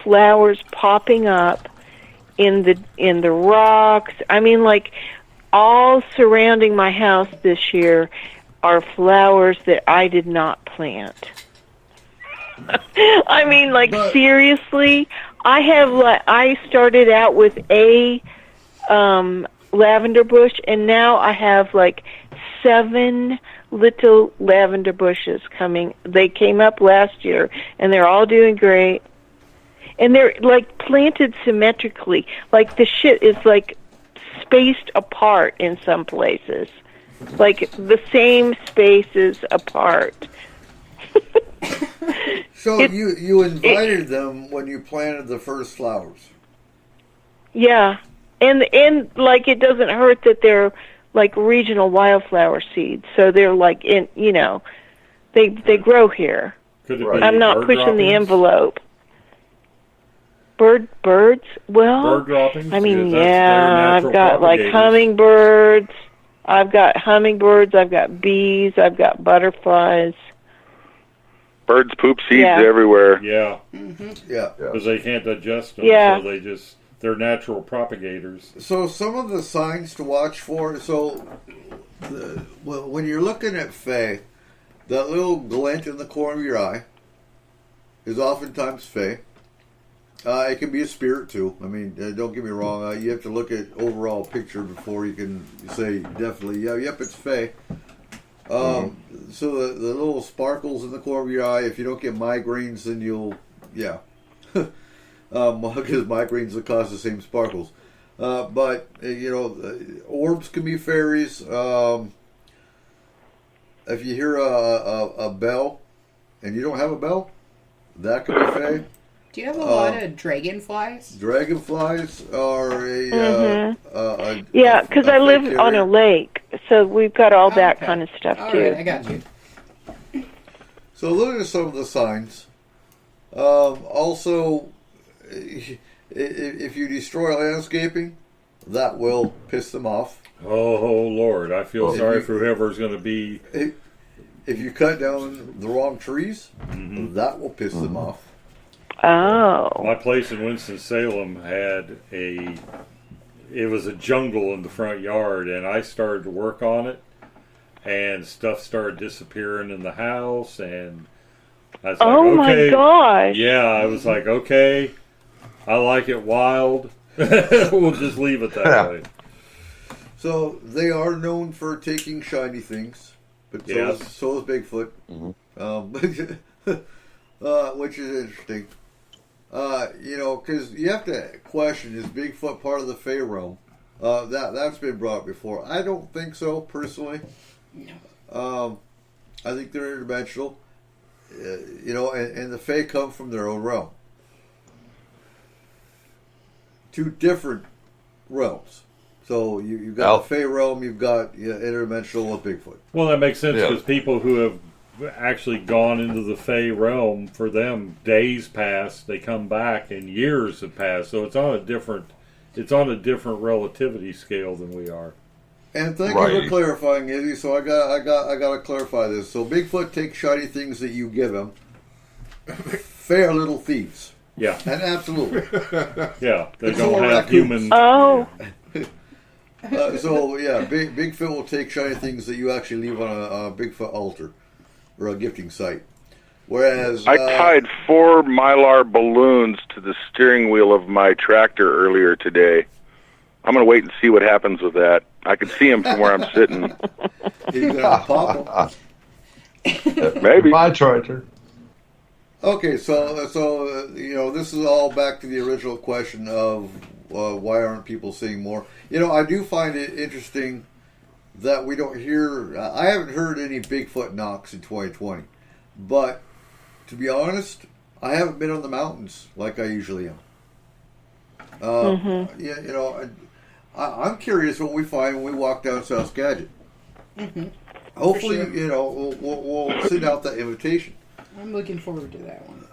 flowers popping up in the rocks. I mean, like, all surrounding my house this year are flowers that I did not plant. I mean, like, seriously, I started out with a lavender bush, and now I have like 7 little lavender bushes coming. They came up last year, and they're all doing great. And they're like planted symmetrically. Like the shit is like spaced apart in some places. Like the same spaces apart. So you invited them when you planted the first flowers. Yeah. And like it doesn't hurt that they're like regional wildflower seeds. So they're like they grow here. Could it Right. be I'm not bird pushing droppings? the envelope. Birds? Well, Bird droppings? I mean, Because that's their yeah, I've natural got like propagators. hummingbirds. I've got bees. I've got butterflies. Birds poop seeds Yeah. everywhere. Yeah, Yeah. because they can't digest them, Yeah. so they're natural propagators. So some of the signs to watch for. So when you're looking at Fae, that little glint in the corner of your eye is oftentimes Fae. It can be a spirit too. I mean, don't get me wrong. You have to look at overall picture before you can say definitely, yep, it's Fae. So the little sparkles in the corner of your eye, if you don't get migraines, then you'll, because migraines will cause the same sparkles. But orbs can be fairies. if you hear a bell and you don't have a bell, that could be Fae. Do you have a lot of dragonflies? Dragonflies are a yeah, because I live carrier. on a lake, so we've got all that kind of stuff All too. right, I got you. So looking at some of the signs. Also, if you destroy landscaping, that will piss them off. Oh Lord, I feel sorry for whoever's going to be. If you cut down the wrong trees, that will piss them off. Oh. My place in Winston-Salem had it was a jungle in the front yard, and I started to work on it, and stuff started disappearing in the house, and I was like, Oh okay. my gosh. Yeah, I was like, okay, I like it wild. We'll just leave it that way. So they are known for taking shiny things, but so is Bigfoot, which is interesting. Because you have to question, is Bigfoot part of the Fae realm? That's been brought up before. I don't think so, personally. No. I think they're interdimensional. And the Fae come from their own realm. Two different realms. So you've got the Fae realm, you've got interdimensional with Bigfoot. Well, that makes sense because people who have actually gone into the Fae realm, for them, days pass, they come back, and years have passed. So it's on a different relativity scale than we are. And thank you for clarifying, Izzy. So I got to clarify this. So Bigfoot takes shiny things that you give him. Fae are little thieves. Yeah. And absolutely. Yeah, they don't have human. Oh. Bigfoot will take shiny things that you actually leave on a Bigfoot altar or a gifting site. Whereas I tied 4 Mylar balloons to the steering wheel of my tractor earlier today. I'm going to wait and see what happens with that. I can see him from where I'm sitting. He's going to pop him. Maybe. My tractor. Okay, so this is all back to the original question of why aren't people seeing more? I do find it interesting that we don't hear. I haven't heard any Bigfoot knocks in 2020, but to be honest, I haven't been on the mountains like I usually am. I'm curious what we find when we walk down South Skagit. Hopefully, we'll send out that invitation. I'm looking forward to that one.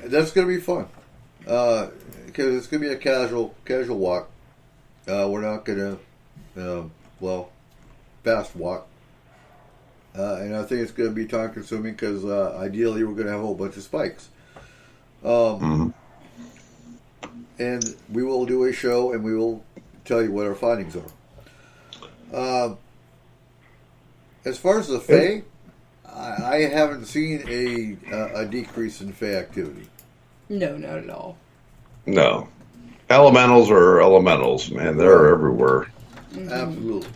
That's going to be fun because it's going to be a casual walk. We're not going to, fast walk. And I think it's going to be time consuming because ideally we're going to have a whole bunch of spikes. And we will do a show and we will tell you what our findings are. As far as the Fae, I haven't seen a decrease in Fae activity. No, not at all. No. Elementals are elementals, man. They're everywhere. Absolutely.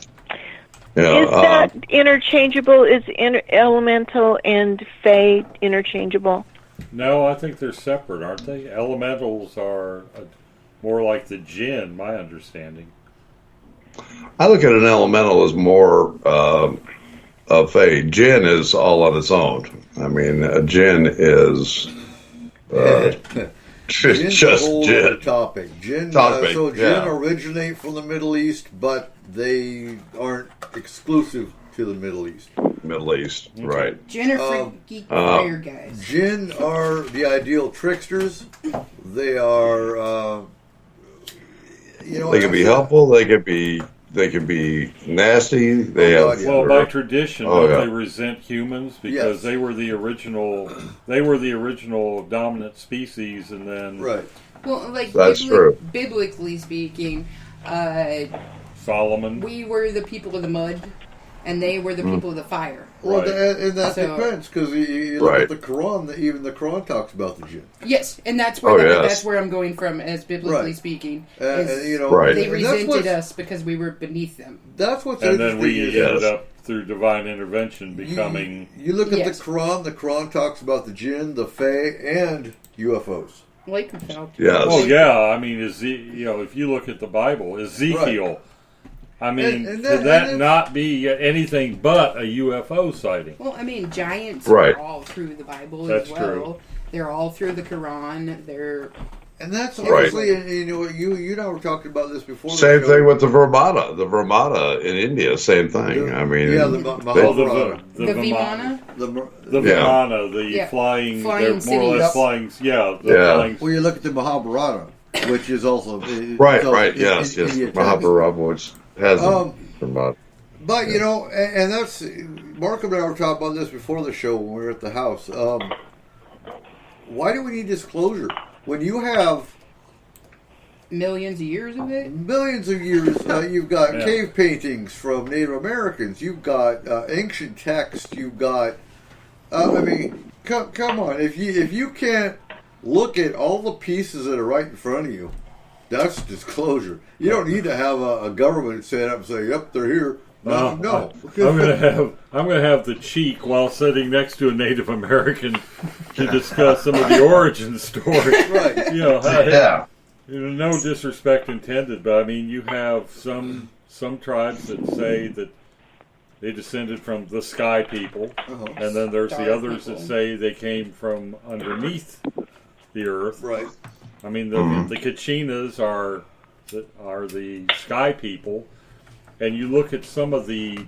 Is that interchangeable? Is elemental and Fae interchangeable? No, I think they're separate, aren't they? Elementals are more like the jinn, my understanding. I look at an elemental as more of a jinn is all on its own. I mean, a jinn is just a whole jinn. other topic. Jinn originate from the Middle East, but they aren't exclusive to the Middle East. Middle East, right. Jinn are freaky fire guys. Jinn are the ideal tricksters. They are, they can be helpful. They can be nasty. They by tradition, they resent humans because they were the original. They were the original dominant species, and then Well, like that's true. Biblically speaking, Solomon. We were the people of the mud, and they were the people of the fire. Well, and that depends because you look at the Quran. Even the Quran talks about the jinn. Yes, and that's where that's where I'm going from, as biblically speaking. They resented us because we were beneath them. That's what's and interesting. Then we ended up through divine intervention becoming. You look at the Quran. The Quran talks about the jinn, the Fae, and UFOs. Like without. Yes. Oh yeah, I mean, if you look at the Bible, Ezekiel. I mean, And could that not be anything but a UFO sighting? Well, I mean, giants Right. are all through the Bible That's as well. true. They're all through the Quran. And that's Right. obviously, you know, you and I were talking about this before. the Same show. thing with the Vermata. The Vermata in India, same thing. I mean, Yeah, the they- Mahabharata. The Vimana? The Yeah. Vimana, the Yeah. flying, Flying they're more or cities. less flying, the Yeah. flying. Well, you look at the Mahabharata, which is also right, also right, in- yes, in yes. India text. Mahabharata, which has Um, Vermata. But you know, and that's Mark and I were talking about this before the show when we were at the house. Why do we need disclosure when you have Millions of years of it? millions of years? You've got Yeah. cave paintings from Native Americans. You've got ancient texts. You've got. I mean, come on. If you can't look at all the pieces that are right in front of you, that's disclosure. You don't need to have a government stand up and say, "Yep, they're here." No. I'm gonna have the cheek while sitting next to a Native American to discuss some of the origin story. Right. You know, Yeah. you know, no disrespect intended, but I mean, you have some tribes that say that they descended from the sky people, and then there's the Star others that people. say they came from underneath the earth. Right. I mean, the Kachinas are the sky people, and you look at some of the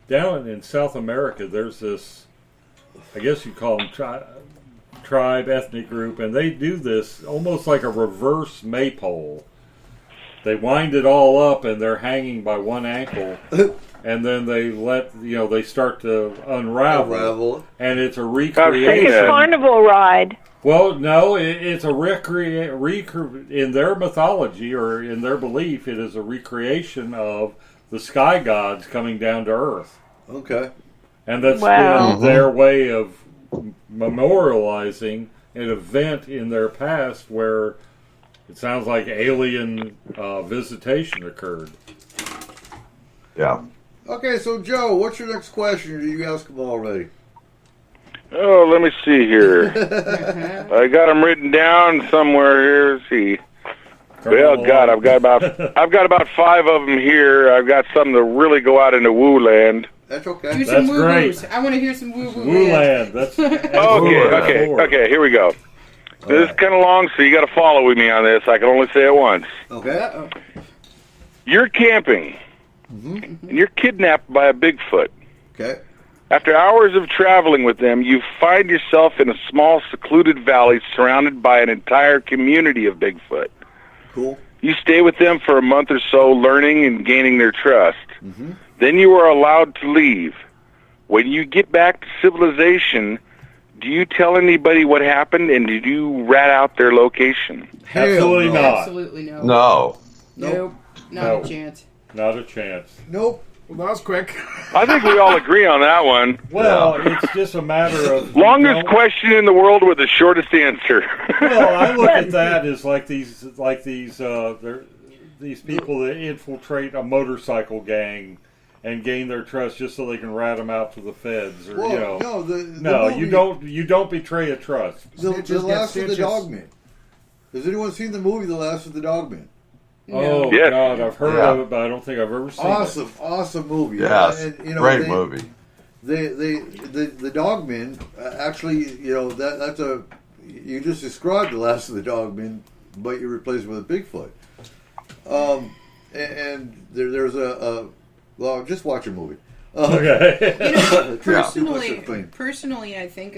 down in South America. There's this, I guess you call them tribe, ethnic group, and they do this almost like a reverse maypole. They wind it all up, and they're hanging by one ankle, and then they start to unravel, and it's a recreation. It's a carnival ride. Well, no, it's a in their mythology or in their belief, it is a recreation of the sky gods coming down to Earth. Okay. And that's Wow. been their way of memorializing an event in their past where it sounds like alien visitation occurred. Yeah. Okay, so Joe, what's your next question? Or did you ask them already? Oh, let me see here. I got them written down somewhere here. Let's see. Well, God, I've got about 5 of them here. I've got some that really go out into woo land. That's okay. Do some That's woo-woos. great. I want to hear some woo-woo. Wooland. That's Okay, here we go. This is kind of long, so you got to follow with me on this. I can only say it once. Okay. You're camping, and you're kidnapped by a Bigfoot. Okay. After hours of traveling with them, you find yourself in a small, secluded valley surrounded by an entire community of Bigfoot. Cool. You stay with them for a month or so, learning and gaining their trust. Then you are allowed to leave. When you get back to civilization, do you tell anybody what happened, and did you rat out their location? Absolutely no. not. Absolutely no. No. Nope. Not No. a chance. Not a chance. Nope. Well, that was quick. I think we all agree on that one. Well, it's just a matter of Longest question in the world with the shortest answer. Well, I look at that as these people that infiltrate a motorcycle gang and gain their trust just so they can rat them out to the feds, or Well, no, you don't betray a trust. The Snitches Last get of the stitches. Dogman. Has anyone seen the movie The Last of the Dogman? Oh Yes. God, I've heard Yeah. of it, but I don't think I've ever seen Awesome movie. Yes. And, Great movie. The Dogmen actually, that's you just described The Last of the Dogmen, but you replaced it with a Bigfoot. And there's well, just watch a movie. Okay. You know, Yeah. personally, I think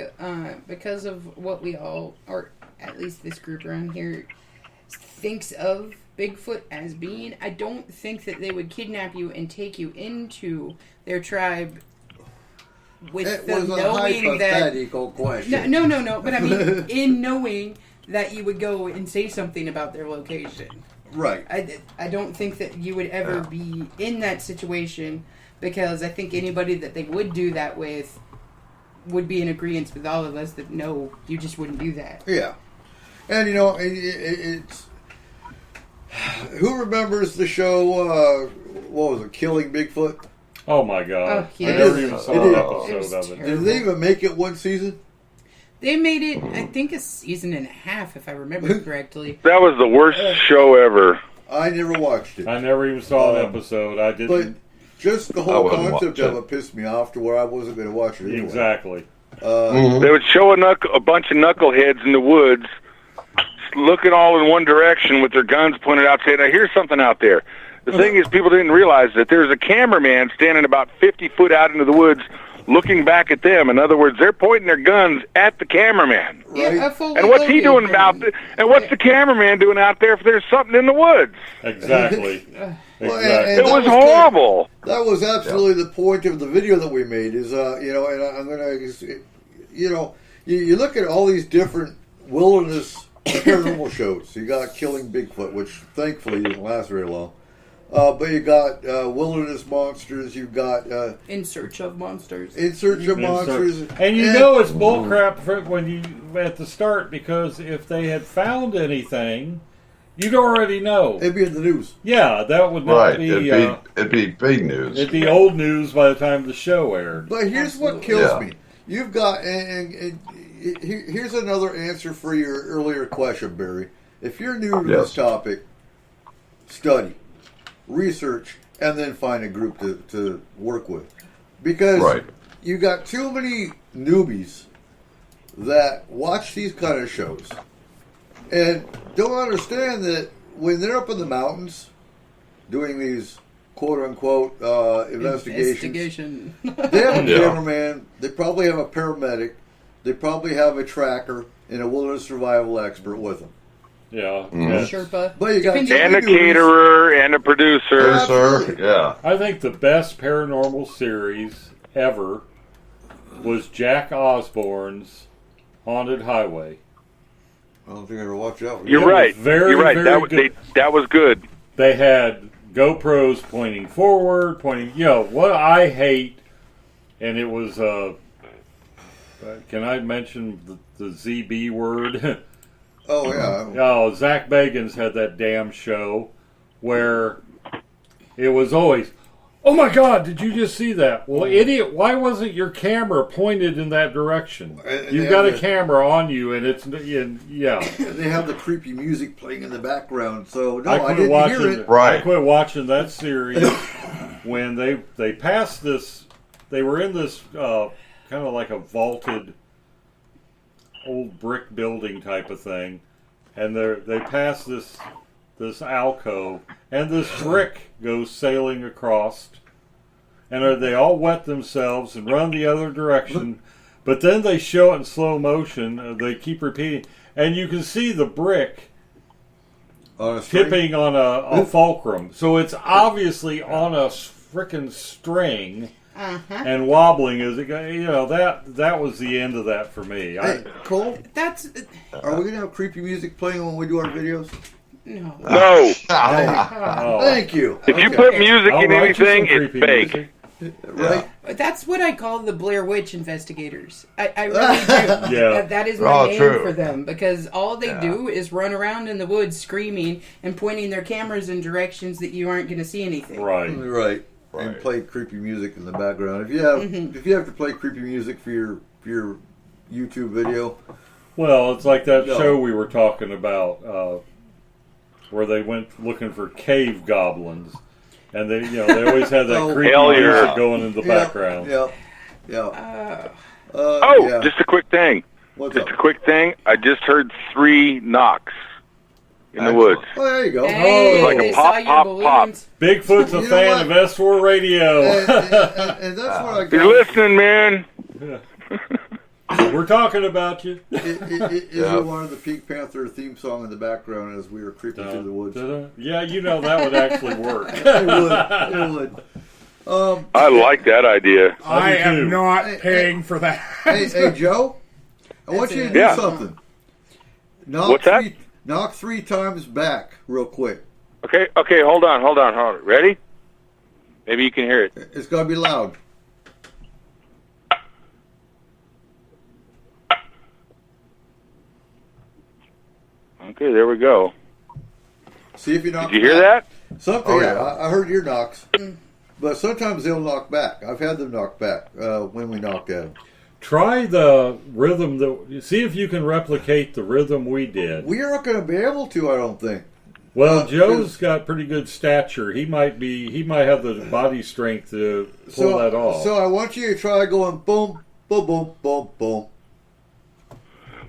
because of what we all, or at least this group around here, thinks of Bigfoot as being, I don't think that they would kidnap you and take you into their tribe with It the was a knowing that. hypothetical question. No. But I mean, in knowing that you would go and say something about their location. Right. I don't think that you would ever be in that situation, because I think anybody that they would do that with would be in agreement with all of us that no, you just wouldn't do that. Yeah. And, it's... Who remembers the show, what was it, Killing Bigfoot? Oh my God! Oh, yeah. I never even saw It an is. episode of it. Did they even make it one season? They made it, I think, a season and a half, if I remember correctly. That was the worst show ever. I never watched it. I never even saw an episode. I didn't. But just the whole wouldn't concept watch of it. it pissed me off to where I wasn't going to watch it anyway. Exactly. They would show a bunch of knuckleheads in the woods looking all in one direction with their guns pointed out, saying, "Now here's something out there." The thing is, people didn't realize that there's a cameraman standing about 50 foot out into the woods looking back at them. In other words, they're pointing their guns at the cameraman. Yeah, And what's he doing and what's the cameraman doing out there if there's something in the woods? Exactly. Well, Exactly. It was horrible. That was absolutely the point of the video that we made. Is and I'm gonna, you look at all these different wilderness paranormal shows. You got Killing Bigfoot, which thankfully didn't last very long. But you got Wilderness Monsters. You've got In Search of Monsters. In Search of Monsters. And you know it's bullcrap when you at the start, because if they had found anything, you'd already know. It'd be in the news. Yeah, that would not be. It'd be big news. It'd be old news by the time the show aired. But here's what kills me. You've got, and here's another answer for your earlier question, Barry. If you're new to this topic, study, research, and then find a group to work with. Because you got too many newbies that watch these kind of shows and don't understand that when they're up in the mountains doing these quote-unquote investigations, they have a cameraman, they probably have a paramedic, they probably have a tracker and a wilderness survival expert with them. Yeah. Sherpa. But you got and a caterer and a producer. I think the best paranormal series ever was Jack Osborne's Haunted Highway. I don't think I ever watched that one. You're right. Very, You're right. very good. That was good. They had GoPros pointing forward, what I hate, and it was, can I mention the ZB word? Oh, yeah. Oh, Zach Bagans had that damn show where it was always, oh my God, did you just see that? Well, idiot, why wasn't your camera pointed in that direction? You've got a camera on you, and it's, They have the creepy music playing in the background, so no, I I didn't hear it. I quit watching that series when they passed this, they were in this kind of like a vaulted old brick building type of thing, and they pass this alcove, and this brick goes sailing across, and they all wet themselves and run the other direction, but then they show it in slow motion. They keep repeating, and you can see the brick tipping on a fulcrum, so it's obviously on a frickin' string. And wobbling as it goes, that was the end of that for me. Hey, Cole, are we gonna have creepy music playing when we do our videos? No. Thank you. If you put music in anything, it's fake. Right? That's what I call the Blair Witch investigators. I really do. Yeah. That is my name for them, because all they do is run around in the woods screaming and pointing their cameras in directions that you aren't going to see anything. Right. And play creepy music in the background. If you have to play creepy music for your YouTube video, well, it's like that show we were talking about, where they went looking for cave goblins, and they always had that creepy music going in the background. Just a quick thing. A quick thing. I just heard 3 knocks in the woods. Oh, there you go. Hey, like a pop, pop, pop. Bigfoot's a fan of S4 Radio. And that's what I got. You're listening, man. We're talking about you. Is it one of the Pink Panther theme song in the background as we were creeping through the woods? Yeah, that would actually work. It would. I like that idea. I am not paying for that. Hey, Joe, I want you to do something. What's that? Knock 3 times back real quick. Okay, hold on. Ready? Maybe you can hear it. It's got to be loud. Okay, there we go. See if you knock. Did you hear that? Something. I heard your knocks. But sometimes they'll knock back. I've had them knock back when we knocked at them. Try the rhythm. See if you can replicate the rhythm we did. We aren't going to be able to, I don't think. Well, Joe's got pretty good stature. He might have the body strength to pull that off. So I want you to try going boom, boom, boom, boom, boom.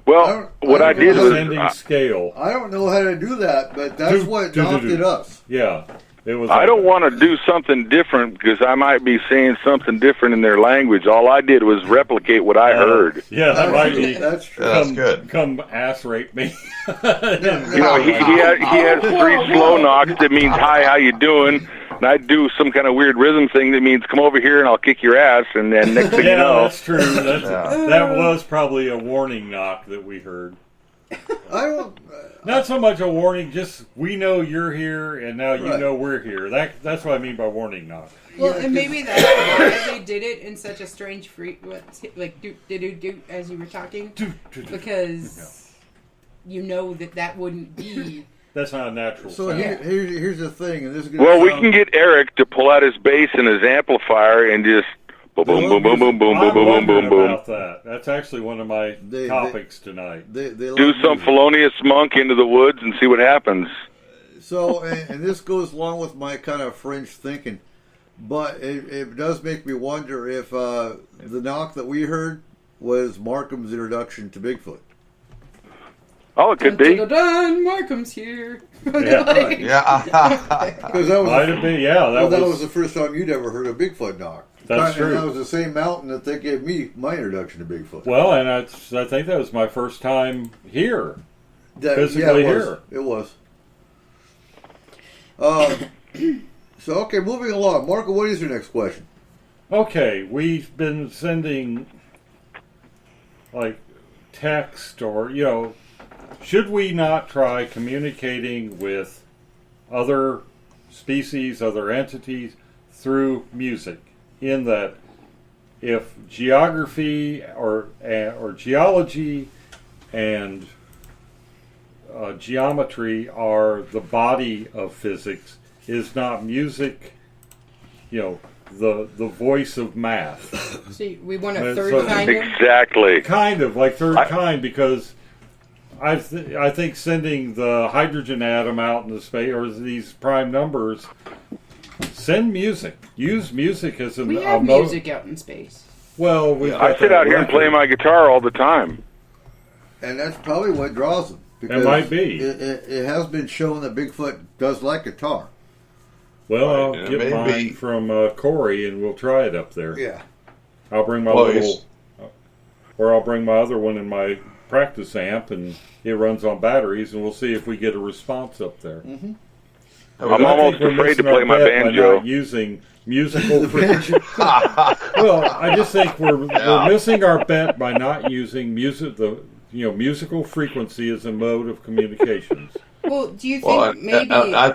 Well, what I did was ascending scale. I don't know how to do that, but that's what adopted us. Yeah. It was I don't want to do something different because I might be saying something different in their language. All I did was replicate what I heard. Yeah, that might be. That's true. That's good. Come ass rape me. You know, he has 3 slow knocks that means hi, how you doing? And I do some kind of weird rhythm thing that means come over here and I'll kick your ass. And then next thing you know, that's true. That was probably a warning knock that we heard. I don't. Not so much a warning, just we know you're here, and now you know we're here. That's what I mean by warning knock. Well, and maybe that's why they did it in such a strange frequency, like do as you were talking, because you know that wouldn't be. That's not a natural. So here's the thing, and this is well, we can get Eric to pull out his bass and his amplifier and just boom, boom, boom, boom, boom, boom, boom, boom, boom, boom. About that. That's actually one of my topics tonight. They do some Felonious Monk into the woods and see what happens. So, and this goes along with my kind of fringe thinking, but it does make me wonder if the knock that we heard was Markham's introduction to Bigfoot. Oh, it could be. Markham's here. Yeah. Because that was might have been. Yeah, that was the first time you'd ever heard a Bigfoot knock. That's true. And that was the same mountain that they gave me my introduction to Bigfoot. Well, and I think that was my first time here. Physically here. It was. So, okay, moving along. Marco, what is your next question? Okay, we've been sending, like, text or, should we not try communicating with other species, other entities through music? In that, if geography or geology and geometry are the body of physics, is not music, the voice of math? See, we want a third kind of? Exactly. Kind of, like third kind, because I think sending the hydrogen atom out into space, or these prime numbers, send music. Use music as a... We have music out in space. Well, I sit out here and play my guitar all the time. And that's probably what draws them. It might be. It has been shown that Bigfoot does like guitar. Well, I'll get mine from Corey, and we'll try it up there. Yeah. I'll bring my or I'll bring my other one in my practice amp, and it runs on batteries, and we'll see if we get a response up there. Mm-hmm. I'm almost afraid to play my banjo. Not using musical frequency. Well, I just think we're missing our bet by not using music. Musical frequency as a mode of communications. Well, do you think maybe? I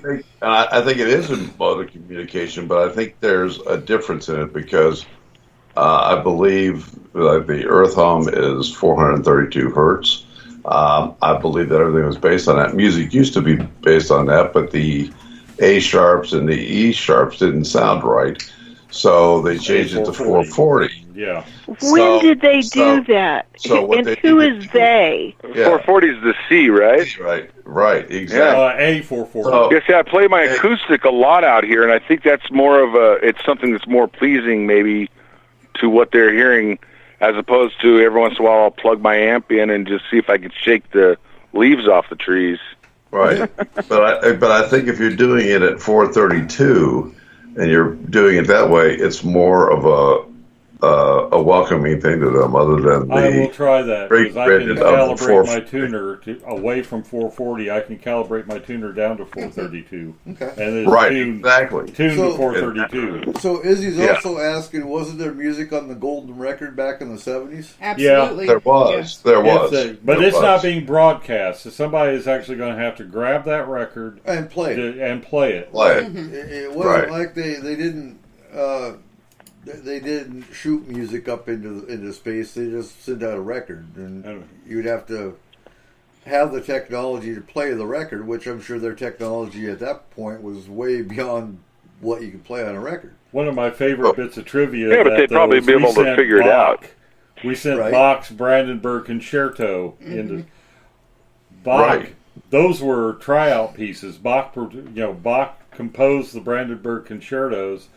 think it is a mode of communication, but I think there's a difference in it because I believe that the Earth hum is 432 hertz. I believe that everything was based on that. Music used to be based on that, but the A sharps and the E sharps didn't sound right, so they changed it to 440. Yeah. When did they do that? And who is they? 440 is the C, right? Right, exactly. A440. I play my acoustic a lot out here, and I think that's more of it's something that's more pleasing maybe to what they're hearing, as opposed to every once in a while I'll plug my amp in and just see if I can shake the leaves off the trees. Right, but I think if you're doing it at 432 and you're doing it that way, it's more of a welcoming thing to them, other than the. I will try that because I can calibrate my tuner away from 440. I can calibrate my tuner down to 432. Okay, and exactly. Tune to 432. So Izzy's also asking, wasn't there music on the Golden Record back in the 70s? Absolutely, there was. But it's not being broadcast. So somebody is actually going to have to grab that record and play it. It wasn't like they didn't. They didn't shoot music up into space. They just sent out a record, and you'd have to have the technology to play the record, which I'm sure their technology at that point was way beyond what you could play on a record. One of my favorite bits of trivia. Yeah, but they'd probably be able to figure it out. We sent Bach's Brandenburg Concerto into Bach. those were tryout pieces. Bach composed the Brandenburg concertos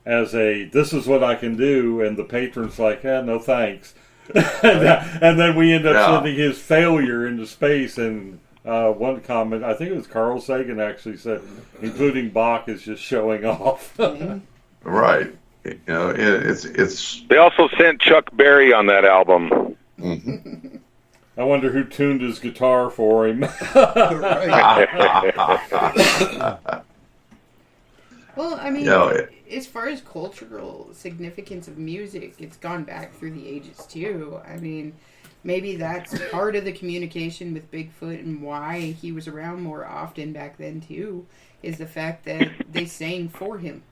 as this is what I can do, and the patron's like, no thanks. And then we end up sending his failure into space, and one comment, I think it was Carl Sagan actually said, including Bach is just showing off. Right. It's. They also sent Chuck Berry on that album. Mm-hmm. I wonder who tuned his guitar for him. Well, I mean, as far as cultural significance of music, it's gone back through the ages too. I mean, maybe that's part of the communication with Bigfoot and why he was around more often back then too, is the fact that they sang for him.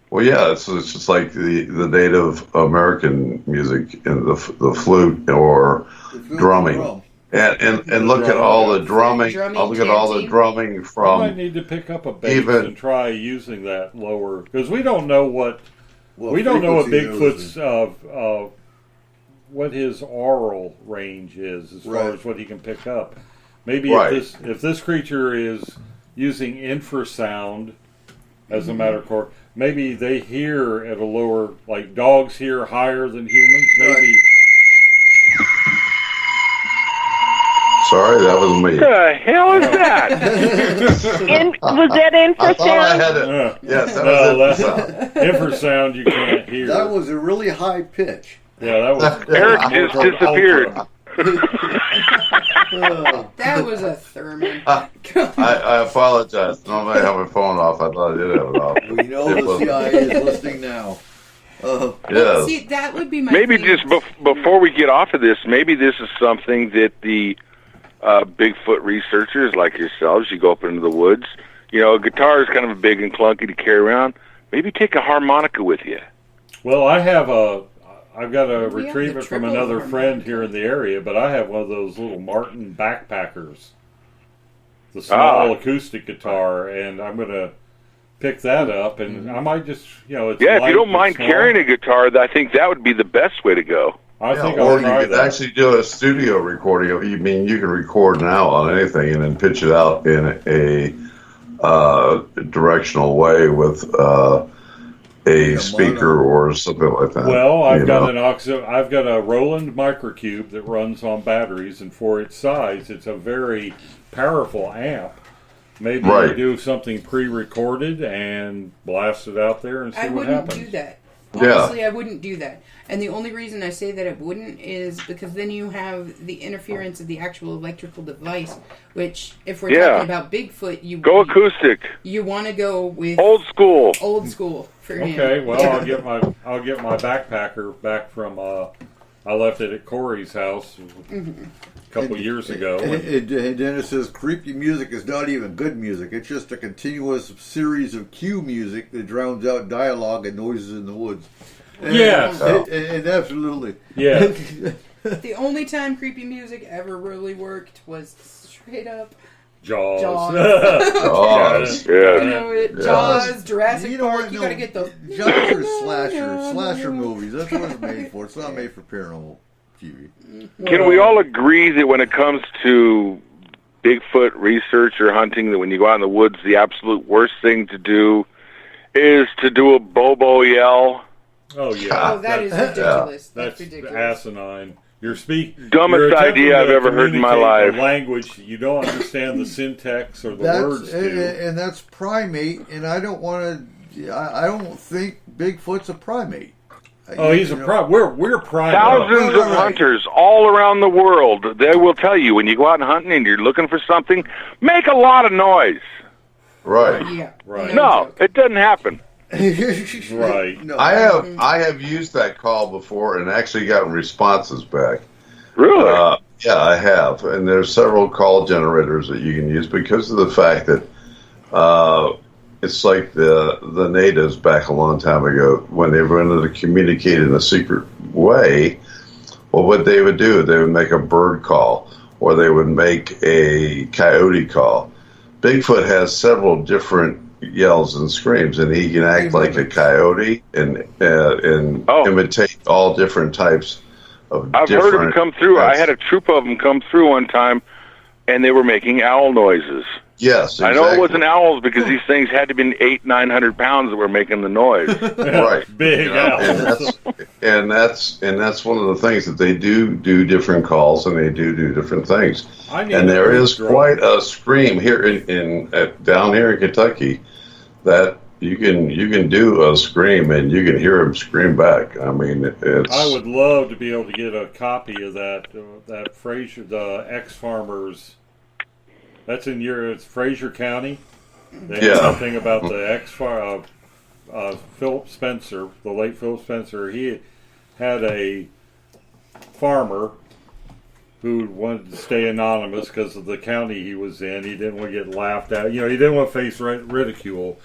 Well, yeah, it's just like the Native American music and the flute or drumming. And look at all the drumming. Look at all the drumming from. I might need to pick up a bass and try using that lower, because we don't know what Bigfoot's what his aural range is as far as what he can pick up. Maybe if this creature is using infrasound as a matter of course, maybe they hear at a lower, like dogs hear higher than humans. Maybe. Sorry, that was me. What the hell is that? Was that infrasound? I thought I had it. Yes, that was infrasound. Infrasound you can't hear. That was a really high pitch. Yeah, that was. Eric just disappeared. That was a Thurman. I apologize. Normally I have my phone off. I thought I did have it off. We know the CIA is listening now. Yes. See, that would be my maybe thing. just before we get off of this, maybe this is something that the Bigfoot researchers like yourselves, you go up into the woods. You know, a guitar is kind of big and clunky to carry around. Maybe take a harmonica with you. Well, I've got a retrieve it from another friend here in the area, but I have one of those little Martin backpackers, the small acoustic guitar, and I'm going to pick that up, and I might just, it's if you don't mind carrying a guitar, I think that would be the best way to go. I think or I'll try you could that. actually do a studio recording. You mean you can record now on anything and then pitch it out in a directional way with a speaker or something like that. Well, I've got a Roland microcube that runs on batteries, and for its size, it's a very powerful amp. Maybe you do something pre-recorded and blast it out there and see what happens. I wouldn't do that. Honestly, I wouldn't do that. And the only reason I say that I wouldn't is because then you have the interference of the actual electrical device, which, if we're talking about Bigfoot, go acoustic. You want to go with old school. Old school for him. Okay, well, I'll get my backpacker back from. I left it at Corey's house a couple years ago. And Dennis says, creepy music is not even good music. It's just a continuous series of cue music that drowns out dialogue and noises in the woods. Yes. And absolutely. Yeah. The only time creepy music ever really worked was straight up Jaws. Jaws. Jaws, Jurassic Park. You got to get those. Jaws are slasher movies. That's what it's made for. It's not made for paranormal TV. Can we all agree that when it comes to Bigfoot research or hunting, that when you go out in the woods, the absolute worst thing to do is to do a bobo yell? Oh, yeah. Oh, that is ridiculous. That's ridiculous. Asinine. Dumbest idea I've ever heard in my life. Language you don't understand the syntax or the words. And that's primate. And I don't want to. I don't think Bigfoot's a primate. Oh, he's a primate. We're primate. Thousands of hunters all around the world. They will tell you when you go out and hunting and you're looking for something, make a lot of noise. Right. Yeah. Right. No, it doesn't happen. Right. No. I have used that call before and actually gotten responses back. Really? Yeah, I have. And there's several call generators that you can use because of the fact that it's like the natives back a long time ago when they wanted to communicate in a secret way. Well, what they would do, they would make a bird call or they would make a coyote call. Bigfoot has several different yells and screams, and he can act like a coyote and imitate all different types of. I've heard them come through. I had a troop of them come through one time. and they were making owl noises. Yes, exactly. I know it wasn't owls because these things had to be 800-900 pounds that were making the noise. Right, Big owls. and that's one of the things that they do different calls, and they do different things. And there is quite a scream here down here in Kentucky that you can do a scream and you can hear them scream back. I mean, I would love to be able to get a copy of that Fraser, the ex-farmers. That's it's Fraser County. They have something about the ex-farmer, Philip Spencer, the late Philip Spencer. He had a farmer who wanted to stay anonymous because of the county he was in. He didn't want to get laughed at. He didn't want to face ridicule.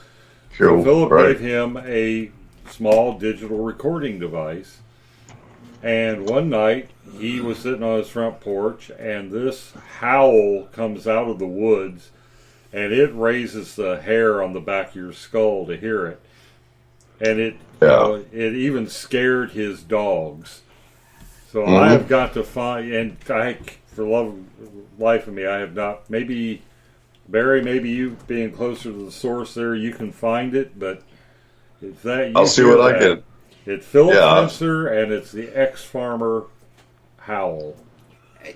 So Philip gave him a small digital recording device. And one night, he was sitting on his front porch, and this howl comes out of the woods, and it raises the hair on the back of your skull to hear it. And it even scared his dogs. So I have got to find, and for life of me, I have not. Maybe Barry, maybe you being closer to the source there, you can find it. But if that, I'll see what I can. It's Philip Spencer, and it's the ex-farmer howl.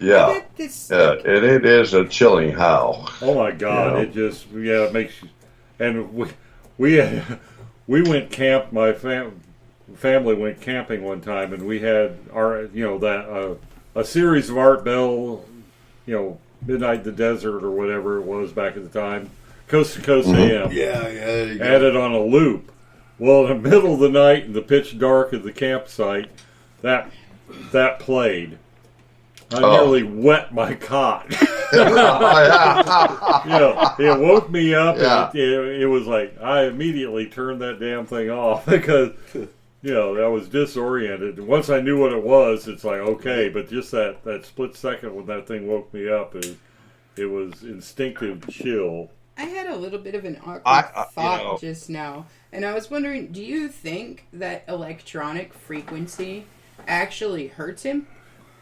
Yeah, it is a chilling howl. Oh my God! It just it makes you. And we went camp. My family went camping one time, and we had a series of Art Bell, Midnight in the Desert or whatever it was back at the time, Coast to Coast AM. Had it on a loop. Well, in the middle of the night, in the pitch dark of the campsite, that played. I nearly wet my cot. It woke me up, and it was like I immediately turned that damn thing off because I was disoriented. And once I knew what it was, it's like okay, but just that split second when that thing woke me up, it was instinctive chill. I had a little bit of an awkward thought just now, and I was wondering, do you think that electronic frequency actually hurts him?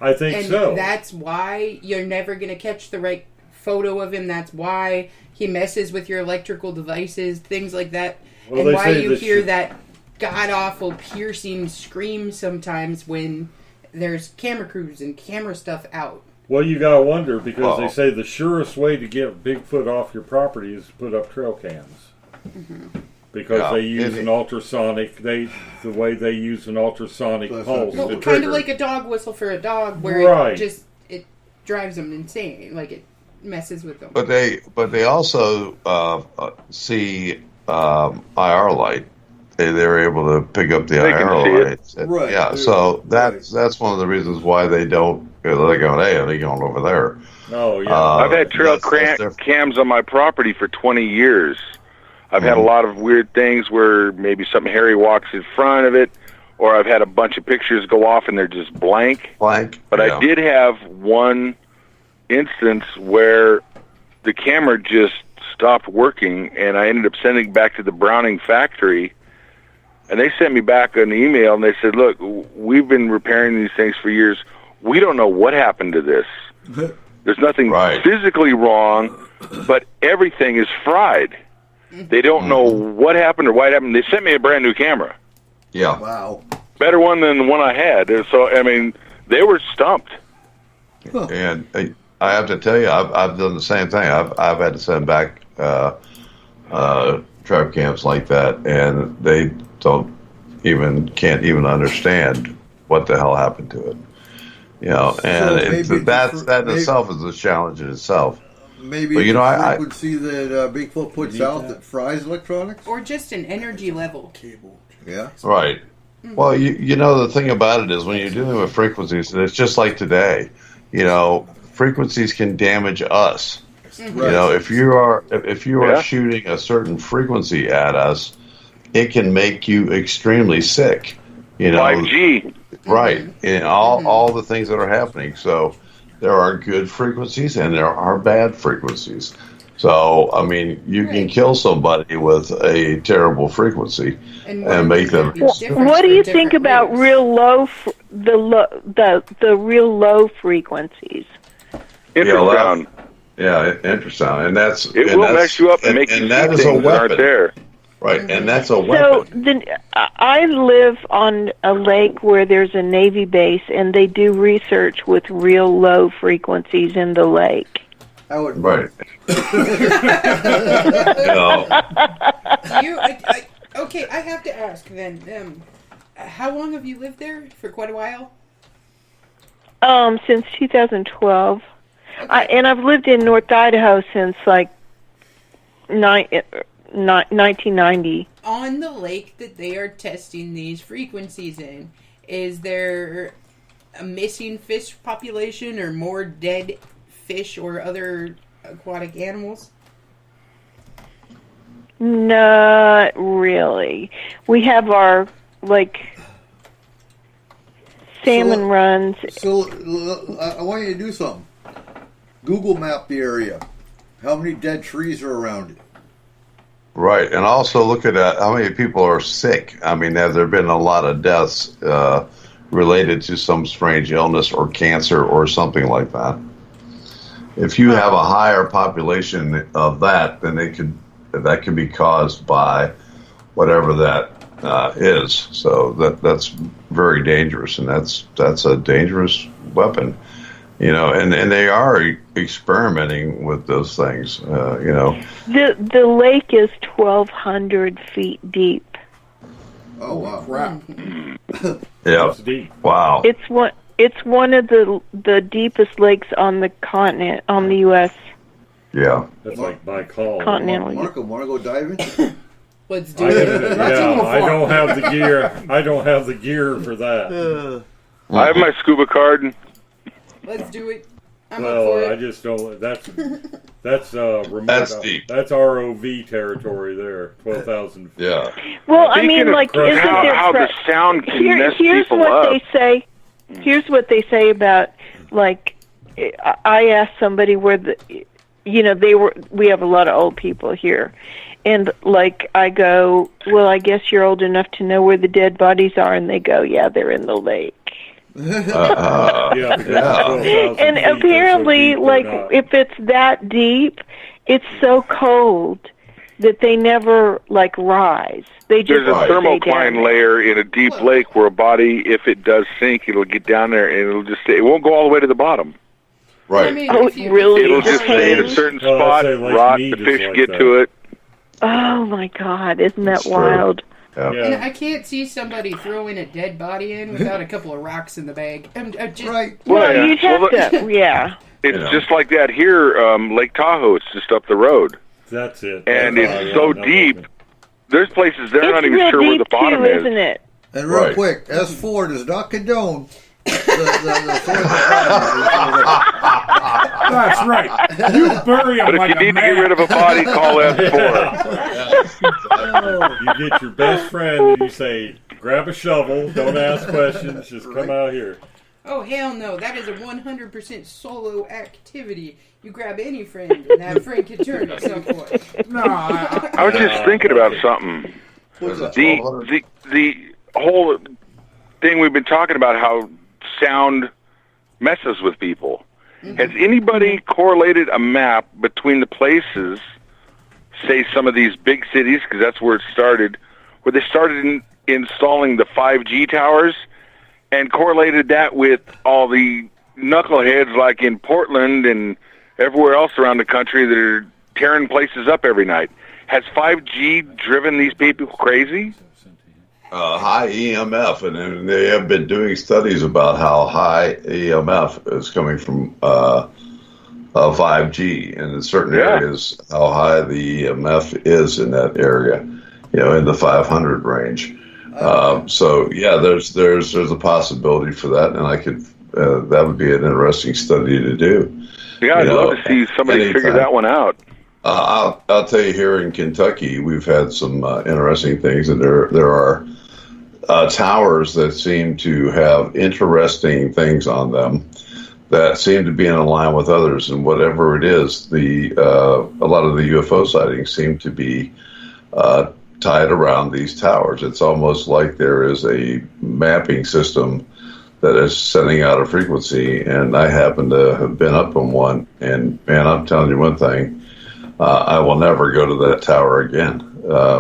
I think so. And that's why you're never going to catch the right photo of him. That's why he messes with your electrical devices, things like that. Well, and why you hear that god-awful piercing scream sometimes when there's camera crews and camera stuff out. Well, you gotta wonder because they say the surest way to get Bigfoot off your property is to put up trail cams. Mm-hmm. Because they use an ultrasonic. The way they use an ultrasonic pulse. Well, kind of like a dog whistle for a dog, where it drives them insane, like it messes with them. But they also see IR light. They're able to pick up the IR lights. Right. Yeah. So that's one of the reasons why they don't. They're going, hey, are they going over there? Oh, yeah. I've had trail cams on my property for 20 years. I've had a lot of weird things where maybe something hairy walks in front of it, or I've had a bunch of pictures go off and they're just blank. But I did have one instance where the camera just stopped working, and I ended up sending it back to the Browning factory. And they sent me back an email, and they said, look, we've been repairing these things for years. We don't know what happened to this. There's nothing physically wrong, but everything is fried. They don't know what happened or why it happened. They sent me a brand new camera. Yeah. Wow. Better one than the one I had. So, I mean, they were stumped. Huh. And I have to tell you, I've done the same thing. I've had to send back trap cams like that, and they can't even understand what the hell happened to it. And so that in itself is a challenge in itself. Maybe but, the frequency that Bigfoot puts out that fries electronics? Or just an energy level. Cable. Yeah. Right. Mm-hmm. Well, the thing about it is when you're dealing with frequencies, it's just like today. Frequencies can damage us. Mm-hmm. If you are shooting a certain frequency at us, it can make you extremely sick. 5G. Right. And all the things that are happening. So there are good frequencies and there are bad frequencies. So, I mean, you can kill somebody with a terrible frequency and make them. What do you think about real low, the real low frequencies? Infrasound. Yeah, infrasound, and that's It will mess you up and make you see that is things a that aren't weapon, there. right? And that's a So weapon. I live on a lake where there's a Navy base, and they do research with real low frequencies in the lake. I would. Right. Okay, I have to ask then. How long have you lived there? For quite a while. Since 2012, Okay. and I've lived in North Idaho since like 1990. On the lake that they are testing these frequencies in, is there a missing fish population or more dead fish or other aquatic animals? Not really. We have our salmon runs. So I want you to do something. Google map the area. How many dead trees are around it? Right, and also look at how many people are sick. I mean, have there been a lot of deaths related to some strange illness or cancer or something like that? If you have a higher population of that, then that could be caused by whatever that is. So that's very dangerous, and that's a dangerous weapon. And they are experimenting with those things. The lake is 1,200 feet deep. Oh wow! Crap. Yeah. That's deep. Wow. It's one of the deepest lakes on the continent, on the U.S. Yeah. That's like by call. continental. Marco, want to go diving? Let's do it. I don't have the gear. I don't have the gear for that. I have my scuba card. Let's do it. I'm up for Well, it. I just don't. That's remote. That's deep. That's ROV territory there. 12,000 feet. Yeah. Well, I Speaking mean, of like, isn't there how the sound can mess here's people what up. they say. Here's what they say about, like, I asked somebody where we have a lot of old people here. And, like, I go, well, I guess you're old enough to know where the dead bodies are. And they go, yeah, they're in the lake. Yeah. And apparently, like, if it's that deep, it's so cold that they never, like, rise. They just There's a stay down thermocline there. layer in a deep lake where a body, if it does sink, it'll get down there and it'll just stay. It won't go all the way to the bottom. Right. I mean, Oh, if you- really? It'll just stay at a certain Well, I'd spot, say Lake rot, Mead the is fish like get that. to it. Oh, my God. Isn't that It's true. wild? Yeah. And I can't see somebody throwing a dead body in without a couple of rocks in the bag. I'm just, Right. Well, yeah. you'd have Well, to, yeah. It's Yeah. just like that here, Lake Tahoe. It's just up the road. That's it. And That's it's all I so know. deep. There's places they're not It's even real sure where deep, the bottom too, is. isn't it? And real Right. quick, S4 does not condone the soil. That's right. You bury him But if like you a need to man. get rid of a body, call S4. You get your best friend and you say, grab a shovel, don't ask questions, just come out here. oh, hell no. That is a 100% solo activity. You grab any friend, and that friend can turn itself on. No, I, I was just thinking about something. What's that? The whole thing we've been talking about, how sound messes with people. Has anybody correlated a map between the places, say some of these big cities, because that's where it started, where they started installing the 5G towers, and correlated that with all the knuckleheads like in Portland and everywhere else around the country that are tearing places up every night? Has 5G driven these people crazy? High EMF, and they have been doing studies about how high EMF is coming from 5G, and in certain areas, how high the EMF is in that area, in the 500 range. So yeah, there's a possibility for that, and I could that would be an interesting study to do. Yeah, I'd love to see somebody figure anytime. that one out. I'll tell you, here in Kentucky, we've had some interesting things, and there are towers that seem to have interesting things on them that seem to be in line with others, and whatever it is, a lot of the UFO sightings seem to be tied around these towers. It's almost like there is a mapping system that is sending out a frequency, and I happen to have been up on one. And man, I'm telling you one thing, I will never go to that tower again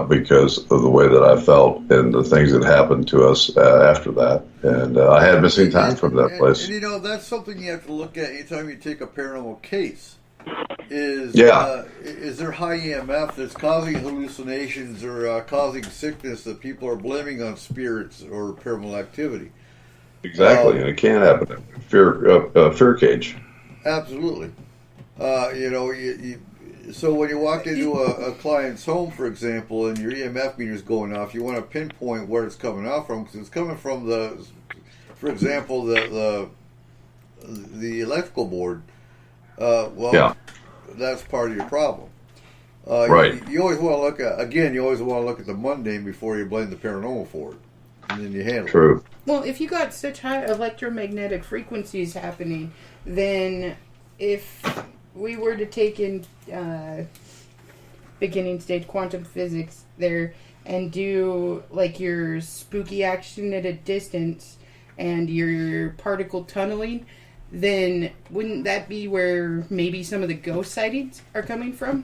because of the way that I felt and the things that happened to us after that. And I had missing time from that place. And that's something you have to look at anytime you take a paranormal case. Is there high EMF that's causing hallucinations or causing sickness that people are blaming on spirits or paranormal activity? Exactly, and it can happen. Fear cage. Absolutely. So when you walk into a client's home, for example, and your EMF meter is going off, you want to pinpoint where it's coming off from, because it's coming from for example, the electrical board. That's part of your problem. Right. You always want to look at the mundane before you blame the paranormal for it, and then you handle it. True. Well, if you got such high electromagnetic frequencies happening, then if we were to take in beginning stage quantum physics there and do like your spooky action at a distance and your particle tunneling, then wouldn't that be where maybe some of the ghost sightings are coming from?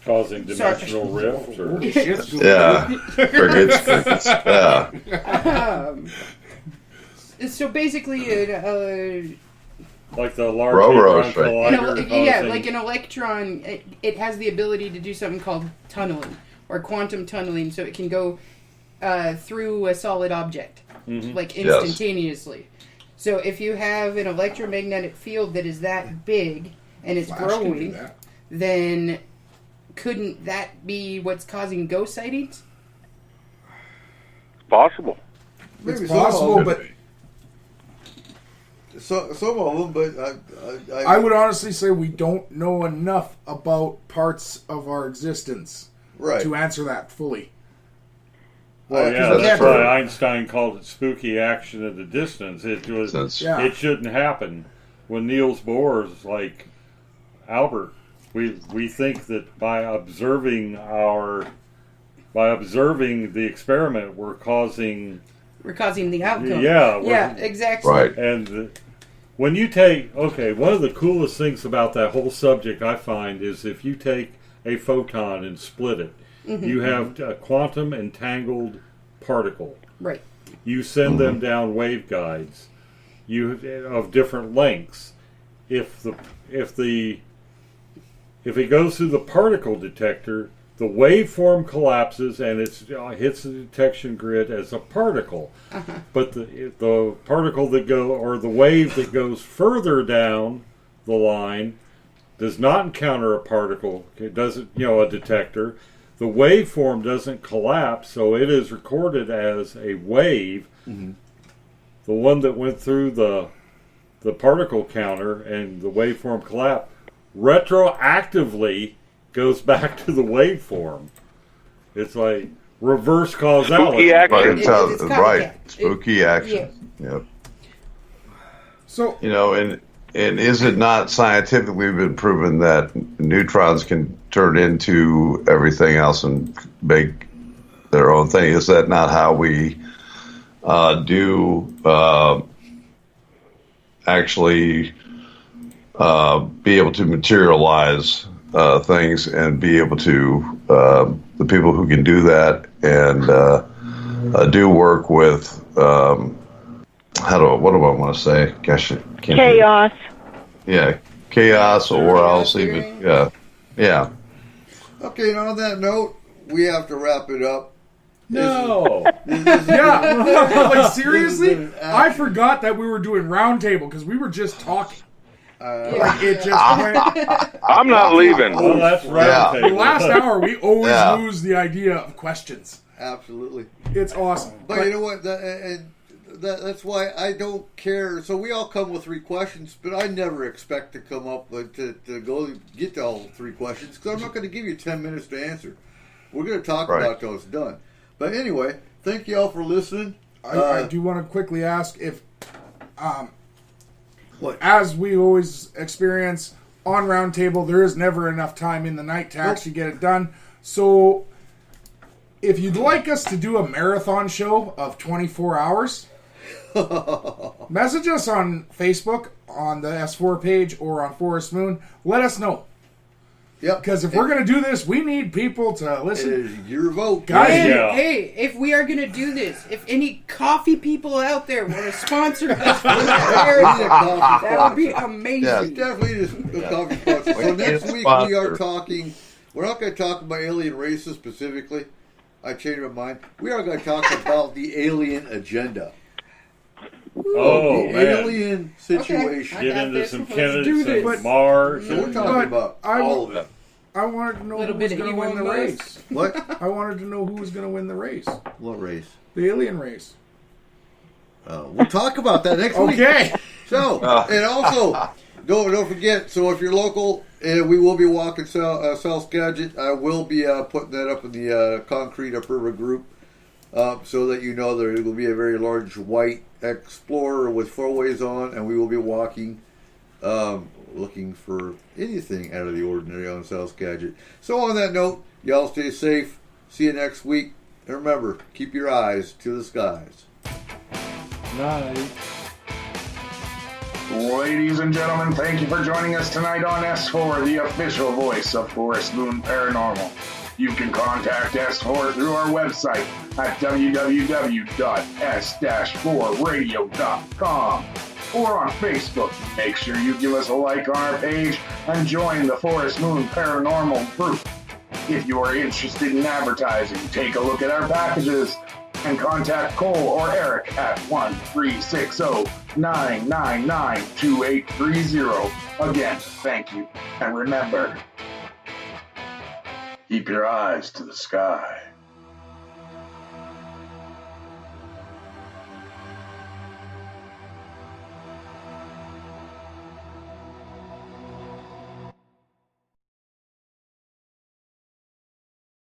Causing dimensional rifts? Or... Crickets. So basically, like the large collider. Like an electron, it has the ability to do something called tunneling or quantum tunneling, so it can go through a solid object, like instantaneously. So if you have an electromagnetic field that is that big and it's growing, then couldn't that be what's causing ghost sightings? Possible. It's possible, but some of them. But I would honestly say we don't know enough about parts of our existence to answer that fully. Well, that's why Einstein called it spooky action at a distance. It shouldn't happen. When Niels Bohr's like Albert, we think that by observing the experiment, we're causing the outcome. Yeah, exactly. Right. And when you take one of the coolest things about that whole subject I find is if you take a photon and split it, you have a quantum entangled particle. Right. You send them down waveguides of different lengths. If it goes through the particle detector, the waveform collapses and it hits the detection grid as a particle. But the particle the wave that goes further down the line does not encounter a particle. It doesn't, a detector. The waveform doesn't collapse, so it is recorded as a wave. The one that went through the particle counter and the waveform collapsed retroactively goes back to the waveform. It's like reverse causality. Spooky action. Spooky action. Yeah. Yep. So and is it not scientifically been proven that neutrons can turn into everything else and make their own thing? Is that not how we actually be able to materialize things and be able to the people who can do that and do work with what do I want to say? Gosh, I can't chaos. Chaos, or else even yeah. Okay, and on that note, we have to wrap it up. No. Like seriously, I forgot that we were doing roundtable because we were just talking. It just went. I'm not leaving. Well, that's right. The last hour, we always lose the idea of questions. Absolutely. It's awesome. But you know what? That's why I don't care. So we all come with 3 questions, but I never expect to come up with to go get to all 3 questions because I'm not going to give you 10 minutes to answer. We're going to talk about till it's done. But anyway, thank you all for listening. I do want to quickly ask if, as we always experience on Roundtable, there is never enough time in the night to actually get it done. So, if you'd like us to do a marathon show of 24 hours, message us on Facebook, on the S4 page, or on Forest Moon. Let us know. Yep. Because if we're going to do this, we need people to listen. It is your vote. Guys, And, hey, if we are going to do this, if any coffee people out there want to sponsor us for that would be amazing. Yes, definitely a coffee sponsor. So next week we are talking, we're not going to talk about alien races specifically. I changed my mind. We are going to talk about the alien agenda. Oh, the man. alien situation. Get into this. some Let's candidates do and this. Mars. So we're talking about all of it. I wanted to know Little who was bit of going to win the Elon race. Musk. What? I wanted to know who was going to win the race. What race? The alien race. We'll talk about that next week. Okay. So, and also, don't forget, so if you're local, we will be walking South Skagit. I will be putting that up in the Concrete Upriver group so that you know there will be a very large white Explorer with 4-ways on, and we will be walking, looking for anything out of the ordinary on South Skagit. So on that note, y'all stay safe. See you next week. And remember, keep your eyes to the skies. Night. Ladies and gentlemen, thank you for joining us tonight on S4, the official voice of Forest Moon Paranormal. You can contact S4 through our website at www.s-4radio.com or on Facebook. Make sure you give us a like on our page and join the Forest Moon Paranormal group. If you are interested in advertising, take a look at our packages and contact Cole or Eric at 1-360-999-2830. Again, thank you. And remember, keep your eyes to the sky.